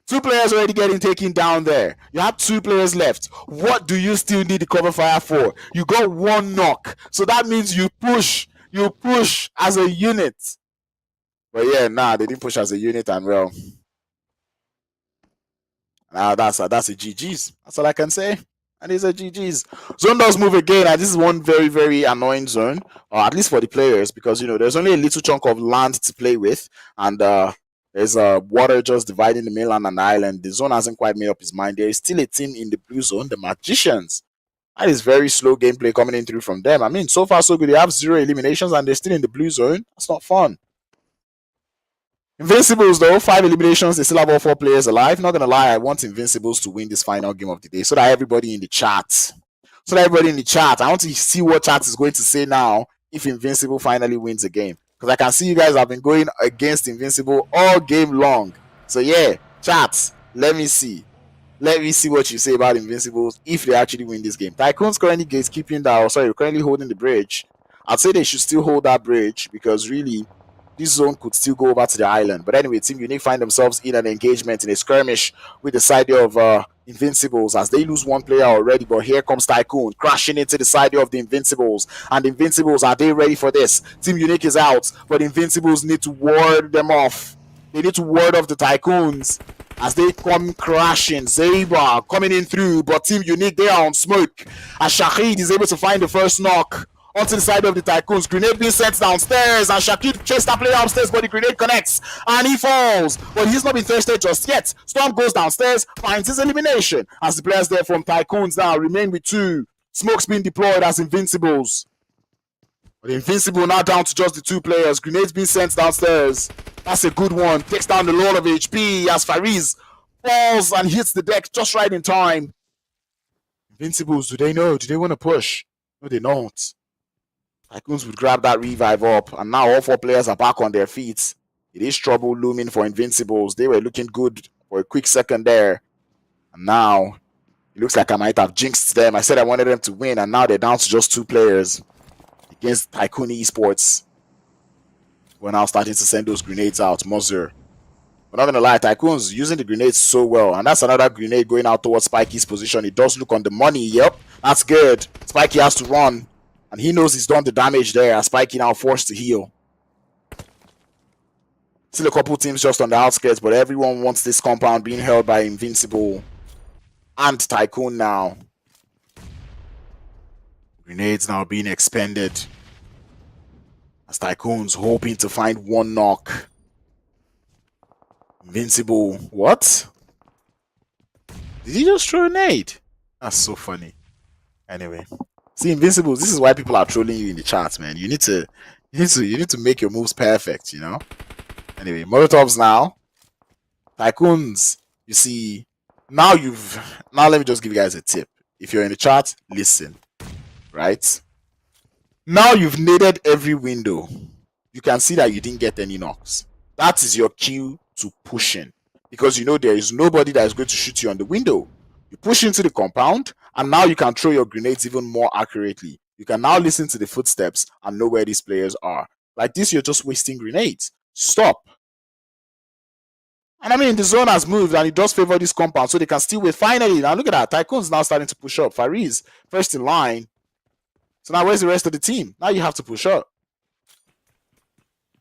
2 players already getting taken down there. You have 2 players left. What do you still need the cover fire for? You got 1 knock. So that means you push. You push as a unit. But yeah, nah, they didn't push as a unit, and well. Now that's a GG's. That's all I can say. And it's a GG's. Zone does move again, and this is one very, very annoying zone. Or at least for the players, because there's only a little chunk of land to play with, and there's water just dividing the mainland and the island. The zone hasn't quite made up his mind. There is still a team in the blue zone, the Magicians. That is very slow gameplay coming in through from them. I mean, so far so good. They have 0 eliminations and they're still in the blue zone. That's not fun. Invincibles, though, 5 eliminations. They still have all 4 players alive. Not gonna lie, I want Invincibles to win this final game of the day so that everybody in the chat, I want to see what chat is going to say now if Invincible finally wins a game. Because I can see you guys have been going against Invincible all game long. So yeah, chat, let me see. Let me see what you say about Invincibles if they actually win this game. TYCOONS currently gatekeeping that, currently holding the bridge. I'd say they should still hold that bridge because really, this zone could still go over to the island. But anyway, Team Unique find themselves in an engagement, in a skirmish with the side of Invincibles as they lose one player already, but here comes Tycoon crashing into the side of the Invincibles. And Invincibles, are they ready for this? Team Unique is out, but Invincibles need to ward them off. They need to ward off the Tycoons as they come crashing. Zeba coming in through, but Team Unique, they are on smoke. As Shahid is able to find the first knock onto the side of the Tycoons. Grenade being sent downstairs, and Shakib chased that player upstairs, but the grenade connects and he falls. But he's not been thirsted just yet. Storm goes downstairs, finds his elimination as the players there from Tycoons now remain with 2. Smokes being deployed as Invincibles. But Invincible now down to just the 2 players. Grenades being sent downstairs. That's a good one. Takes down the lot of HP as Fariz falls and hits the deck just right in time. Invincibles, do they know? Do they want to push? No, they don't. Tycoons would grab that revive up, and now all 4 players are back on their feet. It is trouble looming for Invincibles. They were looking good for a quick second there, and now it looks like I might have jinxed them. I said I wanted them to win, and now they're down to just 2 players against Tycoon eSports. We're now starting to send those grenades out. Mozzer. We're not going to lie, Tycoons using the grenades so well, and that's another grenade going out towards Spikey's position. It does look on the money. Yep, that's good. Spikey has to run. And he knows he's done the damage there as Spikey now forced to heal. Still a couple teams just on the outskirts, but everyone wants this compound being held by Invincible and Tycoon now. Grenades now being expended as Tycoon's hoping to find 1 knock. Invincible, what? Did he just throw a nade? That's so funny. Anyway. See, Invincibles, this is why people are trolling you in the chat, man. You need to make your moves perfect, you know? Anyway, Molotovs now. Tycoons, you see, now let me just give you guys a tip. If you're in the chat, listen. Right? Now you've naded every window. You can see that you didn't get any knocks. That is your cue to push in. Because you know there is nobody that is going to shoot you on the window. You push into the compound, and now you can throw your grenades even more accurately. You can now listen to the footsteps and know where these players are. Like this, you're just wasting grenades. Stop. And I mean, the zone has moved, and it does favor this compound, so they can still wait. Finally, now look at that. Tycoon's now starting to push up. Fariz, first in line. So now where's the rest of the team? Now you have to push up.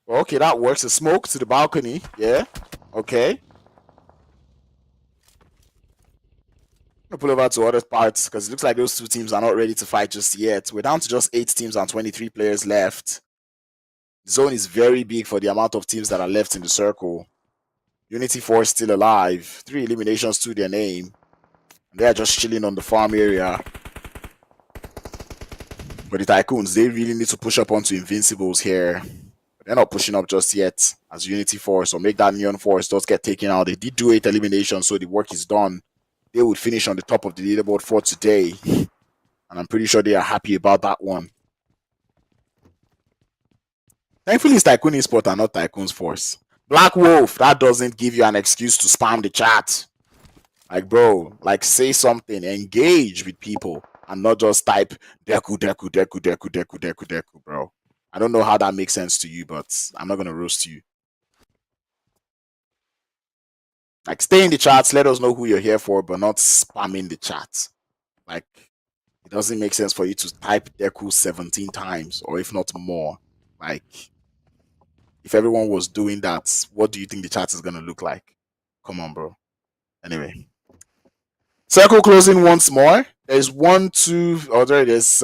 Well, okay, that works. A smoke to the balcony. Yeah. Okay. I'm going to pull over to other parts because it looks like those 2 teams are not ready to fight just yet. We're down to just 8 teams and 23 players left. The zone is very big for the amount of teams that are left in the circle. Unity Force still alive. 3 eliminations to their name. And they're just chilling on the farm area. But the Tycoons, they really need to push up onto Invincibles here. But they're not pushing up just yet as Unity Force or make that Neon Force does get taken out. They did do 8 eliminations, so the work is done. They would finish on the top of the leaderboard for today. And I'm pretty sure they are happy about that one. Thankfully, it's Tycoon eSports and not Tycoon's Force. Black Wolf, that doesn't give you an excuse to spam the chat. Like, bro, like say something. Engage with people and not just type Deku, Deku, Deku, Deku, Deku, Deku, Deku, bro. I don't know how that makes sense to you, but I'm not going to roast you. Like, stay in the chats, let us know who you're here for, but not spamming the chat. Like, it doesn't make sense for you to type Deku 17 times, or if not more. Like, if everyone was doing that, what do you think the chat is going to look like? Come on, bro. Anyway. Circle closing once more. There's there's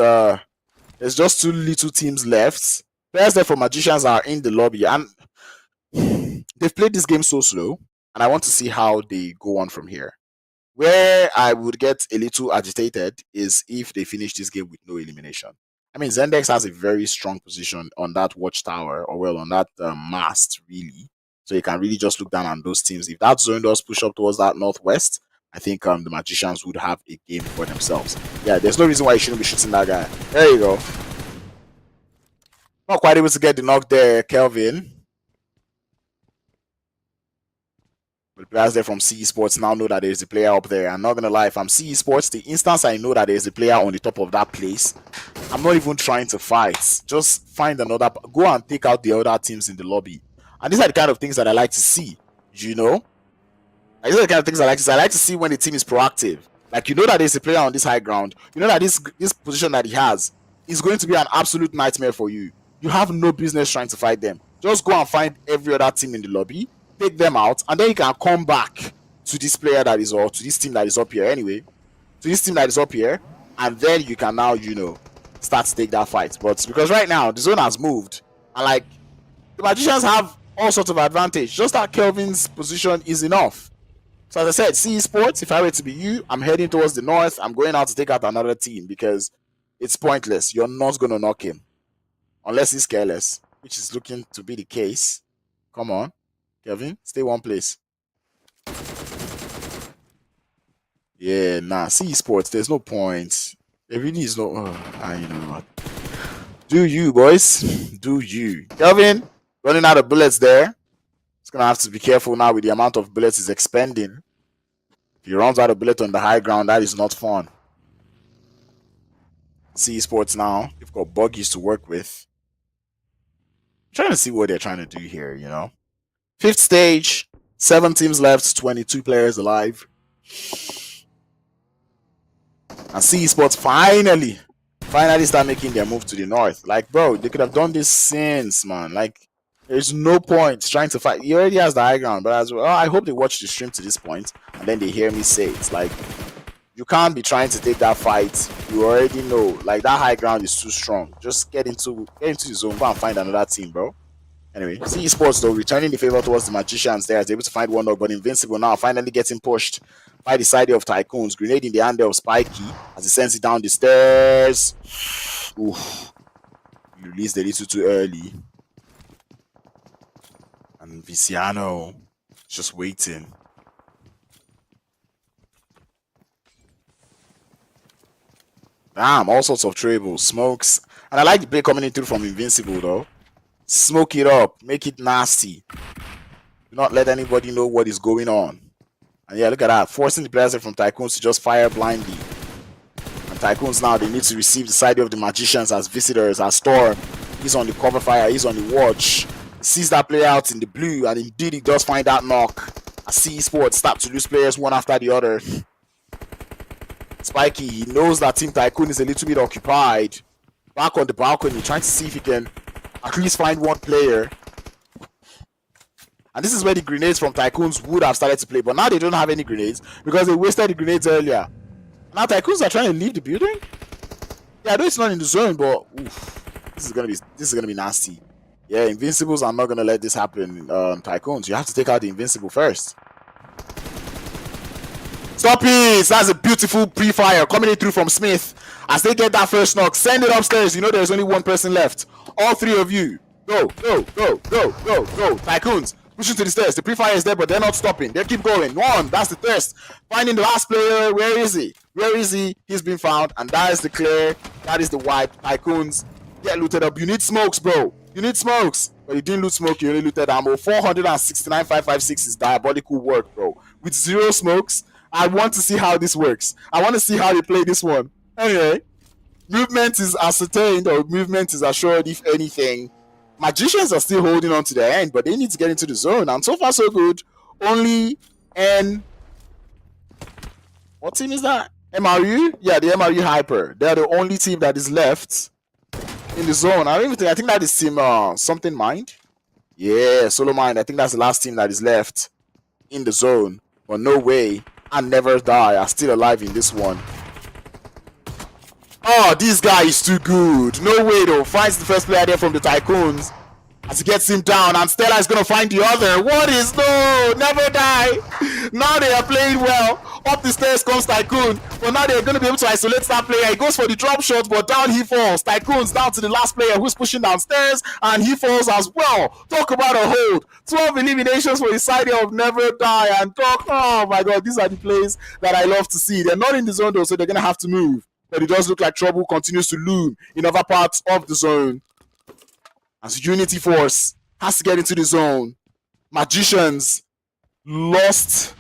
just 2 little teams left. Players there for Magicians are in the lobby, and they've played this game so slow. And I want to see how they go on from here. Where I would get a little agitated is if they finish this game with no elimination. I mean, Zendex has a very strong position on that watchtower, or well, on that mast, really. So you can really just look down on those teams. If that zone does push up towards that northwest, I think the Magicians would have a game for themselves. Yeah, there's no reason why you shouldn't be shooting that guy. There you go. Not quite able to get the knock there, Kelvin. But players there from eSports now know that there's a player up there. I'm not going to lie, if I'm eSports, the instance I know that there's a player on the top of that place, I'm not even trying to fight. Just find another, go and take out the other teams in the lobby. And these are the kind of things that I like to see, you know? These are the kind of things I like to see. I like to see when the team is proactive. Like, you know that there's a player on this high ground. You know that this position that he has is going to be an absolute nightmare for you. You have no business trying to fight them. Just go and find every other team in the lobby, take them out, and then you can come back to this player that is, or to this team that is up here anyway, to this team that is up here, and then you can now, you know, start to take that fight. But because right now the zone has moved, and like the Magicians have all sorts of advantage. Just that Kelvin's position is enough. So as I said, see eSports, if I were to be you, I'm heading towards the north. I'm going out to take out another team because it's pointless. You're not going to knock him. Unless he's careless, which is looking to be the case. Come on, Kelvin, stay one place. Yeah, nah, see eSports, there's no point. There really is no... you know what? Do you, boys. Do you. Kelvin, running out of bullets there. He's going to have to be careful now with the amount of bullets he's expending. If he runs out of bullets on the high ground, that is not fun. See eSports now. They've got buggies to work with. I'm trying to see what they're trying to do here, you know. 5th stage. 7 teams left. 22 players alive. And see eSports finally start making their move to the north. Like, bro, they could have done this since, man. Like, there's no point trying to fight. He already has the high ground, but as well, I hope they watch the stream to this point and then they hear me say it. Like, you can't be trying to take that fight. You already know, like, that high ground is too strong. Just get into the zone, go and find another team, bro. Anyway, see eSports though returning the favor towards the Magicians there, is able to find one dog, but Invincible now finally getting pushed by the side of TYCOONS. Grenade in the hand of Spiky as he sends it down the stairs. Oof. You released a little too early. And Viciano just waiting. Damn, all sorts of trouble, smokes. And I like the play coming in through from Invincible though. Smoke it up, make it nasty. Do not let anybody know what is going on. And yeah, look at that, forcing the players from TYCOONS to just fire blindly. And TYCOONS now, they need to receive the side of the Magicians as visitors, as Storm. He's on the cover fire, he's on the watch. He sees that player out in the blue, and indeed he does find that knock. I see eSports start to lose players one after the other. Spiky, he knows that Team TYCOON is a little bit occupied. Back on the balcony, trying to see if he can at least find one player. And this is where the grenades from TYCOONS would have started to play. But now they don't have any grenades because they wasted the grenades earlier. Now TYCOONS are trying to leave the building. Yeah, I know it's not in the zone, but oof, this is gonna be nasty. Yeah, Invincibles are not gonna let this happen. TYCOONS, you have to take out the Invincible first. Stop it! That's a beautiful pre-fire coming in through from Smith. As they get that first knock, send it upstairs. You know there's only one person left. All 3 of you. Go, go, go, go, go, go. TYCOONS, pushing to the stairs. The pre-fire is there, but they're not stopping. They keep going. One, that's the thirst. Finding the last player. Where is he? Where is he? He's been found. And that is the clear. That is the wipe. TYCOONS, get looted up. You need smokes, bro. You need smokes. But you didn't loot smoke. You only looted ammo. 469,556 is diabolical work, bro. With 0 smokes, I want to see how this works. I want to see how they play this one. Anyway, movement is ascertained, or movement is assured, if anything. Magicians are still holding on to their end, but they need to get into the zone. And so far, so good. Only what team is that? MRU? Yeah, the MRU Hyper. They're the only team that is left in the zone. I think that is team something Mind. Yeah, SOLOMID. I think that's the last team that is left in the zone. But no way. And Never Die are still alive in this one. Oh, this guy is too good. No way though. Finds the first player there from the TYCOONS as he gets him down, and Stella is gonna find the other. What is no? Never Die. Now they are playing well. Up the stairs comes TYCOON, but now they're gonna be able to isolate that player. He goes for the drop shot, but down he falls. TYCOONS down to the last player who's pushing downstairs, and he falls as well. Talk about a hold. 12 eliminations for the side of Never Die, and talk. Oh my god, these are the plays that I love to see. They're not in the zone though, so they're gonna have to move. But it does look like trouble continues to loom in other parts of the zone. As Unity Force has to get into the zone. Magicians lost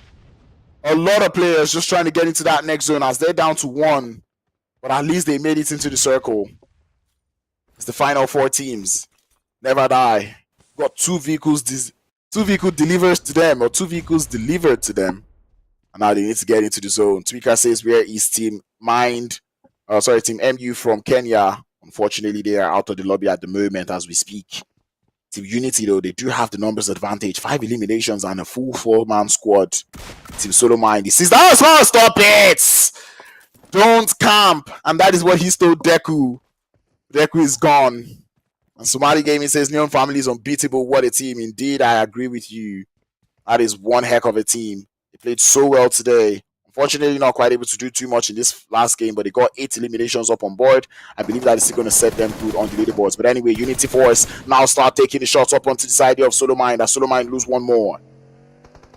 a lot of players just trying to get into that next zone as they're down to 1. But at least they made it into the circle. It's the final 4 teams. Never Die. Got 2 vehicles delivered to them, or 2 vehicles delivered to them. And now they need to get into the zone. Tweaker says, where is Team Team MU from Kenya? Unfortunately, they are out of the lobby at the moment as we speak. Team Unity, though, they do have the numbers advantage. 5 eliminations and a full 4-man squad. Team SOLOMID, he says, that was well, stop it! Don't camp. And that is what he told Deku. Deku is gone. And Somali Gaming says, Neon Family is unbeatable. What a team. Indeed, I agree with you. That is one heck of a team. They played so well today. Unfortunately, not quite able to do too much in this last game, but they got 8 eliminations up on board. I believe that is still going to set them good on the leaderboards. But anyway, Unity Force now start taking the shots up onto the side of SOLOMID. As SOLOMID lose one more.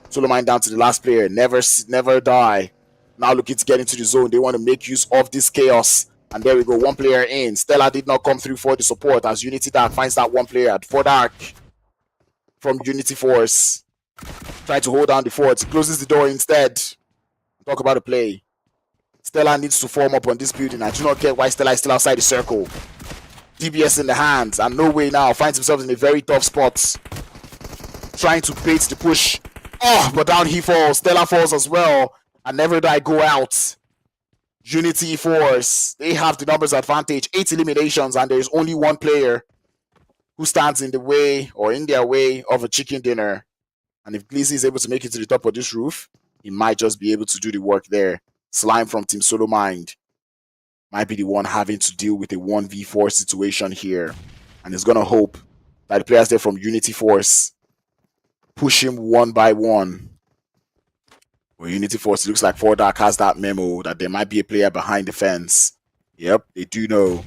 SOLOMID down to the last player. Never die. Now looking to get into the zone. They want to make use of this chaos. And there we go. One player in. Stella did not come through for the support as Unity Dark finds that one player. For Dark from Unity Force. Try to hold down the fort. Closes the door instead. Talk about the play. Stella needs to form up on this building. I do not care why Stella is still outside the circle. DBS in the hands. And no way now. Finds himself in a very tough spot. Trying to bait the push. Oh, but down he falls. Stella falls as well. And Never Die go out. Unity Force. They have the numbers advantage. 8 eliminations. And there's only one player who stands in the way or in their way of a chicken dinner. And if Glizzy is able to make it to the top of this roof, he might just be able to do the work there. Slime from Team SOLOMID might be the one having to deal with a 1v4 situation here. And he's going to hope that the players there from Unity Force push him one by one. Well, Unity Force, it looks like 4Dark has that memo that there might be a player behind the fence. Yep, they do know.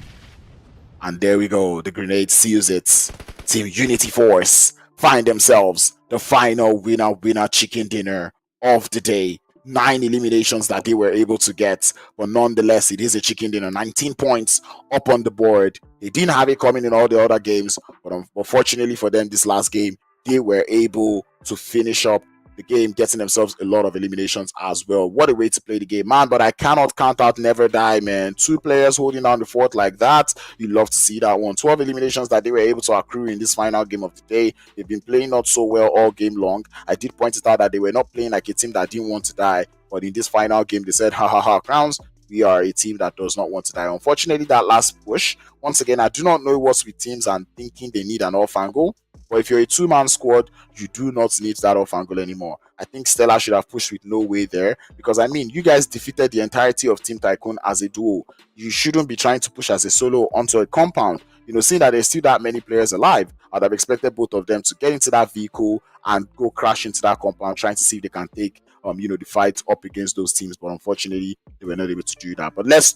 And there we go. The grenade seals it. Team Unity Force find themselves the final winner chicken dinner of the day. 9 eliminations that they were able to get, but nonetheless it is a chicken dinner. 19 points up on the board. They didn't have it coming in all the other games, but unfortunately for them this last game they were able to finish up the game, getting themselves a lot of eliminations as well. What a way to play the game, man. But I cannot count out Never Die, man. 2 players holding down the fort like that. You love to see that one. 12 eliminations that they were able to accrue in this final game of the day. They've been playing not so well all game long. I did point it out that they were not playing like a team that didn't want to die, but in this final game they said, ha ha ha, Crowns, we are a team that does not want to die. Unfortunately, that last push, once again, I do not know what's with teams and thinking they need an off angle. But if you're a 2-man squad, you do not need that off angle anymore. I think Stella should have pushed with no way there. Because, I mean, you guys defeated the entirety of Team Tycoon as a duo. You shouldn't be trying to push as a solo onto a compound. You know, seeing that there's still that many players alive, I'd have expected both of them to get into that vehicle and go crash into that compound, trying to see if they can take, the fight up against those teams. But unfortunately, they were not able to do that. But let's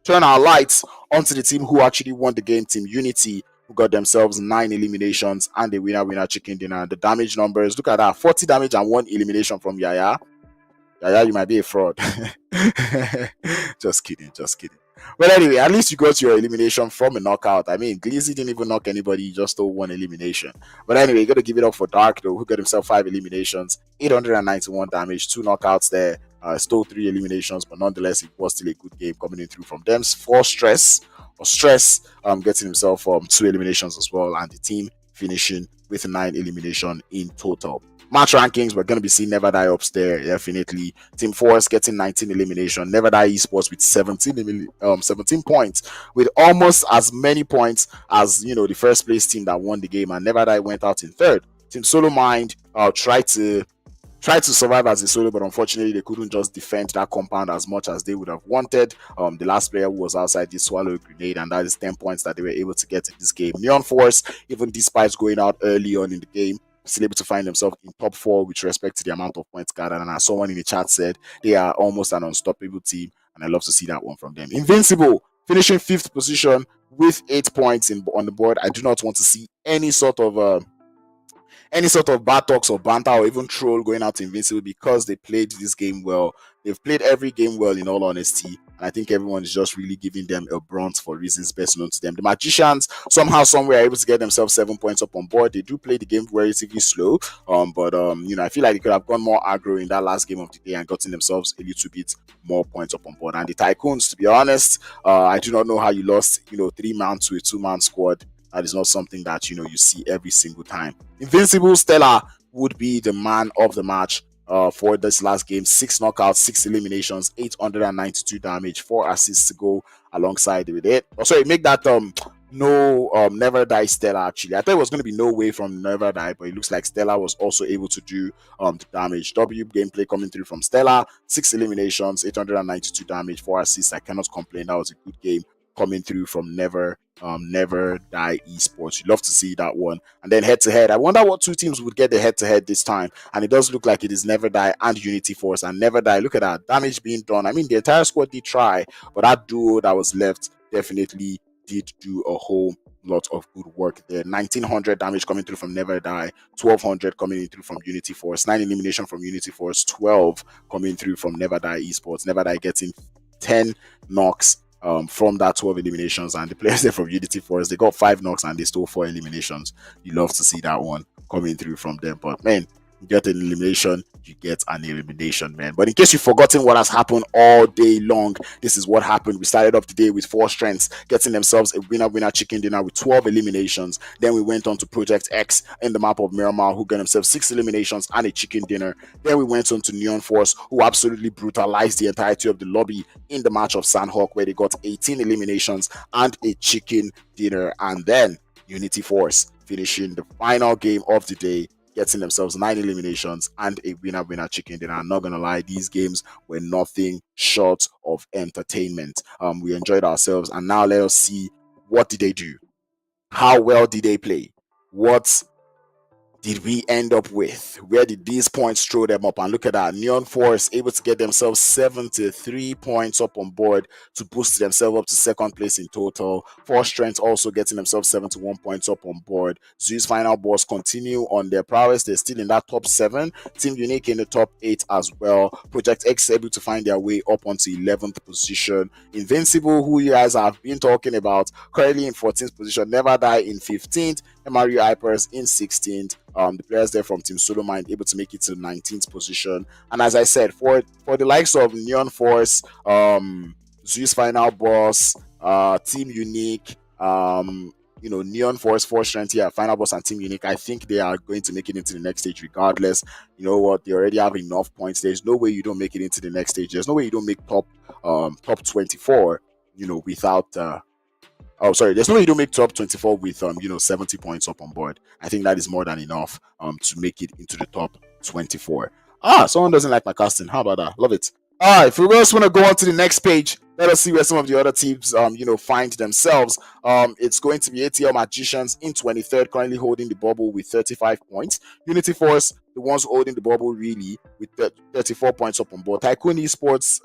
turn our lights onto the team who actually won the game, Team Unity, who got themselves 9 eliminations and a winner chicken dinner. The damage numbers, look at that, 40 damage and 1 elimination from Yaya. Yaya, you might be a fraud. Just kidding. But anyway, at least you got your elimination from a knockout. I mean, Glizzy didn't even knock anybody, he just stole 1 elimination. But anyway, you got to give it up for Dark, though, who got himself 5 eliminations, 891 damage, 2 knockouts there, stole 3 eliminations, but nonetheless, it was still a good game coming in through from them. For Stress, getting himself 2 eliminations as well, and the team finishing with 9 elimination in total. Match rankings, we're going to be seeing Never Die upstairs, definitely. Team Force getting 19 elimination. Never Die eSports with 17 points, with almost as many points as, the first place team that won the game, and Never Die went out in 3rd. Team SOLOMID tried to survive as a solo, but unfortunately they couldn't just defend that compound as much as they would have wanted. The last player who was outside did swallow a grenade, and that is 10 points that they were able to get in this game. Neon Force, even despite going out early on in the game, still able to find themselves in top 4 with respect to the amount of points gathered. And as someone in the chat said, they are almost an unstoppable team, and I love to see that one from them. Invincible finishing 5th position with 8 points on the board. I do not want to see any sort of bad talks or banter or even troll going out to Invincible, because they played this game well. They've played every game well, in all honesty, and I think everyone is just really giving them a bronze for reasons best known to them. The Magicians, somehow, somewhere, are able to get themselves 7 points up on board. They do play the game relatively slow, but I feel like they could have gone more aggro in that last game of the day and gotten themselves a little bit more points up on board. And the Tycoons, to be honest, I do not know how you lost, 3-man to a 2-man squad. That is not something that you see every single time. Invincible Stella would be the man of the match. for this last game. 6 knockouts, 6 eliminations, 892 damage, 4 assists to go alongside with it. Oh, sorry, make that never die Stella. Actually, I thought it was going to be no way from never die, but it looks like Stella was also able to do the damage. W gameplay coming through from Stella, 6 eliminations, 892 damage, 4 assists. I cannot complain. That was a good game coming through from never die esports. You love to see that one. And then head to head, I wonder what two teams would get the head to head this time. And it does look like it is never die and Unity Force. And never die, look at that damage being done. I mean, the entire squad did try, but that duo that was left definitely did do a whole lot of good work there. 1900 damage coming through from never die, 1200 coming in through from Unity Force, 9 elimination from Unity Force, 12 coming through from never die esports. Never die getting 10 knocks from that 12 eliminations, and the players there from Unity Force, they got 5 knocks and they stole 4 eliminations. You love to see that one coming through from them. But man, you get an elimination, you get an elimination, man. But in case you've forgotten what has happened all day long, this is what happened. We started off the day with 4 strengths, getting themselves a winner chicken dinner with 12 eliminations. Then we went on to Project X in the map of Miramar, who got themselves 6 eliminations and a chicken dinner. Then we went on to Neon Force, who absolutely brutalized the entirety of the lobby in the match of Sandhawk, where they got 18 eliminations and a chicken dinner. And then Unity Force finishing the final game of the day, getting themselves 9 eliminations and a winner chicken dinner. I'm not gonna lie, these games were nothing short of entertainment. We enjoyed ourselves, and now let us see, what did they do? How well did they play? What did we end up with? Where did these points throw them up? And look at that, Neon Force able to get themselves 73 points up on board to boost themselves up to 2nd place in total. Force Strength also getting themselves 71 points up on board. ZEUS Final Boss continue on their prowess. They're still in that top 7. Team Unique in the top 8 as well. Project X able to find their way up onto 11th position. Invincible, who you guys have been talking about, currently in 14th position. Never Die in 15th. MRU Hypers in 16th. The players there from Team SoloMid able to make it to 19th position. And as I said, for the likes of Neon Force, ZEUS Final Boss, Team Unique, Neon Force, Force Strength, Final Boss and Team Unique, I think they are going to make it into the next stage regardless. You know what? They already have enough points. There's no way you don't make it into the next stage. There's no way you don't make top 24, without there's no way you don't make top 24 with 70 points up on board. I think that is more than enough to make it into the top 24. Someone doesn't like my casting. How about that? Love it. If we just want to go on to the next page, let us see where some of the other teams find themselves. It's going to be ATLMAGICIANS in 23rd, currently holding the bubble with 35 points. Unity Force, the ones holding the bubble really, with 34 points up on board. TYCOONS eSports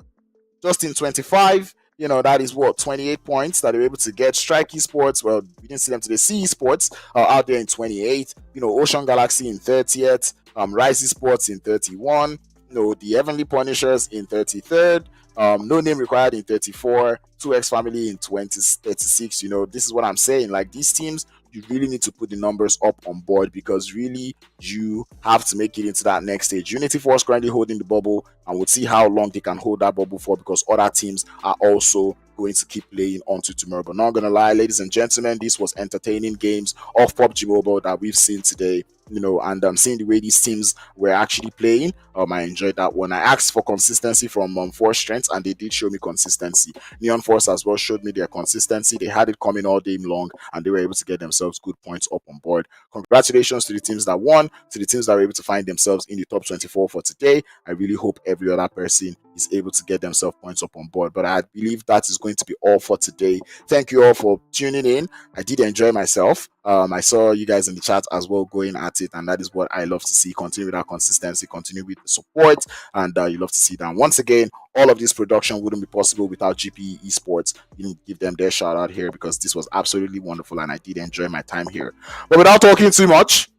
just in 25. That is what, 28 points that they were able to get. Strike eSports, well, we didn't see them today. C eSports out there in 28. Ocean Galaxy in 30th. Rise eSports in 31. The Heavenly Punishers in 33rd. No Name Required in 34. 2X Family in 36. This is what I'm saying. Like, these teams, you really need to put the numbers up on board, because really you have to make it into that next stage. Unity Force currently holding the bubble, and we'll see how long they can hold that bubble for, because other teams are also going to keep playing onto tomorrow. But not gonna lie, ladies and gentlemen, this was entertaining games of PUBG Mobile that we've seen today. And seeing the way these teams were actually playing, I enjoyed that one. I asked for consistency from Force Strength, and they did show me consistency. Neon Force as well showed me their consistency. They had it coming all day long, and they were able to get themselves good points up on board. Congratulations to the teams that won, to the teams that were able to find themselves in the top 24 for today. I really hope every other person is able to get themselves points up on board. But I believe that is going to be all for today. Thank you all for tuning in. I did enjoy myself. I saw you guys in the chat as well going at it, and that is what I love to see. Continue with our consistency, continue with the support, and you love to see that. Once again, all of this production wouldn't be possible without GPE Esports. You can give them their shout out here, because this was absolutely wonderful and I did enjoy my time here. But without talking too much,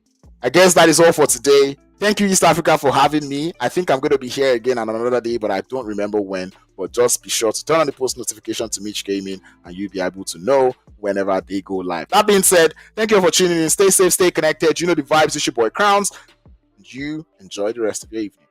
I guess that is all for today. Thank you, East Africa, for having me. I think I'm going to be here again on another day, but I don't remember when. But just be sure to turn on the post notification to Mitch Gaming, and you'll be able to know whenever they go live. That being said, thank you for tuning in. Stay safe, stay connected. You know the vibes. It's your boy Crowns. And you enjoy the rest of your evening.